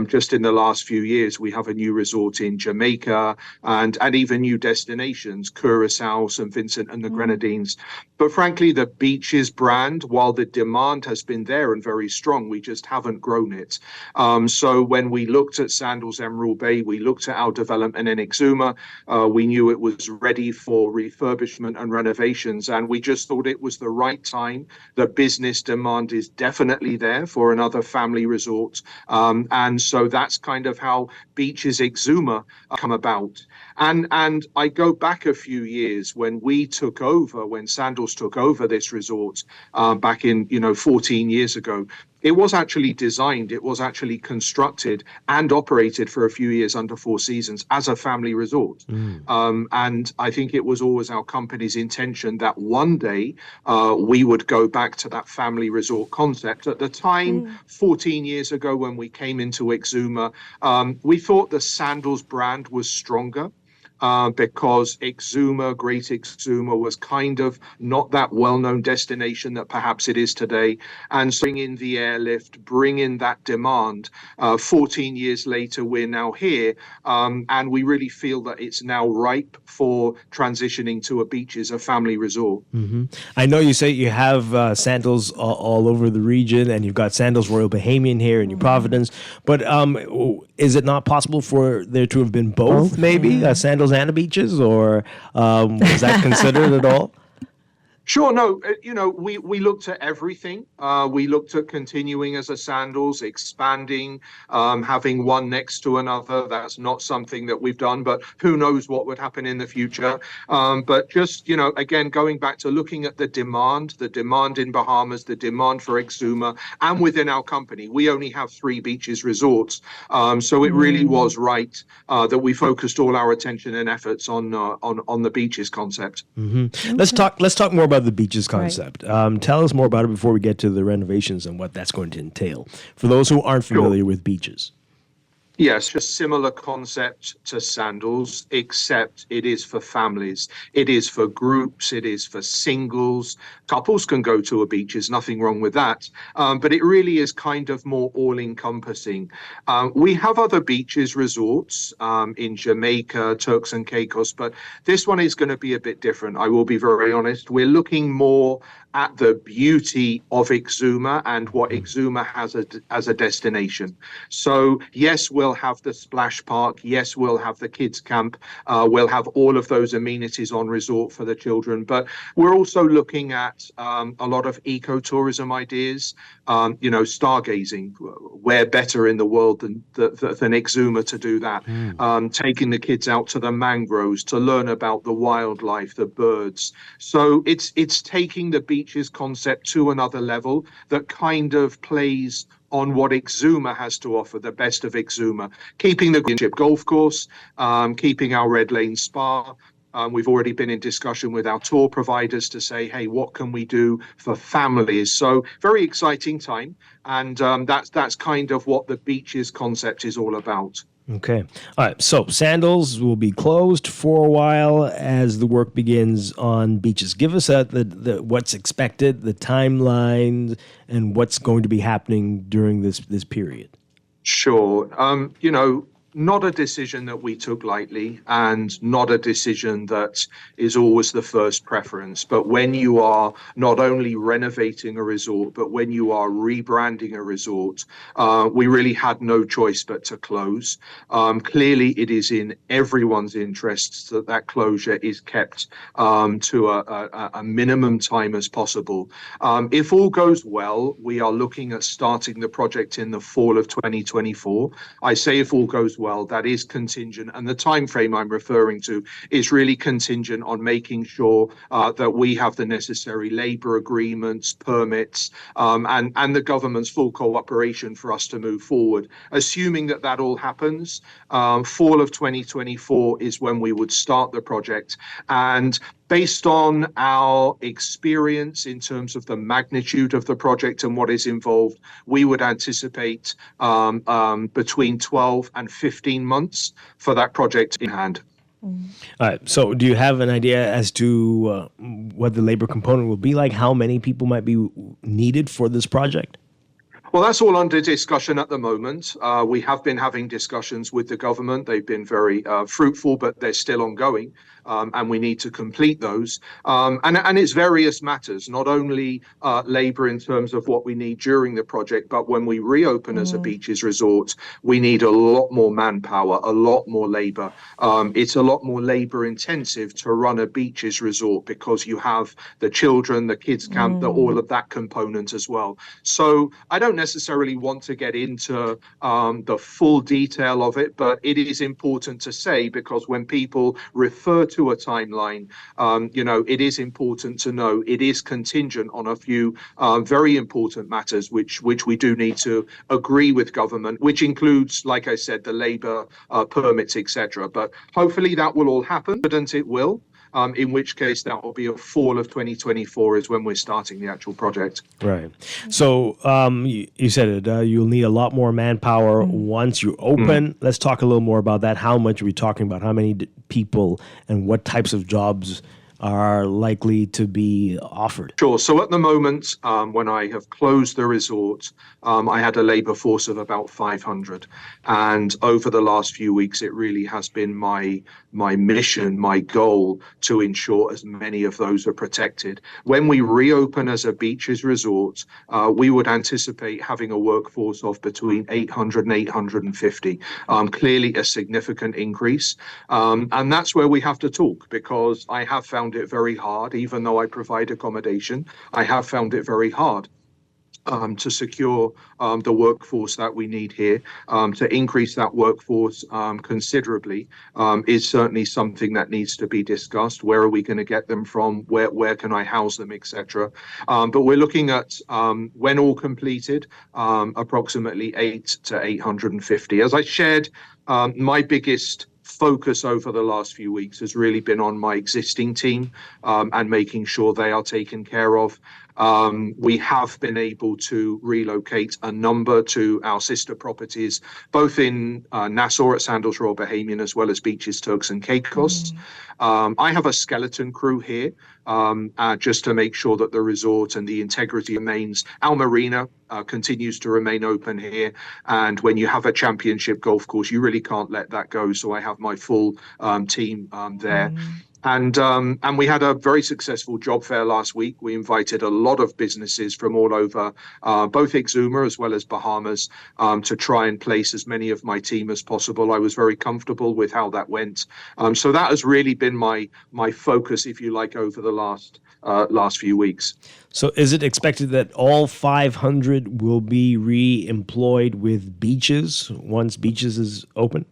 Just in the last few years, we have a new resort in Jamaica and even new destinations, Curacao, St. Vincent and the Grenadines. But frankly, the beaches brand, while the demand has been there and very strong, we just haven't grown it. So when we looked at Sandals Emerald Bay, we looked at our development in Exuma. We knew it was ready for refurbishment and renovations, and we just thought it was the right time. The business demand is definitely there for another family resort. And so that's kind of how Beaches Exuma come about. And I go back a few years when Sandals took over this resort back in, 14 years ago. It was actually designed, it was actually constructed and operated for a few years under Four Seasons as a family resort. And I think it was always our company's intention that one day we would go back to that family resort concept. At the time, 14 years ago, when we came into Exuma, we thought the Sandals brand was stronger. Because Great Exuma was kind of not that well-known destination that perhaps it is today. And so bring in the airlift, bring in that demand. 14 years later, we're now here, and we really feel that it's now ripe for transitioning to a family resort. Mm-hmm. I know you say you have Sandals all over the region, and you've got Sandals Royal Bahamian here in New Providence, but is it not possible for there to have been both maybe, Sandals and the beaches, or was that considered at all? Sure. No, we looked at everything. We looked at continuing as a Sandals, expanding, having one next to another. That's not something that we've done, but who knows what would happen in the future. But just, again, going back to looking at the demand in Bahamas, the demand for Exuma, and within our company, we only have 3 beaches resorts. So it really was right that we focused all our attention and efforts on the beaches concept. Mm-hmm. Let's talk more about the beaches concept. Right. Tell us more about it before we get to the renovations and what that's going to entail for those who aren't familiar with beaches. Yes, a similar concept to sandals, except it is for families. It is for groups. It is for singles. Couples can go to a beach. There's nothing wrong with that. But it really is kind of more all-encompassing. We have other beaches, resorts in Jamaica, Turks and Caicos, but this one is going to be a bit different. I will be very honest. We're looking more at the beauty of Exuma and what Exuma has as a destination. So yes, we'll have the splash park. Yes, we'll have the kids camp. We'll have all of those amenities on resort for the children. But we're also looking at a lot of ecotourism ideas. Stargazing. Where better in the world than Exuma to do that? Taking the kids out to the mangroves to learn about the wildlife, the birds. So it's taking the beaches concept to another level that kind of plays on what Exuma has to offer, the best of Exuma, keeping the Greenship golf course, keeping our Red Lane Spa. We've already been in discussion with our tour providers to say, hey, what can we do for families? So very exciting time. And that's kind of what the beaches concept is all about. Okay. All right. So sandals will be closed for a while as the work begins on beaches. Give us the what's expected, the timeline, and what's going to be happening during this period. Sure. Not a decision that we took lightly, and not a decision that is always the first preference. But when you are not only renovating a resort, but when you are rebranding a resort, we really had no choice but to close. Clearly, it is in everyone's interests that closure is kept to a minimum time as possible. If all goes well, we are looking at starting the project in the fall of 2024. I say if all goes well, that is contingent, and the time frame I'm referring to is really contingent on making sure that we have the necessary labor agreements, permits, and the government's full cooperation for us to move forward. Assuming that all happens, fall of 2024 is when we would start the project. And based on our experience in terms of the magnitude of the project and what is involved, we would anticipate between 12 and 15 months for that project in hand. All right. So do you have an idea as to what the labor component will be like? How many people might be needed for this project? Well, that's all under discussion at the moment. We have been having discussions with the government. They've been very fruitful, but they're still ongoing. And we need to complete those. And it's various matters, not only labor in terms of what we need during the project, but when we reopen as a beaches resort, we need a lot more manpower, a lot more labor. It's a lot more labor intensive to run a beaches resort because you have the children, the kids camp, all of that component as well. So I don't necessarily want to get into the full detail of it, but it is important to say, because when people refer to a timeline, it is important to know it is contingent on a few very important matters which we do need to agree with government, which includes, like I said, the labor permits, etc. But hopefully that will all happen, but it will. In which case that will be a fall of 2024 is when we're starting the actual project. Right. So you said it, you'll need a lot more manpower once you open. Let's talk a little more about that. How much are we talking about? How many people and what types of jobs are likely to be offered? Sure. So at the moment, when I have closed the resort, I had a labor force of about 500. And over the last few weeks, it really has been my mission, my goal to ensure as many of those are protected. When we reopen as a beaches resort, we would anticipate having a workforce of between 800 and 850. Clearly a significant increase. And that's where we have to talk, because I have found it very hard, even though I provide accommodation, I have found it very hard to secure the workforce that we need here. To increase that workforce considerably is certainly something that needs to be discussed. Where are we going to get them from? Where can I house them, etc. But we're looking at, when all completed, approximately 800 to 850. As I shared, my biggest focus over the last few weeks has really been on my existing team and making sure they are taken care of. We have been able to relocate a number to our sister properties, both in Nassau at Sandals Royal Bahamian, as well as Beaches, Turks and Caicos. I have a skeleton crew here just to make sure that the resort and the integrity remains. Our marina continues to remain open here. And when you have a championship golf course, you really can't let that go. So I have my full team there. And we had a very successful job fair last week. We invited a lot of businesses from all over, both Exuma as well as Bahamas, to try and place as many of my team as possible. I was very comfortable with how that went. So that has really been my focus, if you like, over the last few weeks. So is it expected that all 500 will be re-employed with Beaches once Beaches is open?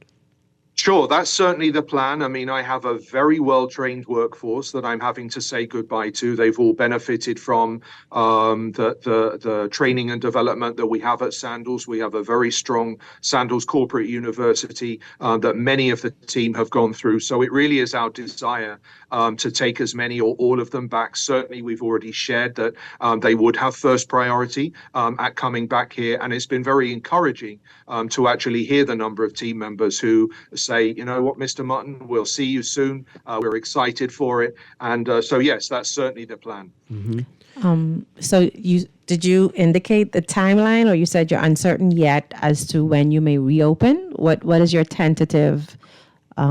Sure, that's certainly the plan. I mean, I have a very well-trained workforce that I'm having to say goodbye to. They've all benefited from the training and development that we have at Sandals. We have a very strong Sandals corporate university that many of the team have gone through. So it really is our desire to take as many or all of them back. Certainly, we've already shared that they would have first priority at coming back here. And it's been very encouraging to actually hear the number of team members who say, you know what, Mr. Mutton, we'll see you soon. We're excited for it. And so, yes, that's certainly the plan. So did you indicate the timeline, or you said you're uncertain yet as to when you may reopen? What is your tentative?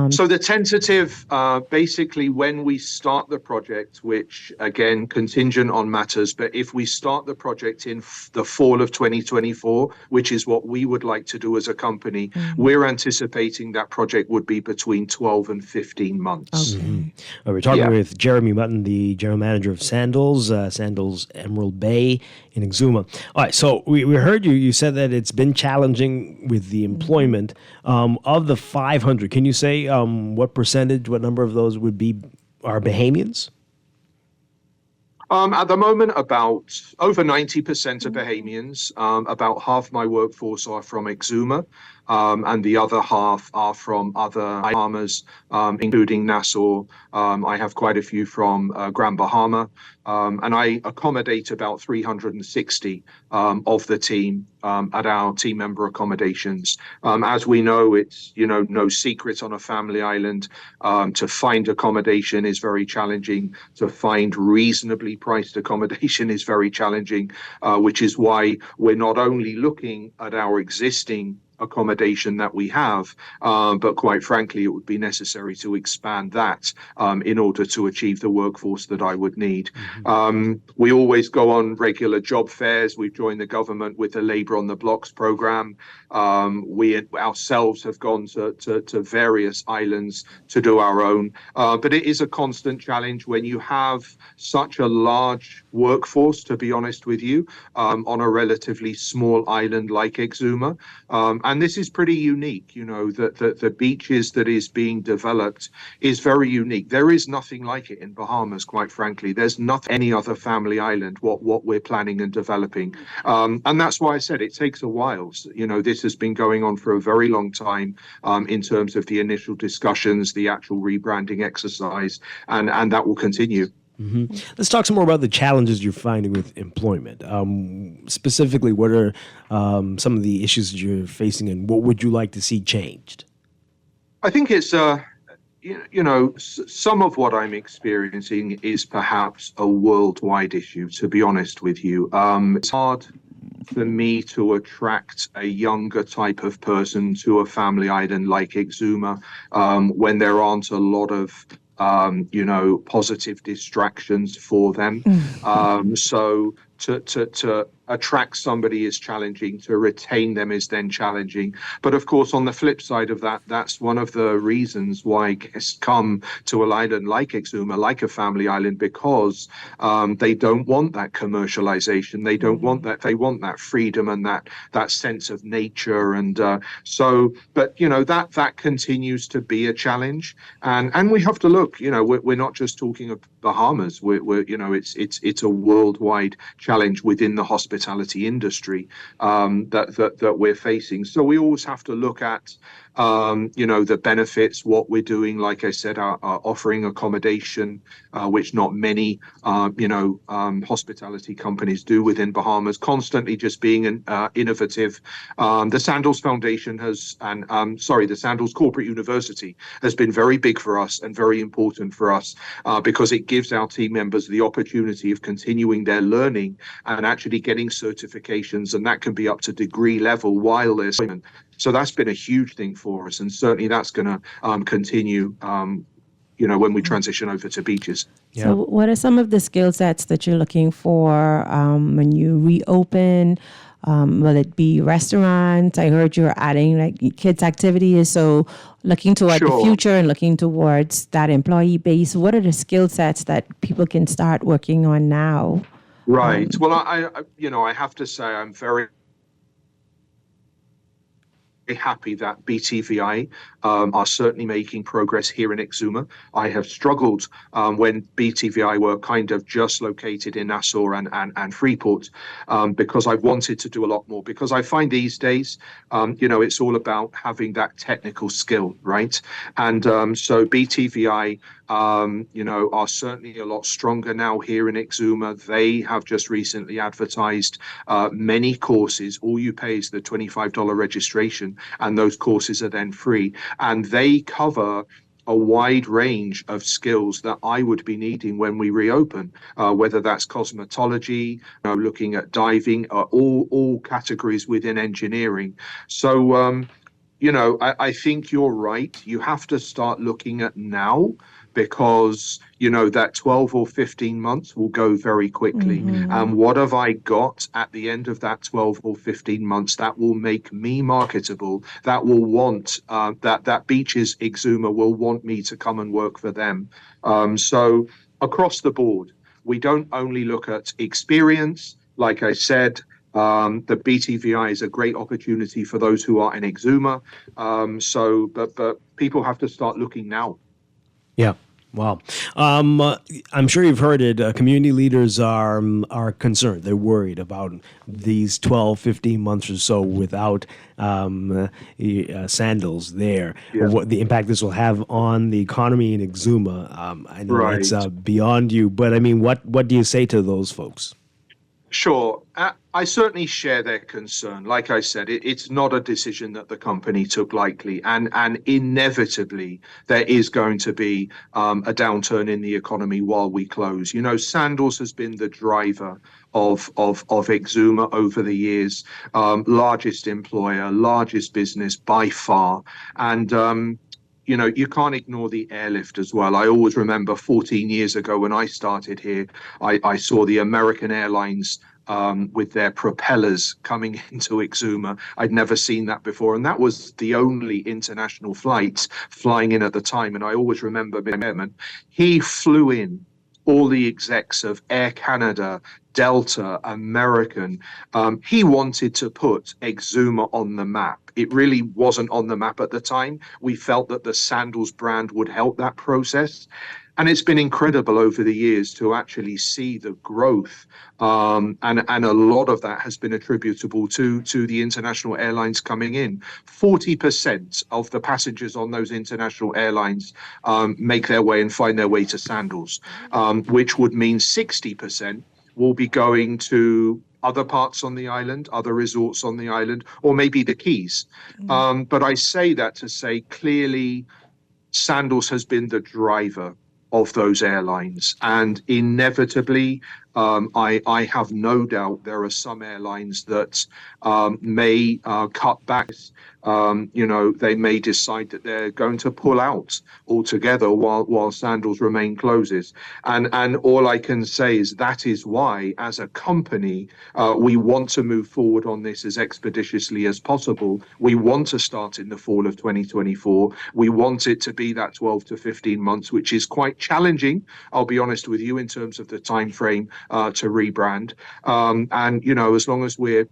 So the tentative, basically when we start the project, which again, contingent on matters, but if we start the project in the fall of 2024, which is what we would like to do as a company, we're anticipating that project would be between 12 and 15 months. Okay. We're talking with Jeremy Mutton, the general manager of Sandals, Sandals Emerald Bay in Exuma. All right, so we heard you said that it's been challenging with the employment. Of the 500, can you say what percentage, what number of those would be are Bahamians? At the moment, about over 90% are Bahamians. About half my workforce are from Exuma, and the other half are from other Bahamas, including Nassau. I have quite a few from Grand Bahama, and I accommodate about 360 of the team at our team member accommodations. As we know, it's no secret on a family island. To find accommodation is very challenging. To find reasonably priced accommodation is very challenging, which is why we're not only looking at our existing accommodation that we have, but quite frankly, it would be necessary to expand that in order to achieve the workforce that I would need. We always go on regular job fairs. We've joined the government with the Labour on the Blocks program. We ourselves have gone to various islands to do our own. But it is a constant challenge when you have such a large workforce, to be honest with you, on a relatively small island like Exuma. And this is pretty unique, that the beaches that is being developed is very unique. There is nothing like it in Bahamas, quite frankly. There's not any other family island, what we're planning and developing. And that's why I said it takes a while. This has been going on for a very long time in terms of the initial discussions, the actual rebranding exercise, and that will continue. Let's talk some more about the challenges you're finding with employment. Specifically, what are some of the issues that you're facing, and what would you like to see changed? I think it's, some of what I'm experiencing is perhaps a worldwide issue, to be honest with you. It's hard for me to attract a younger type of person to a family island like Exuma when there aren't a lot of positive distractions for them. So to attract somebody is challenging, to retain them is then challenging. But of course, on the flip side of that, that's one of the reasons why guests come to an island like Exuma, like a family island, because they don't want that commercialization. They don't want that. They want that freedom and that sense of nature. And but that continues to be a challenge. And we have to look, we're not just talking of Bahamas. It's a worldwide challenge within the hospitality industry that we're facing. So we always have to look at the benefits, what we're doing. Like I said, are offering accommodation, which not many, hospitality companies do within Bahamas, constantly just being innovative. The Sandals Foundation the Sandals Corporate University has been very big for us and very important for us because it gives our team members the opportunity of continuing their learning and actually getting certifications, and that can be up to degree level while they're studying. So that's been a huge thing for us, and certainly that's going to continue, when we transition over to beaches. So what are some of the skill sets that you're looking for when you reopen? Will it be restaurants? I heard you're adding like kids activities. So looking toward the future and looking towards that employee base, what are the skill sets that people can start working on now? Right. Well, I have to say I'm very happy that BTVI are certainly making progress here in Exuma. I have struggled when BTVI were kind of just located in Nassau and Freeport because I wanted to do a lot more, because I find these days, it's all about having that technical skill, right? And so BTVI, are certainly a lot stronger now here in Exuma. They have just recently advertised many courses. All you pay is the $25 registration, and those courses are then free. And they cover a wide range of skills that I would be needing when we reopen, whether that's cosmetology, looking at diving, all categories within engineering. So, I think you're right. You have to start looking at now, because that 12 or 15 months will go very quickly. And what have I got at the end of that 12 or 15 months that will make me marketable, that will want that Beaches Exuma will want me to come and work for them? So across the board, we don't only look at experience. Like I said, the BTVI is a great opportunity for those who are in Exuma. But people have to start looking now. Yeah. Wow. I'm sure you've heard it. Community leaders are concerned. They're worried about these 12, 15 months or so without Sandals there. What the impact this will have on the economy in Exuma. I know it's beyond you, but I mean, what do you say to those folks? Sure. I certainly share their concern. Like I said, it's not a decision that the company took lightly, and inevitably there is going to be a downturn in the economy while we close. Sandals has been the driver of Exuma over the years, largest employer, largest business by far, and you can't ignore the airlift as well. I always remember 14 years ago when I started here, I saw the American Airlines with their propellers coming into Exuma. I'd never seen that before. And that was the only international flight flying in at the time. And I always remember Chairman, he flew in all the execs of Air Canada, Delta, American. He wanted to put Exuma on the map. It really wasn't on the map at the time. We felt that the Sandals brand would help that process. And it's been incredible over the years to actually see the growth. And a lot of that has been attributable to the international airlines coming in. 40% of the passengers on those international airlines make their way and find their way to Sandals, which would mean 60% will be going to other parts on the island, other resorts on the island, or maybe the Keys. But I say that to say clearly Sandals has been the driver of those airlines, and inevitably I have no doubt there are some airlines that may cut back. They may decide that they're going to pull out altogether while Sandals remain closes. And all I can say is that is why, as a company, we want to move forward on this as expeditiously as possible. We want to start in the fall of 2024. We want it to be that 12 to 15 months, which is quite challenging, I'll be honest with you, in terms of the time frame to rebrand. And as long as we're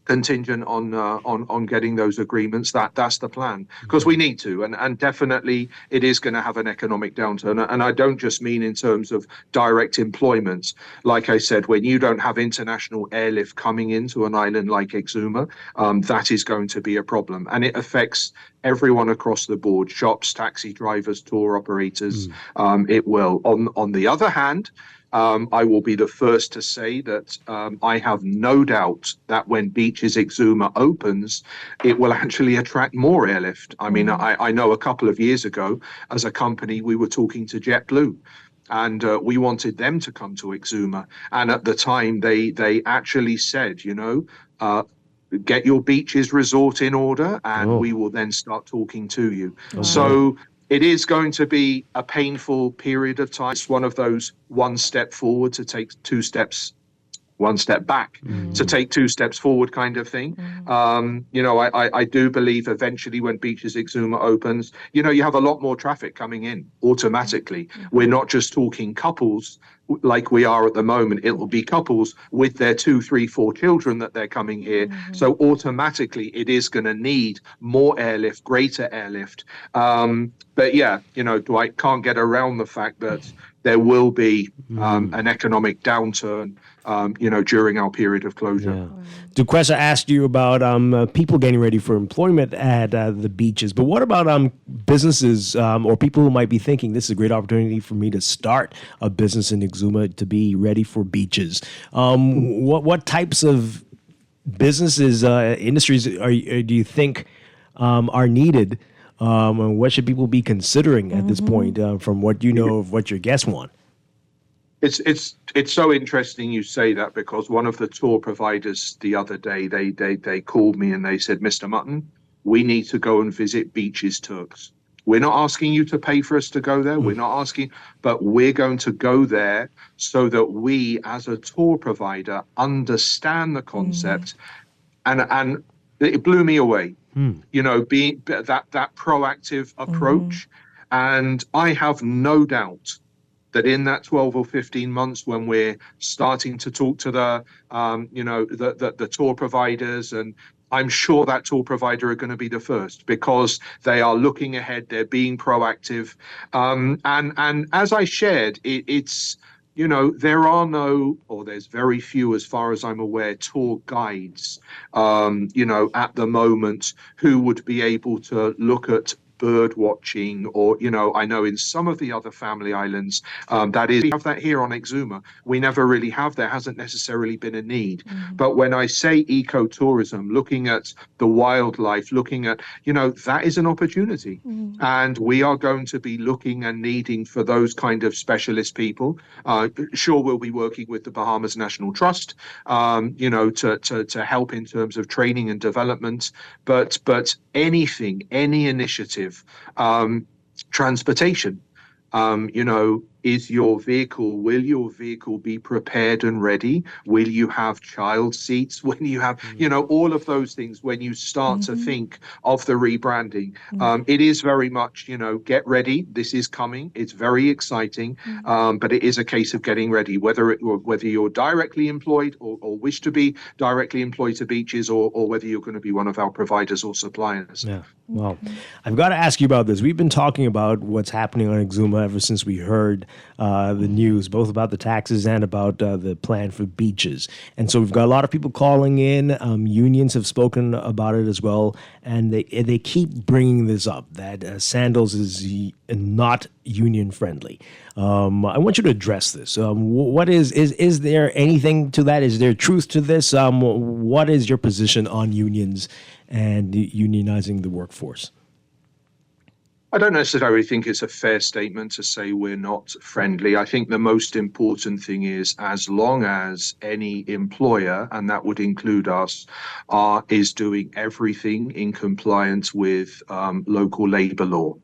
contingent on getting those agreements. That's the plan, because we need to, and definitely it is going to have an economic downturn. And I don't just mean in terms of direct employment. Like I said, when you don't have international airlift coming into an island like Exuma, that is going to be a problem, and it affects everyone across the board: shops, taxi drivers, tour operators. It will. On the other hand, I will be the first to say that I have no doubt that when Beaches Exuma opens, it will actually attract more airlift. I mean, I know a couple of years ago, as a company, we were talking to JetBlue, and we wanted them to come to Exuma. And at the time, they actually said, get your beaches resort in order, and we will then start talking to you. So it is going to be a painful period of time. It's one of those one step forward to take two steps, one step back to take two steps forward kind of thing. I do believe eventually when Beaches Exuma opens, you have a lot more traffic coming in automatically. We're not just talking couples like we are at the moment. It will be couples with their 2, 3, 4 children that they're coming here. So automatically it is going to need more airlift, greater airlift. But yeah, Dwight, can't get around the fact that there will be an economic downturn, during our period of closure. Yeah. Duquesa asked you about people getting ready for employment at the beaches, but what about businesses or people who might be thinking this is a great opportunity for me to start a business in Exuma to be ready for beaches? What types of businesses, industries do you think are needed? And what should people be considering at this point from what you know of what your guests want? It's so interesting you say that, because one of the tour providers the other day, they called me and they said, Mr. Mutton, we need to go and visit Beaches Turks. We're not asking you to pay for us to go there. We're not asking, but we're going to go there so that we as a tour provider understand the concept. And it blew me away, being that proactive approach. And I have no doubt that in that 12 or 15 months when we're starting to talk to the tour providers, and I'm sure that tour provider are going to be the first, because they are looking ahead, they're being proactive. And as I shared, it's, there are no, or there's very few, as far as I'm aware, tour guides, at the moment who would be able to look at bird watching, or I know in some of the other family islands we have that here on Exuma. We never really have. There hasn't necessarily been a need. But when I say ecotourism, looking at the wildlife, looking at that is an opportunity, and we are going to be looking and needing for those kind of specialist people. Sure, we'll be working with the Bahamas National Trust to help in terms of training and development, but any initiative, transportation, is your vehicle, will your vehicle be prepared and ready? Will you have child seats? When you have, all of those things, when you start to think of the rebranding, it is very much, get ready. This is coming. It's very exciting. But it is a case of getting ready, whether you're directly employed or wish to be directly employed to beaches, or whether you're going to be one of our providers or suppliers. Yeah. Well, I've got to ask you about this. We've been talking about what's happening on Exuma ever since we heard the news, both about the taxes and about the plan for beaches. And so we've got a lot of people calling in. Unions have spoken about it as well. And they keep bringing this up, that Sandals is not union friendly. I want you to address this. What is there anything to that? Is there truth to this? What is your position on unions and unionizing the workforce? I don't necessarily think it's a fair statement to say we're not friendly. I think the most important thing is, as long as any employer, and that would include us, is doing everything in compliance with local labor law.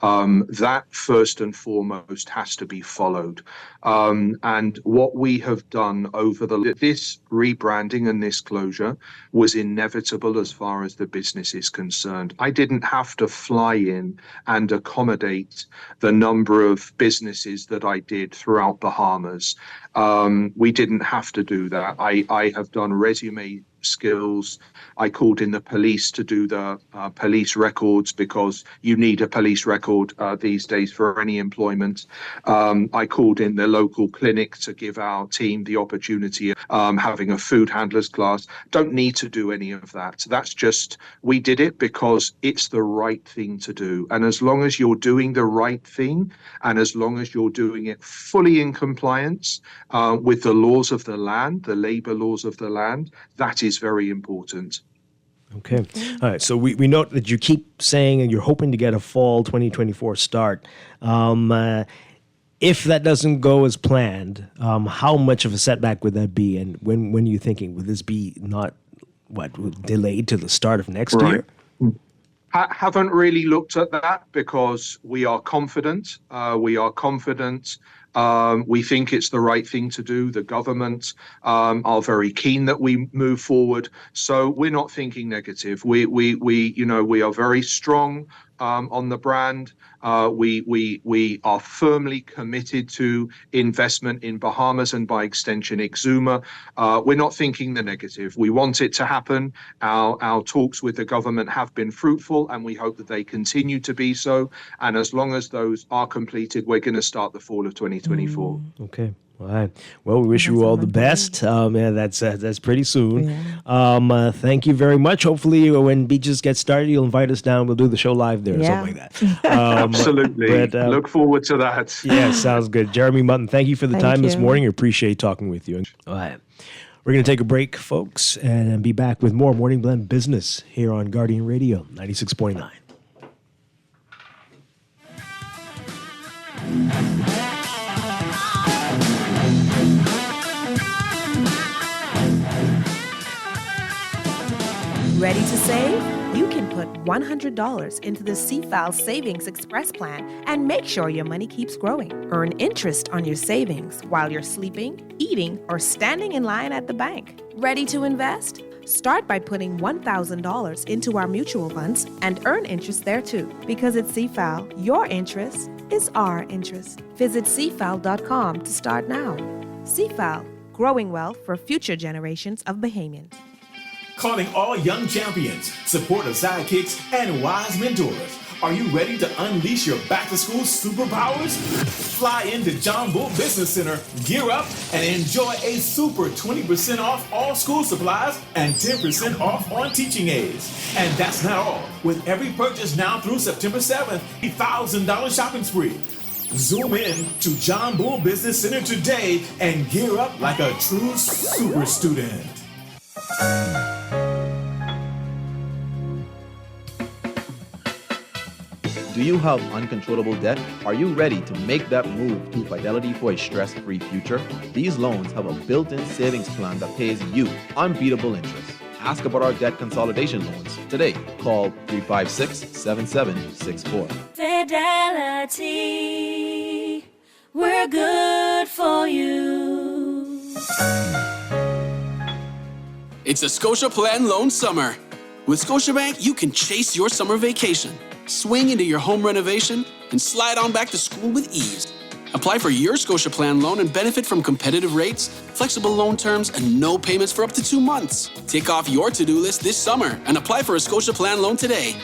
That first and foremost has to be followed. And what we have done over this rebranding and this closure was inevitable as far as the business is concerned. I didn't have to fly in and accommodate the number of businesses that I did throughout Bahamas. We didn't have to do that. I have done resume skills. I called in the police to do the police records because you need a police record these days for any employment. I called in the local clinic to give our team the opportunity of having a food handlers class. Don't need to do any of that. That's just, we did it because it's the right thing to do. And as long as you're doing the right thing, and as long as you're doing it fully in compliance with the laws of the land, the labor laws of the land, that is very important. Okay. All right. So we note that you keep saying and you're hoping to get a fall 2024 start. If that doesn't go as planned, how much of a setback would that be? And when are you thinking? Would this be not, delayed to the start of next year? Haven't really looked at that because we are confident. We think it's the right thing to do. The government are very keen that we move forward. So we're not thinking negative. We are very strong on the brand. We are firmly committed to investment in Bahamas and by extension Exuma. We're not thinking the negative. We want it to happen. Our talks with the government have been fruitful and we hope that they continue to be so. And as long as those are completed, we're going to start the fall of 2024. Okay. All right. Well, we wish you all the best. That's pretty soon. Yeah. Thank you very much. Hopefully, when Beaches get started, you'll invite us down. We'll do the show live there or something like that. Absolutely. Look forward to that. Yeah, sounds good. Jeremy Mutton, thank you for the time this morning. I appreciate talking with you. All right. We're going to take a break, folks, and be back with more Morning Blend Business here on Guardian Radio 96.9. Ready to save? You can put $100 into the CFAL Savings Express Plan and make sure your money keeps growing. Earn interest on your savings while you're sleeping, eating, or standing in line at the bank. Ready to invest? Start by putting $1,000 into our mutual funds and earn interest there too. Because at CFAL, your interest is our interest. Visit CFAL.com to start now. CFAL, growing wealth for future generations of Bahamians. Calling all young champions, supportive sidekicks, and wise mentors. Are you ready to unleash your back-to-school superpowers? Fly into John Bull Business Center, gear up, and enjoy a super 20% off all school supplies and 10% off on teaching aids. And that's not all. With every purchase now through September 7th, a $1,000 shopping spree. Zoom in to John Bull Business Center today and gear up like a true super student. Do you have uncontrollable debt? Are you ready to make that move to Fidelity for a stress-free future? These loans have a built-in savings plan that pays you unbeatable interest. Ask about our debt consolidation loans today. Call 356-7764. Fidelity, we're good for you. It's a Scotia Plan Loan Summer. With Scotiabank, you can chase your summer vacation, swing into your home renovation, and slide on back to school with ease. Apply for your Scotia Plan loan and benefit from competitive rates, flexible loan terms, and no payments for up to 2 months. Tick off your to-do list this summer and apply for a Scotia Plan loan today.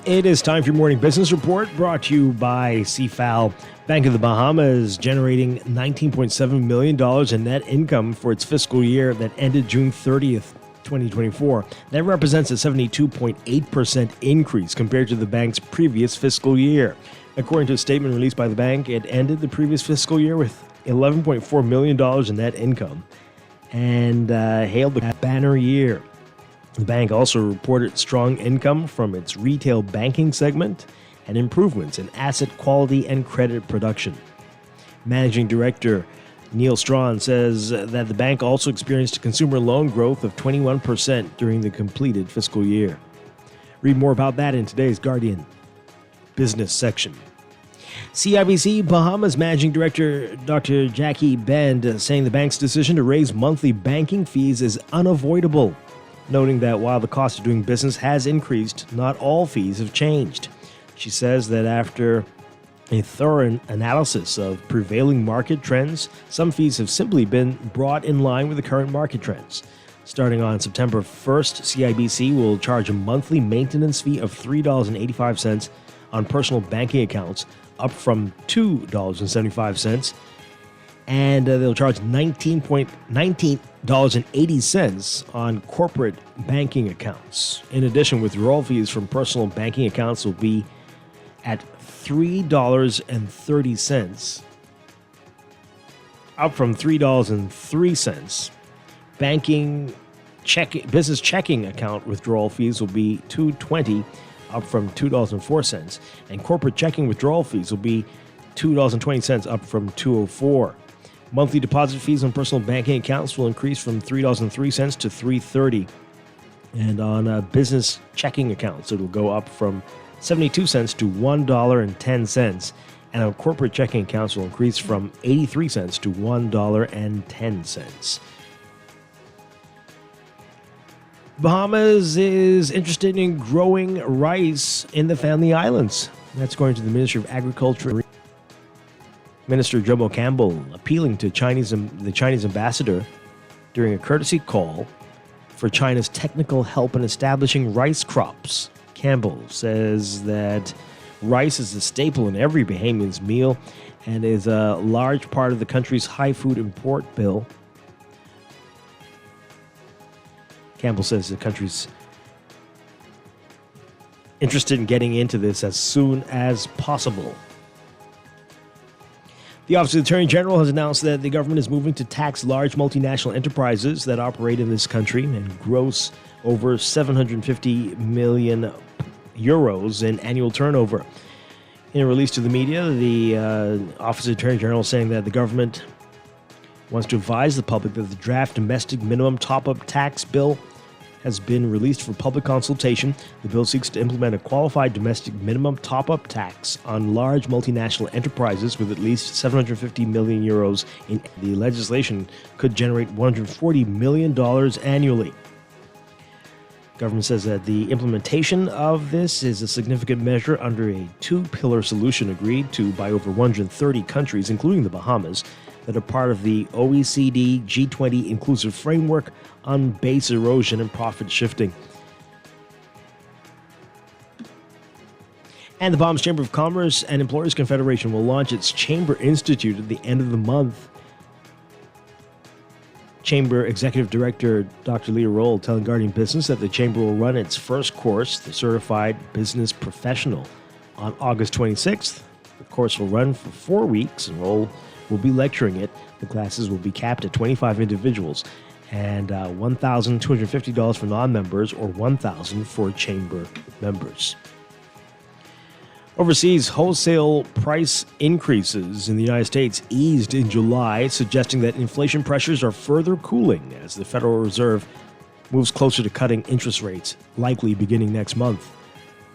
It is time for your morning business report brought to you by CFAL. Bank of the Bahamas generating $19.7 million in net income for its fiscal year that ended June 30th, 2024. That represents a 72.8% increase compared to the bank's previous fiscal year. According to a statement released by the bank, it ended the previous fiscal year with $11.4 million in net income and hailed the banner year. The bank also reported strong income from its retail banking segment and improvements in asset quality and credit production. Managing Director Neil Strachan says that the bank also experienced consumer loan growth of 21% during the completed fiscal year. Read more about that in today's Guardian business section. CIBC Bahamas Managing Director Dr. Jackie Bend saying the bank's decision to raise monthly banking fees is unavoidable, noting that while the cost of doing business has increased, not all fees have changed. She says that after a thorough analysis of prevailing market trends, some fees have simply been brought in line with the current market trends. Starting on September 1st, CIBC will charge a monthly maintenance fee of $3.85 on personal banking accounts, up from $2.75, and they'll charge $19.80 on corporate banking accounts. In addition, withdrawal fees from personal banking accounts will be at $3.30, up from $3.03. Business checking account withdrawal fees will be $2.20, up from $2.04, and corporate checking withdrawal fees will be $2.20, up from $2.04. Monthly deposit fees on personal banking accounts will increase from $3.03 to $3.30, and on business checking accounts, it will go up from 72 cents to $1.10, and on corporate checking accounts will increase from 83 cents to $1.10. Bahamas is interested in growing rice in the Family Islands. That's according to the Ministry of Agriculture. Minister Jomo Campbell appealing to the Chinese ambassador during a courtesy call for China's technical help in establishing rice crops. Campbell says that rice is a staple in every Bahamian's meal and is a large part of the country's high food import bill. Campbell says the country's interested in getting into this as soon as possible. The Office of the Attorney General has announced that the government is moving to tax large multinational enterprises that operate in this country and gross over 750 million euros in annual turnover. In a release to the media, the Office of the Attorney General is saying that the government wants to advise the public that the draft domestic minimum top-up tax bill has been released for public consultation. The bill seeks to implement a qualified domestic minimum top-up tax on large multinational enterprises with at least 750 million euros in. The legislation could generate $140 million annually. Government says that the implementation of this is a significant measure under a two-pillar solution agreed to by over 130 countries, including the Bahamas, that are part of the OECD G20 Inclusive Framework on Base Erosion and Profit Shifting. And the Bahamas Chamber of Commerce and Employers Confederation will launch its Chamber Institute at the end of the month. Chamber Executive Director Dr. Leah Roll telling Guardian Business that the Chamber will run its first course, the Certified Business Professional, on August 26th. The course will run for 4 weeks, and Roll will be lecturing it. The classes will be capped at 25 individuals and $1,250 for non-members or $1,000 for chamber members. Overseas, wholesale price increases in the United States eased in July, suggesting that inflation pressures are further cooling as the Federal Reserve moves closer to cutting interest rates, likely beginning next month.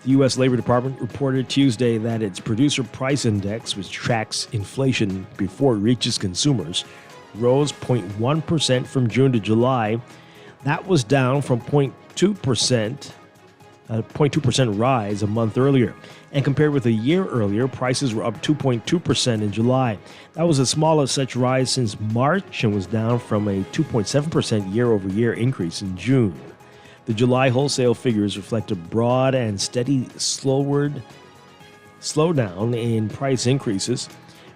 The U.S. Labor Department reported Tuesday that its Producer Price Index, which tracks inflation before it reaches consumers, rose 0.1% from June to July. That was down from 0.2% rise a month earlier. And compared with a year earlier, prices were up 2.2% in July. That was the smallest such rise since March and was down from a 2.7% year-over-year increase in June. The July wholesale figures reflect a broad and steady slowdown in price increases,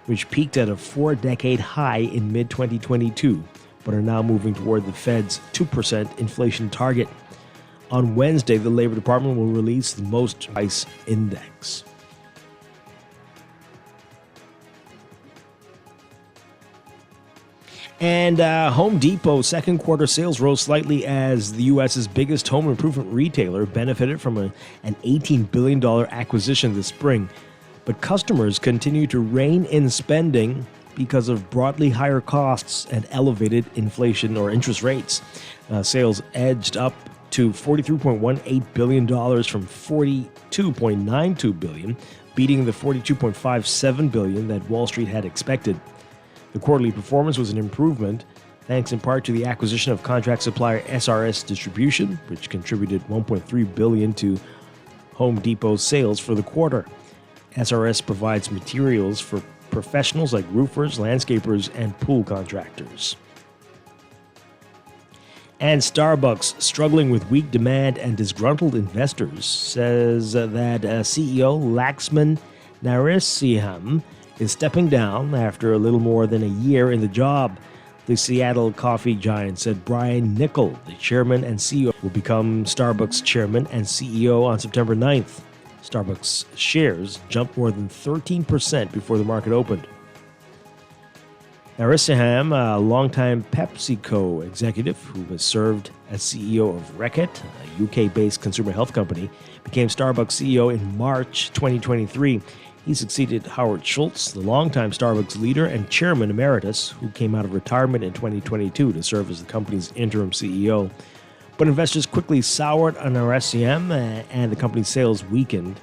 which peaked at a 4-decade high in mid-2022, but are now moving toward the Fed's 2% inflation target. On Wednesday, the Labor Department will release the most price index. And Home Depot second quarter sales rose slightly as the U.S.'s biggest home improvement retailer benefited from an $18 billion acquisition this spring. But customers continue to rein in spending because of broadly higher costs and elevated inflation or interest rates. Sales edged up to $43.18 billion from $42.92 billion, beating the $42.57 billion that Wall Street had expected. The quarterly performance was an improvement, thanks in part to the acquisition of contract supplier SRS Distribution, which contributed $1.3 billion to Home Depot's sales for the quarter. SRS provides materials for professionals like roofers, landscapers, and pool contractors. And Starbucks, struggling with weak demand and disgruntled investors, says that CEO Laxman Narasimhan is stepping down after a little more than a year in the job. The Seattle coffee giant said Brian Niccol, the chairman and CEO, will become Starbucks chairman and CEO on September 9th. Starbucks shares jumped more than 13% before the market opened. Narasimhan, a longtime PepsiCo executive who has served as CEO of Reckitt, a UK-based consumer health company, became Starbucks CEO in March 2023. He succeeded Howard Schultz, the longtime Starbucks leader and chairman emeritus, who came out of retirement in 2022 to serve as the company's interim CEO. But investors quickly soured on Narasimhan, and the company's sales weakened,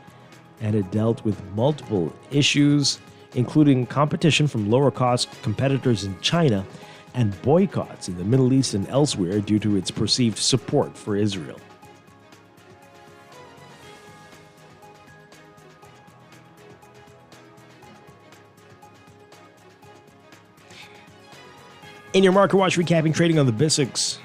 and it dealt with multiple issues, including competition from lower-cost competitors in China and boycotts in the Middle East and elsewhere due to its perceived support for Israel. In your Market Watch, recapping trading on the BISX.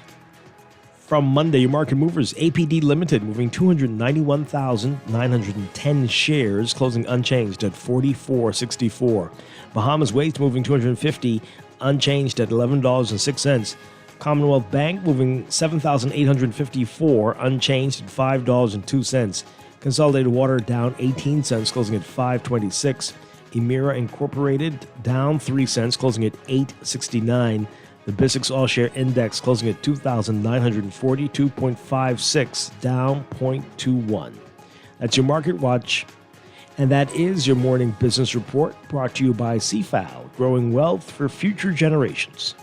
From Monday, your market movers, APD Limited moving 291,910 shares, closing unchanged at 44.64. Bahamas Waste moving 250, unchanged at $11.06. Commonwealth Bank moving 7,854, unchanged at $5.02. Consolidated Water down 18 cents, closing at 5.26. Emira Incorporated down 3 cents, closing at 8.69. The BISX All-Share Index closing at 2,942.56, down 0.21. That's your Market Watch. And that is your morning business report, brought to you by CFAL, growing wealth for future generations.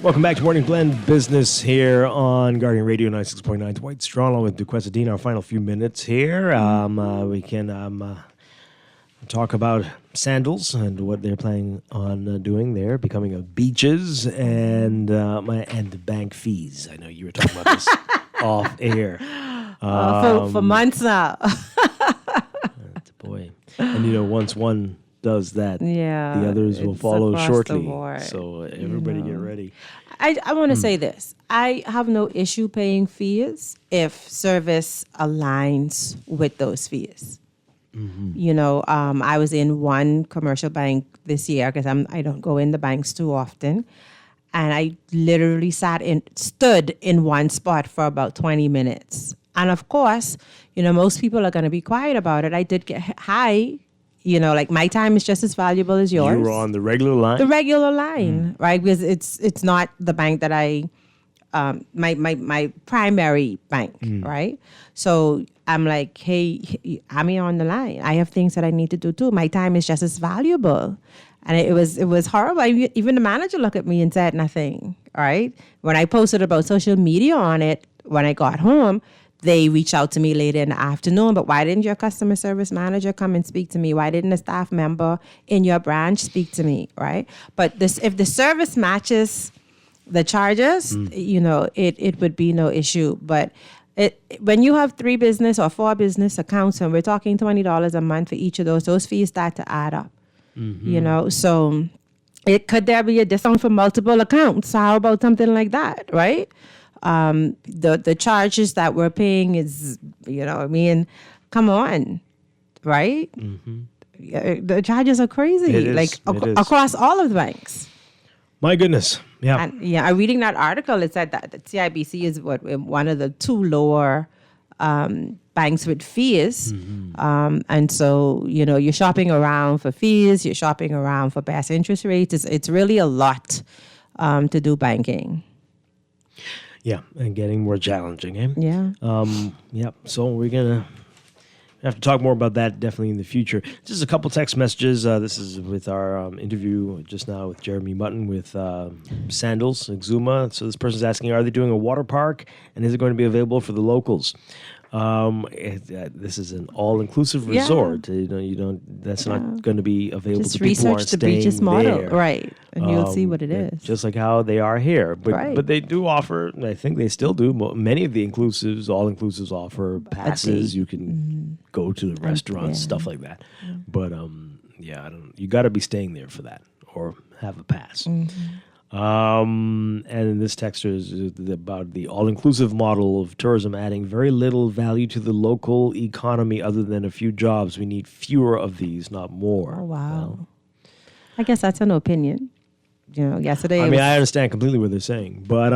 Welcome back to Morning Blend Business here on Guardian Radio 96.9. Dwight Strachan with DeQuesta, our final few minutes here. We can talk about sandals and what they're planning on doing there, becoming a beaches and bank fees. I know you were talking about this off air. For months now. Boy. And once one does that, yeah, the others will follow shortly. So everybody get ready. I want to say this. I have no issue paying fees if service aligns with those fees. Mm-hmm. I was in one commercial bank this year because I don't go in the banks too often. And I literally stood in one spot for about 20 minutes. And of course, most people are going to be quiet about it. I did get high. My time is just as valuable as yours. You were on the regular line? The regular line, right? Because it's not the bank that my primary bank, right? So I'm like, hey, I'm here on the line. I have things that I need to do too. My time is just as valuable. And it was horrible. Even the manager looked at me and said nothing, right? When I posted about social media on it, when I got home, they reached out to me later in the afternoon, but why didn't your customer service manager come and speak to me? Why didn't a staff member in your branch speak to me, right? But if the service matches the charges, it would be no issue. But when you have 3 business or 4 business accounts, and we're talking $20 a month for each of those fees start to add up, So could there be a discount for multiple accounts? So how about something like that, right? The charges that we're paying is, come on, right? Mm-hmm. the charges are crazy. It is. Like It is. across all of the banks. My goodness. Yeah. And I'm reading that article. It said that the CIBC is one of the 2 lower banks with fees. And so, you're shopping around for fees, you're shopping around for best interest rates. It's really a lot to do banking. Yeah, and getting more challenging, eh? Yeah. Yep. So we're gonna have to talk more about that definitely in the future. Just a couple text messages. This is with our interview just now with Jeremy Mutton with Sandals, Exuma. So this person's asking, are they doing a water park, and is it going to be available for the locals? This is an all-inclusive resort. You don't. That's not going to be available Just to people who aren't research the staying beaches model, there. right? And you'll see what it is. Just like how they are here, but Right. they do offer. I think they still do. Many of the inclusives, all-inclusives, offer passes. You can go to the restaurants, stuff like that. But I don't. You got to be staying there for that, or have a pass. And this texter is about the all-inclusive model of tourism, adding very little value to the local economy other than a few jobs. We need fewer of these, not more. Oh, wow. I guess that's an opinion. Yesterday. I understand completely what they're saying, but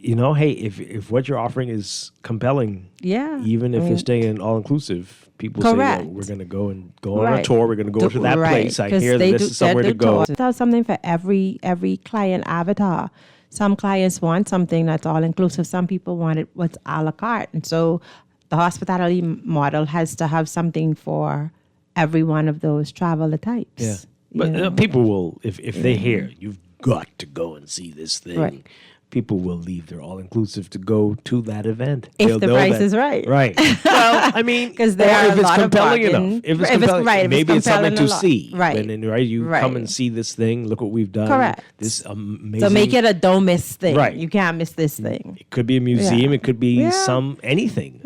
hey, if what you're offering is compelling, even if you're staying in all-inclusive, people say, we're going to go on a tour. We're going to go to that place. I hear that this is somewhere to go. There's something for every client avatar. Some clients want something that's all-inclusive. Some people want it what's a la carte. And so the hospitality model has to have something for every one of those traveler types. Yeah. But people will, if they hear, you've got to go and see this thing. Right. People will leave their all-inclusive to go to that event. If the price is right. Right. Well, I mean, because there are if a it's lot compelling of enough. If it's compelling, maybe it's something to see. Right. You come and see this thing. Look what we've done. Correct. This amazing. So make it a don't miss thing. Right. You can't miss this thing. It could be a museum. Yeah. It could be Yeah. anything.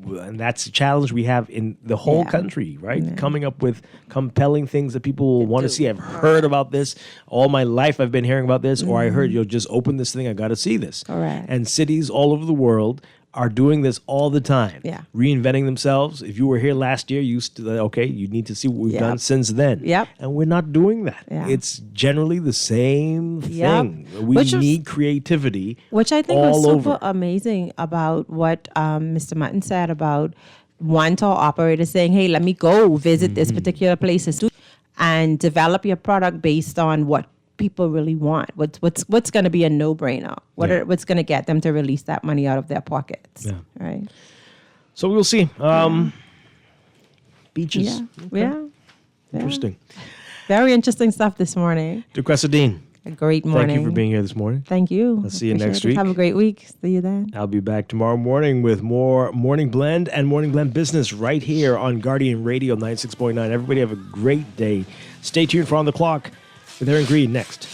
And that's a challenge we have in the whole country, right? Coming up with compelling things that people will want to see. I've heard about this all my life. I've been hearing about this, or I heard you'll just open this thing. I got to see this. Correct. And cities all over the world are doing this all the time. Yeah. Reinventing themselves. If you were here last year, you need to see what we've done since then. Yep. And we're not doing that. Yeah. It's generally the same thing. We Which need creativity. Which I think all was super over. amazing about what Mr. Mutton said about one tour operator saying, hey, let me go visit this particular place and develop your product based on what people really want. What's going to be a no-brainer? What's going to get them to release that money out of their pockets? Yeah. Right. So we'll see. Beaches. Yeah. Okay. Yeah. Interesting. Very interesting stuff this morning. DeCressadine. A great morning. Thank you for being here this morning. Thank you. I'll see you Appreciate next it. week. Have a great week. See you then. I'll be back tomorrow morning with more Morning Blend and Morning Blend Business right here on Guardian Radio 96.9. Everybody have a great day. Stay tuned for On the Clock with Aaron Green next.